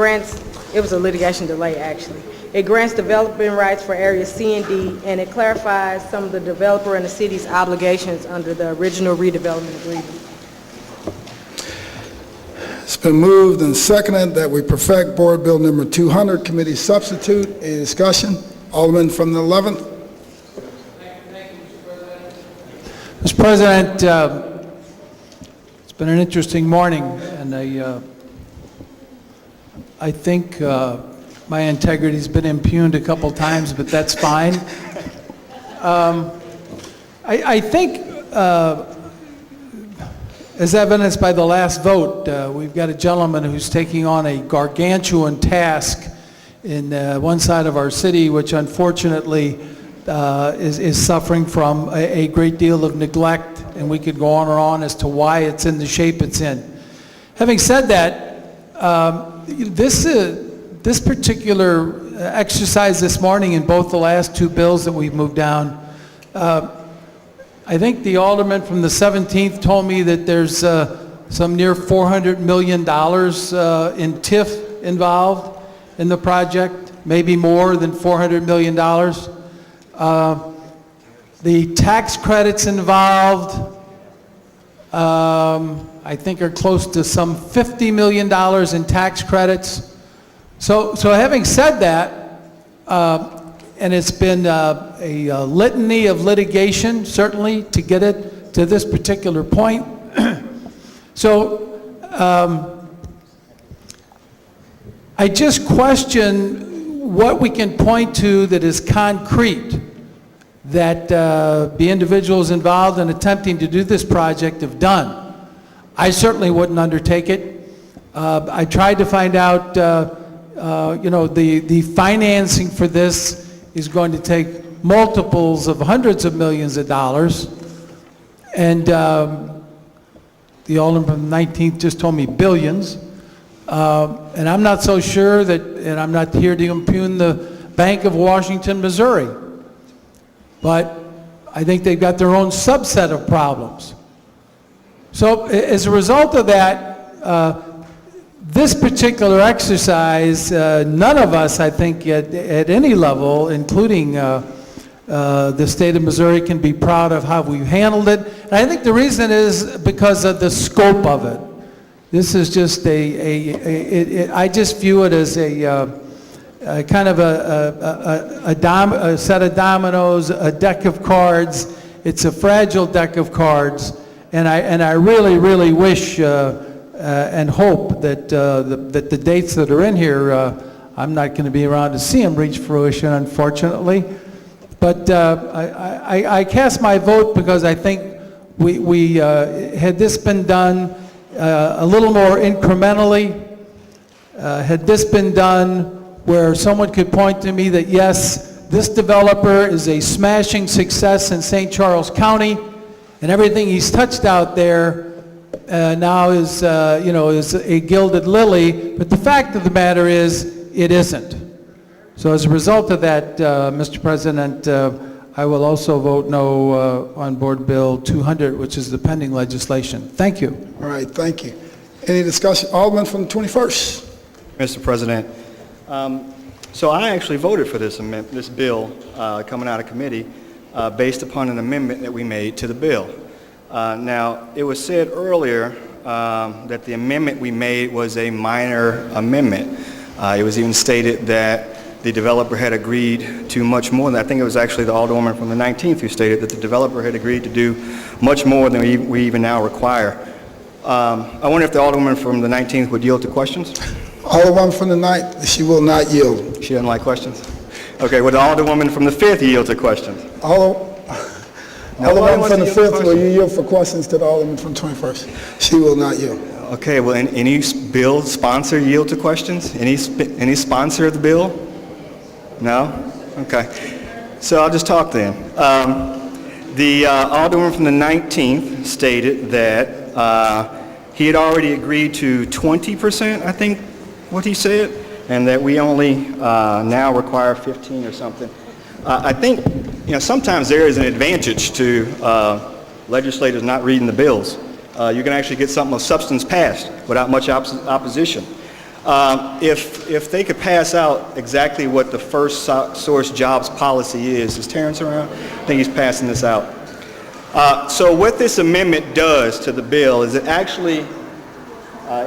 was a litigation delay actually. It grants development rights for areas C and D, and it clarifies some of the developer and the city's obligations under the original redevelopment agreement. It's been moved and seconded that we perfect Board Bill number 200, committee substitute. Any discussion? Alderman from the 11th. Mr. President, it's been an interesting morning, and I think my integrity's been impugned a couple times, but that's fine. I think, as evidenced by the last vote, we've got a gentleman who's taking on a gargantuan task in one side of our city, which unfortunately is suffering from a great deal of neglect, and we could go on and on as to why it's in the shape it's in. Having said that, this particular exercise this morning in both the last 2 bills that we've moved down, I think the alderman from the 17th told me that there's some near $400 million in TIF involved in the project, maybe more than $400 million. The tax credits involved, I think, are close to some $50 million in tax credits. So having said that, and it's been a litany of litigation, certainly, to get it to this particular point. So I just question what we can point to that is concrete that the individuals involved in attempting to do this project have done. I certainly wouldn't undertake it. I tried to find out, the financing for this is going to take multiples of hundreds of millions of dollars. And the alderman from the 19th just told me billions. And I'm not so sure that, and I'm not here to impugn the Bank of Washington, Missouri, but I think they've got their own subset of problems. So as a result of that, this particular exercise, none of us, I think, at any level, including the state of Missouri, can be proud of how we've handled it. And I think the reason is because of the scope of it. This is just I just view it as a kind of a set of dominoes, a deck of cards. It's a fragile deck of cards, and I really, really wish and hope that that the dates that are in here, I'm not going to be around to see them reach fruition, unfortunately. But I cast my vote because I think we had this been done a little more incrementally, had this been done where someone could point to me that, yes, this developer is a smashing success in St. Charles County, and everything he's touched out there now is, is a gilded lily, but the fact of the matter is, it isn't. So as a result of that, Mr. President, I will also vote no on Board Bill 200, which is the pending legislation. Thank you. All right, thank you. Any discussion? Alderman from the 21st. Mr. President, so I actually voted for this bill coming out of committee based upon an amendment that we made to the bill. Now, it was said earlier that the amendment we made was a minor amendment. It was even stated that the developer had agreed to much more. I think it was actually the Alderwoman from the 19th who stated that the developer had agreed to do much more than we even now require. I wonder if the Alderwoman from the 19th would yield to questions? Alderwoman from the 9th, she will not yield. She doesn't like questions? Okay, would the Alderwoman from the 5th yield to questions? Alderwoman from the 5th, will you yield for questions to the Alderman from 21st? She will not yield. Okay, will any bill sponsor yield to questions? Any sponsor of the bill? No? Okay. So I'll just talk then. The Alderman from the 19th stated that he had already agreed to 20%, I think what he said, and that we only now require 15 or something. I think, sometimes there is an advantage to legislators not reading the bills. You can actually get something of substance passed without much opposition. If they could pass out exactly what the first source jobs policy is Terrence around? I think he's passing this out. So what this amendment does to the bill is it actually,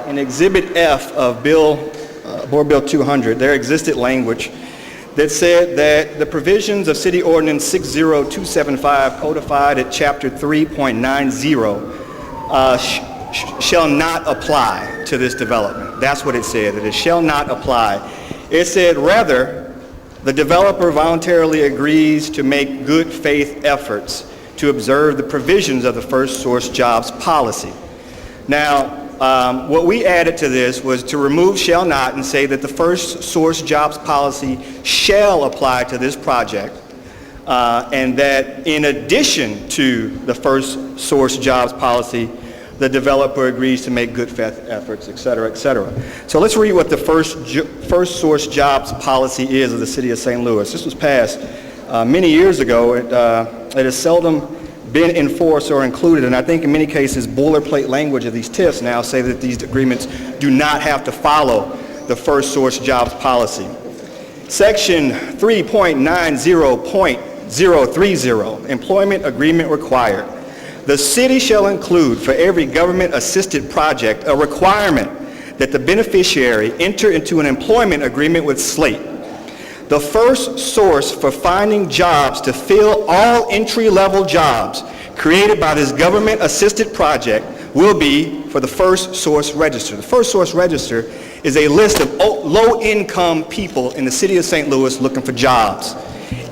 in Exhibit F of Board Bill 200, there existed language that said that the provisions of City Ordinance 60275 codified at Chapter 3.90 shall not apply to this development. That's what it said, that it shall not apply. It said, rather, the developer voluntarily agrees to make good faith efforts to observe the provisions of the first source jobs policy. Now, what we added to this was to remove shall not and say that the first source jobs policy shall apply to this project, and that in addition to the first source jobs policy, the developer agrees to make good faith efforts, et cetera, et cetera. So let's read what the first source jobs policy is of the City of St. Louis. This was passed many years ago. It has seldom been enforced or included, and I think in many cases boilerplate language of these TIFs now say that these agreements do not have to follow the first source jobs policy. Section 3.90.030, employment agreement required. The city shall include for every government-assisted project a requirement that the beneficiary enter into an employment agreement with Slate. The first source for finding jobs to fill all entry-level jobs created by this government-assisted project will be for the first source register. The first source register is a list of low-income people in the City of St. Louis looking for jobs.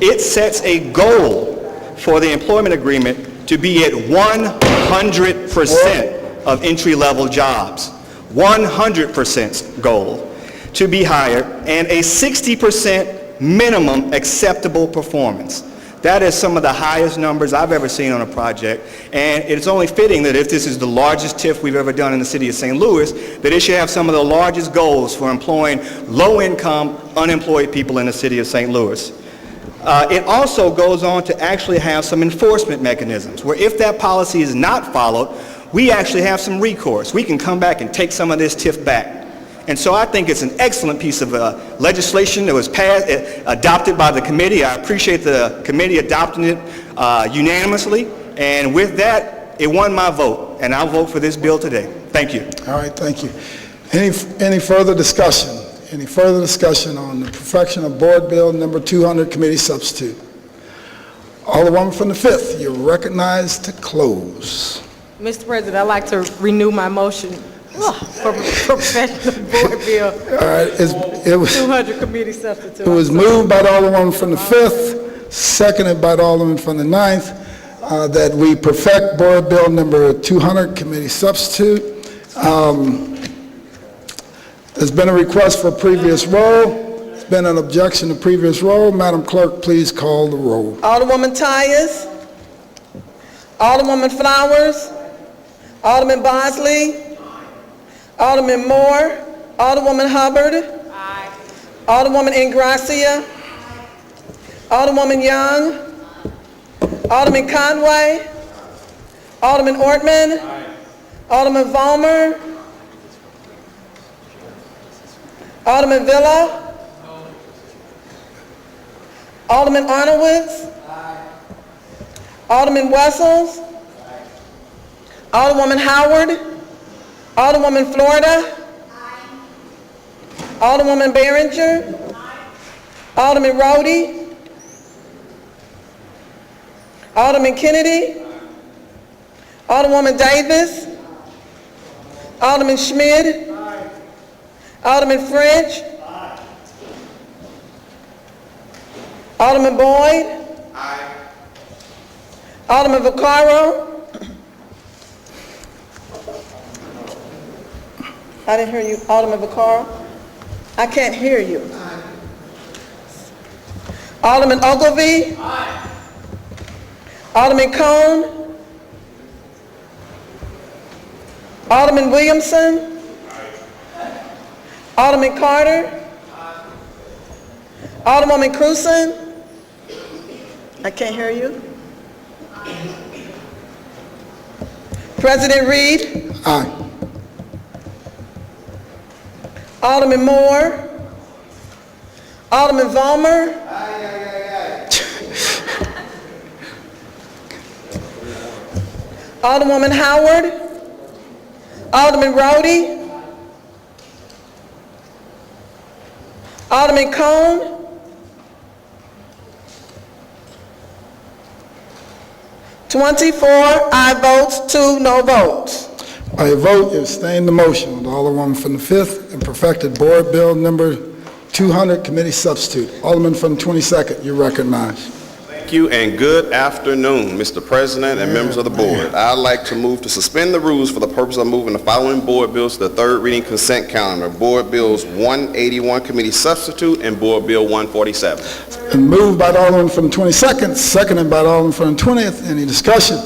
It sets a goal for the employment agreement to be at 100% of entry-level jobs. 100% goal to be hired, and a 60% minimum acceptable performance. That is some of the highest numbers I've ever seen on a project, and it's only fitting that if this is the largest TIF we've ever done in the City of St. Louis, that it should have some of the largest goals for employing low-income, unemployed people in the City of St. Louis. It also goes on to actually have some enforcement mechanisms, where if that policy is not followed, we actually have some recourse. We can come back and take some of this TIF back. And so I think it's an excellent piece of legislation that was adopted by the committee. I appreciate the committee adopting it unanimously. And with that, it won my vote. And I'll vote for this bill today. Thank you. All right, thank you. Any further discussion? Any further discussion on the perfection of Board Bill number 200, Committee Substitute? Alderwoman from the 5th, you're recognized to close. Mr. President, I'd like to renew my motion for professional Board Bill All right, it was 200 Committee Substitute. It was moved by the Alderwoman from the 5th, seconded by the Alderman from the 9th, that we perfect Board Bill number 200, Committee Substitute. There's been a request for previous roll. There's been an objection to previous roll. Madam Clerk, please call the roll. Alderwoman Tyus. Alderwoman Flowers. Alderman Bosley. Alderman Moore. Alderwoman Hubbard. Aye. Alderwoman Ingracia. Alderwoman Young. Alderman Conway. Alderman Ortman. Aye. Alderman Vollmer. Alderman Villa. Alderman Arnowitz. Alderman Wessels. Alderwoman Howard. Alderwoman Florida. Alderwoman Behringer. Alderman Rhodey. Alderman Kennedy. Alderwoman Davis. Alderman Schmidt. Alderman French. Alderman Boyd. Alderman Vaccaro. I didn't hear you. Alderman Vaccaro. I can't hear you. Alderman Ogilvie. Alderman Cone. Alderman Williamson. Alderman Carter. Alderwoman Cruzen. I can't hear you. President Reed. Aye. Alderman Moore. Alderman Vollmer. Alderwoman Howard. Alderman Rhodey. Alderman Cone. "24 aye votes, 2 no votes." By your vote, you abstain the motion with Alderman from the 5th and perfected Board Bill number 200, committee substitute. Alderman from the 22nd, you recognize. Thank you and good afternoon, Mr. President and members of the board. I'd like to move to suspend the rules for the purpose of moving the following board bills to the third reading consent calendar. Board Bills 181, committee substitute, and Board Bill 147. And moved by the Alderman from the 22nd, seconded by the Alderman from the 20th. Any discussion?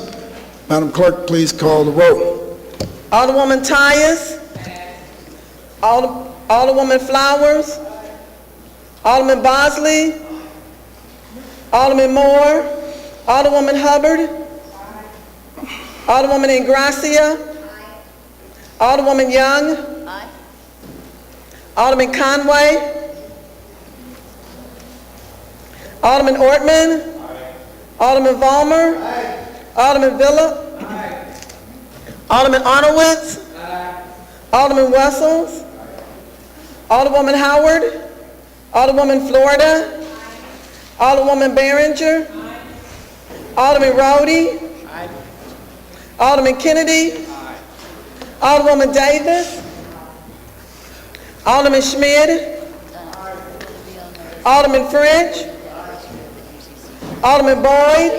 Madam Clerk, please call the roll. Alderwoman Tyus. Alderwoman Flowers. Alderman Bosley. Alderman Moore. Alderwoman Hubbard. Alderwoman Ingracia. Alderwoman Young. Alderman Conway. Alderman Ortman. Alderman Vollmer. Alderman Villa. Alderman Arnowitz. Alderman Wessels. Alderwoman Howard. Alderwoman Florida. Alderwoman Behringer. Alderman Rhodey. Alderman Kennedy. Alderwoman Davis. Alderman Schmidt. Alderman French. Alderman Boyd.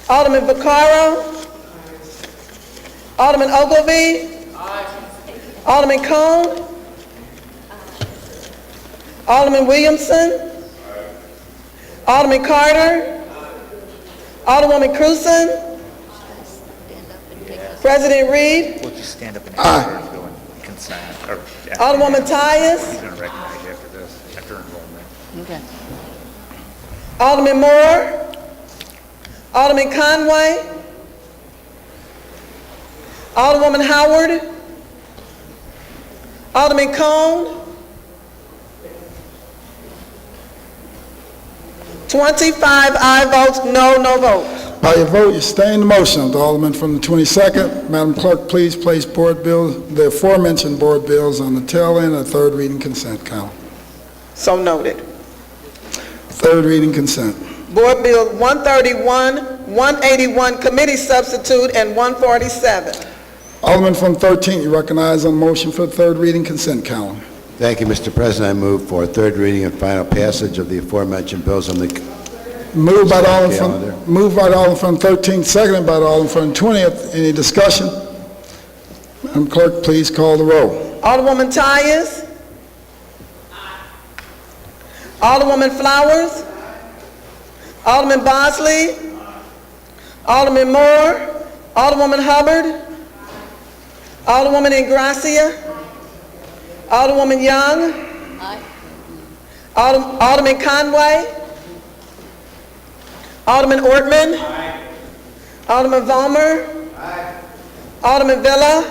Alderman Vaccaro. Alderman Ogilvie. Alderman Cone. Alderman Williamson. Alderman Carter. Alderwoman Cruzen. President Reed. We'll just stand up and have go and consent. Alderwoman Tyus. He's going to recognize you after this, after enrollment. Okay. Alderman Moore. Alderman Conway. Alderwoman Howard. Alderman Cone. 25 aye votes, no votes. By your vote, you abstain the motion of the Alderman from the 22nd. Madam Clerk, please place board bills, the aforementioned board bills on the tail end of the third reading consent calendar. So noted. Third reading consent. Board Bill 131, 181, committee substitute, and 147. Alderman from the 13th, you recognize on the motion for the third reading consent calendar. Thank you, Mr. President. I move for third reading and final passage of the aforementioned bills on the Moved by the Alderman calendar. from 13th, seconded by the Alderman from 20th. Any discussion? Madam Clerk, please call the roll. Alderwoman Tyus. Alderwoman Flowers. Alderman Bosley. Alderman Moore. Alderwoman Hubbard. Alderwoman Ingracia. Alderwoman Young. Alderman Conway. Alderman Ortman. Alderman Vollmer. Alderman Villa.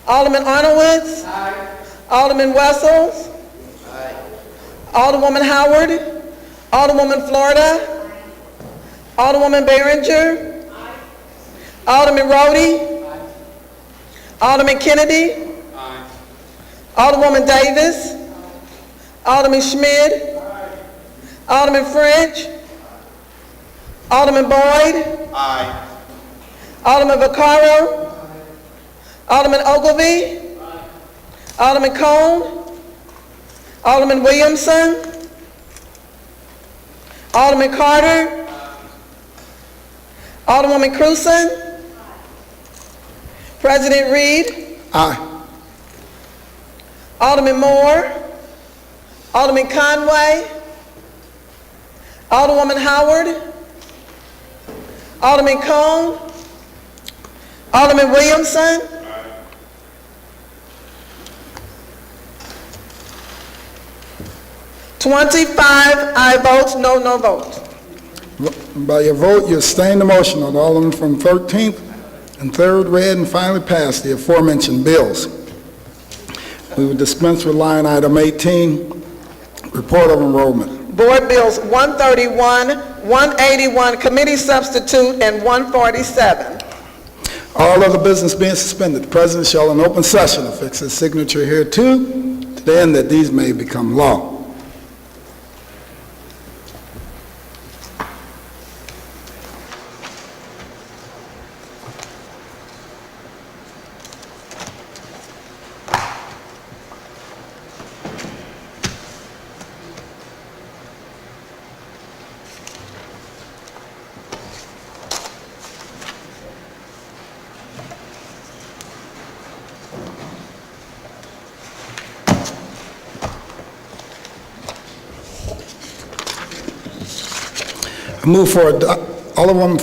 Alderman Arnowitz. Alderman Wessels. Alderwoman Howard. Alderwoman Florida. Alderwoman Behringer. Alderman Rhodey. Alderman Kennedy. Alderwoman Davis. Alderman Schmidt. Alderman French. Alderman Boyd. Aye. Alderman Vaccaro. Alderman Ogilvy. Alderman Cone. Alderman Williamson. Alderman Carter. Alderwoman Cruzen. President Reed. Aye. Alderman Moore. Alderman Conway. Alderwoman Howard. Alderman Cone. Alderman Williamson. Aye. 25 aye votes, no votes. By your vote, you sustain the motion of the Alderman from 13th and 3rd read and finally passed the aforementioned bills. We will dispense with line item 18, report of enrollment. Board Bills 131, 181, Committee Substitute, and 147. All other business being suspended, the President shall in open session affix his signature hereto to the end that these may become law. Move forward. Alderwoman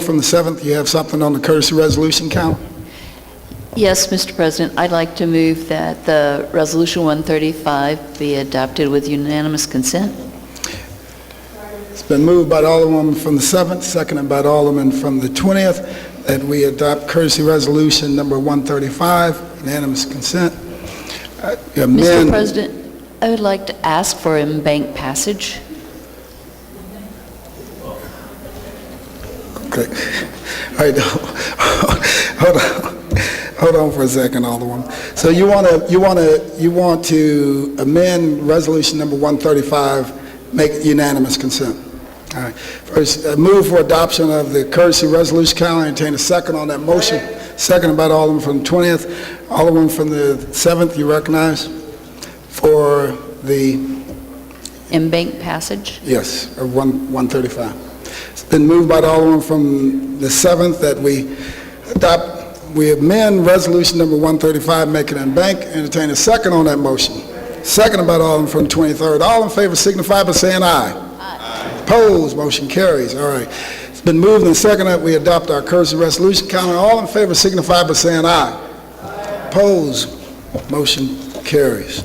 from the 7th, you have something on the courtesy resolution count? Yes, Mr. President, I'd like to move that the Resolution 135 be adopted with unanimous consent. It's been moved by the Alderwoman from the 7th, seconded by the Alderman from the 20th, that we adopt courtesy resolution number 135, unanimous consent. Mr. President, I would like to ask for in-bank passage. Okay. All right. Hold on for a second, Alderwoman. So you want to amend resolution number 135, make it unanimous consent. All right. First, move for adoption of the courtesy resolution count. I entertain a second on that motion. Seconded by the Alderman from the 20th. Alderman from the 7th, you recognize for the In-bank passage? yes, of 135. It's been moved by the Alderman from the 7th that we amend resolution number 135, make it in bank. Entertain a second on that motion. Seconded by the Alderman from the 23rd. All in favor signify by saying aye. Aye. Opposed, motion carries. All right. It's been moved and seconded that we adopt our courtesy resolution count. All in favor signify by saying aye. Aye. Opposed, motion carries.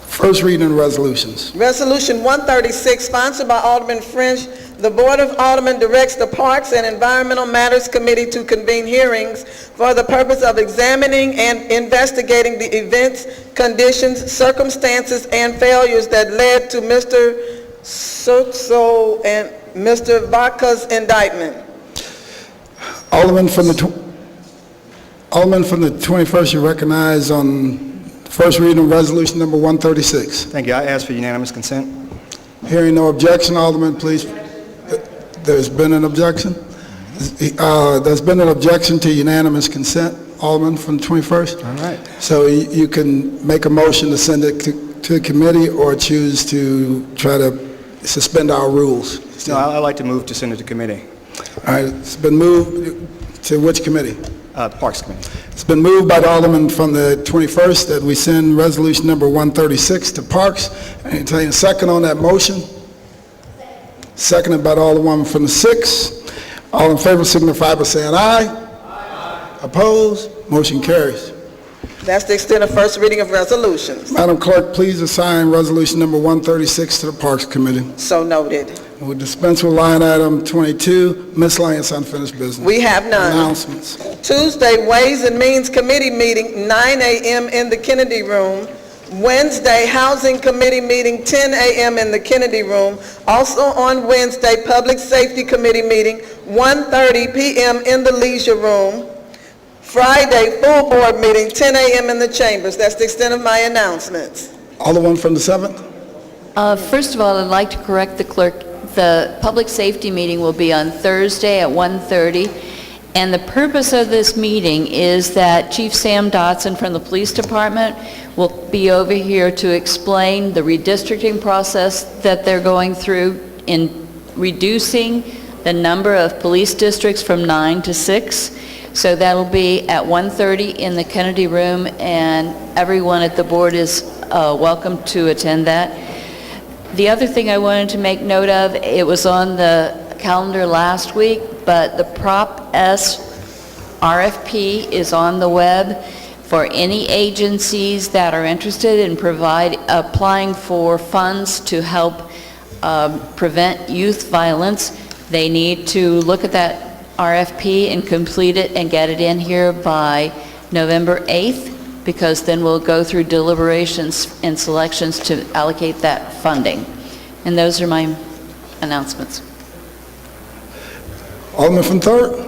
First reading of resolutions. Resolution 136, sponsored by Alderman French. The Board of Aldermen directs the Parks and Environmental Matters Committee to convene hearings for the purpose of examining and investigating the events, conditions, circumstances, and failures that led to Mr. Sotso and Mr. Vaca's indictment. Alderman from the 21st, you recognize on first reading of resolution number 136. Thank you. I ask for unanimous consent. Hearing no objection, Alderman, please. There's been an objection? There's been an objection to unanimous consent, Alderman from the 21st. All right. So you can make a motion to send it to committee or choose to try to suspend our rules. No, I'd like to move to send it to committee. All right, it's been moved to which committee? Parks Committee. It's been moved by the Alderman from the 21st that we send resolution number 136 to Parks. Entertain a second on that motion. Seconded by the Alderwoman from the 6th. All in favor signify by saying aye. Aye. Opposed? Motion carries. That's the extent of first reading of resolutions. Madam Clerk, please assign resolution number 136 to the Parks Committee. So noted. We'll dispense with line item 22, miscellaneous unfinished business. We have none. Announcements. Tuesday, Ways and Means Committee meeting, 9 a.m. in the Kennedy Room. Wednesday, Housing Committee meeting, 10 a.m. in the Kennedy Room. Also on Wednesday, Public Safety Committee meeting, 1:30 p.m. in the Leisure Room. Friday, full board meeting, 10 a.m. in the Chambers. That's the extent of my announcements. Alderman from the 7th? First of all, I'd like to correct the clerk. The public safety meeting will be on Thursday at 1:30, and the purpose of this meeting is that Chief Sam Dotson from the Police Department will be over here to explain the redistricting process that they're going through in reducing the number of police districts from 9 to 6. So that'll be at 1:30 in the Kennedy Room, and everyone at the board is welcome to attend that. The other thing I wanted to make note of, it was on the calendar last week, but the Prop S RFP is on the web for any agencies that are interested in applying for funds to help prevent youth violence. They need to look at that RFP and complete it and get it in here by November 8th, because then we'll go through deliberations and selections to allocate that funding. And those are my announcements. Alderman from 3rd?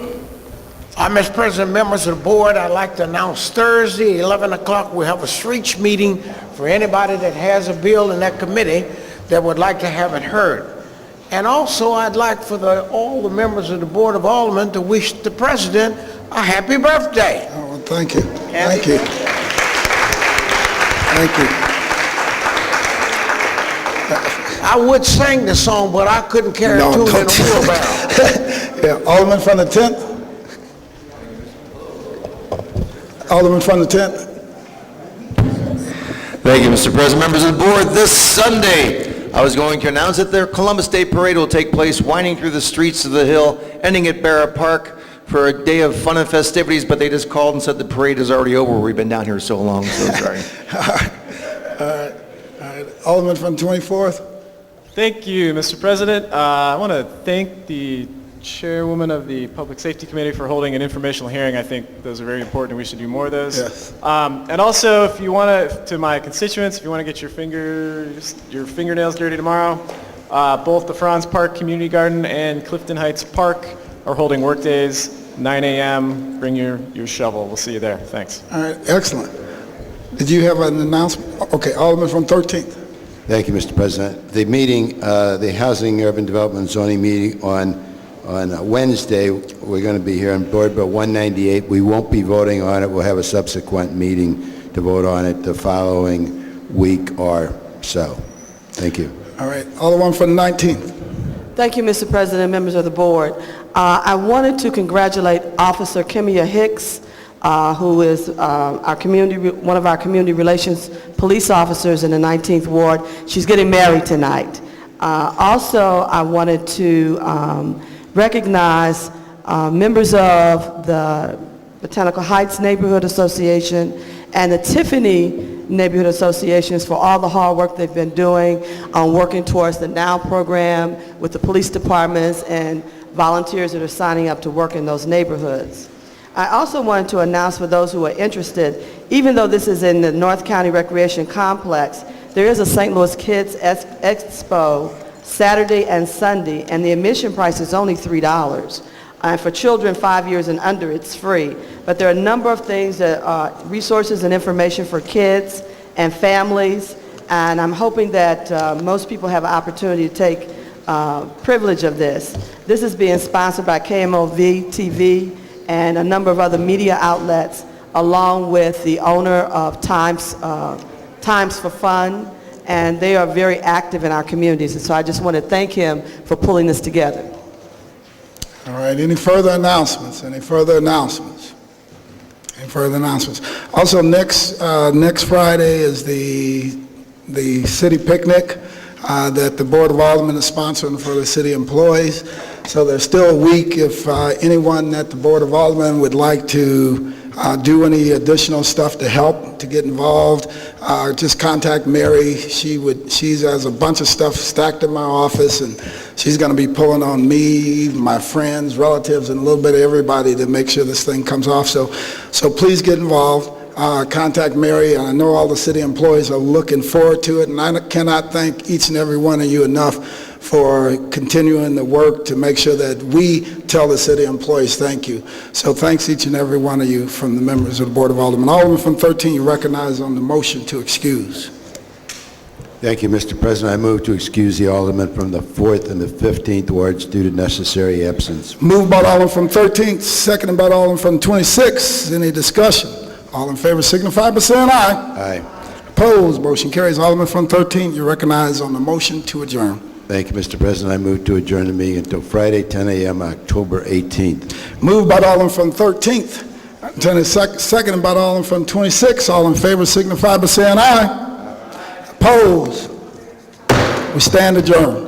Mr. President, members of the board, I'd like to announce Thursday, 11 o'clock, we'll have a streets meeting for anybody that has a bill in that committee that would like to have it heard. And also, I'd like for all the members of the Board of Aldermen to wish the President a happy birthday. Oh, well, thank you. Thank you. Thank you. I would sing the song, but I couldn't carry a tune in a wheelbarrow. Yeah, Alderman from the 10th? Alderman from the 10th? Thank you, Mr. President. Members of the board, this Sunday, I was going to announce that their Columbus Day Parade will take place winding through the streets of the Hill, ending at Barra Park for a day of fun and festivities, but they just called and said the parade is already over. We've been down here so long, so sorry. All right. Alderman from 24th? Thank you, Mr. President. I want to thank the chairwoman of the Public Safety Committee for holding an informational hearing. I think those are very important, and we should do more of those. Yes. And also, if you want to my constituents, if you want to get your fingernails dirty tomorrow, both the Franz Park Community Garden and Clifton Heights Park are holding work days, 9 a.m. Bring your shovel. We'll see you there. Thanks. All right, excellent. Did you have an announcement? Okay, Alderman from 13th. Thank you, Mr. President. The meeting, the Housing Urban Development Zoning meeting on Wednesday, we're going to be here on Board Bill 198. We won't be voting on it. We'll have a subsequent meeting to vote on it the following week or so. Thank you. All right, Alderman from the 19th. Thank you, Mr. President, members of the board. I wanted to congratulate Officer Kimia Hicks, who is one of our community relations police officers in the 19th Ward. She's getting married tonight. Also, I wanted to recognize members of the Botanical Heights Neighborhood Association and the Tiffany Neighborhood Associations for all the hard work they've been doing on working towards the NOW program with the police departments and volunteers that are signing up to work in those neighborhoods. I also wanted to announce for those who are interested, even though this is in the North County Recreation Complex, there is a St. Louis Kids Expo Saturday and Sunday, and the admission price is only $3. And for children 5 years and under, it's free. But there are a number of things that are resources and information for kids and families, and I'm hoping that most people have an opportunity to take privilege of this. This is being sponsored by KMOV TV and a number of other media outlets, along with the owner of Times for Fun, and they are very active in our communities, and so I just want to thank him for pulling this together. All right, any further announcements? Any further announcements? Any further announcements? Also, next Friday is the city picnic that the Board of Aldermen is sponsoring for the city employees. So there's still a week if anyone at the Board of Aldermen would like to do any additional stuff to help, to get involved, just contact Mary. She has a bunch of stuff stacked in my office, and she's going to be pulling on me, my friends, relatives, and a little bit of everybody to make sure this thing comes off. So please get involved. Contact Mary. I know all the city employees are looking forward to it, and I cannot thank each and every one of you enough for continuing the work to make sure that we tell the city employees thank you. So thanks each and every one of you from the members of the Board of Aldermen. Alderman from 13, you recognize on the motion to excuse. Thank you, Mr. President. I move to excuse the Alderman from the 4th and the 15th wards due to necessary absence. Moved by the Alderman from 13th, seconded by the Alderman from 26th. Any discussion? All in favor signify by saying aye. Aye. Opposed, motion carries. Alderman from 13th, you're recognized on the motion to adjourn. Thank you, Mr. President. I move to adjourn the meeting until Friday, 10 a.m., October 18th. Moved by the Alderman from 13th, seconded by the Alderman from 26th. All in favor signify by saying aye. Opposed, we stand adjourned.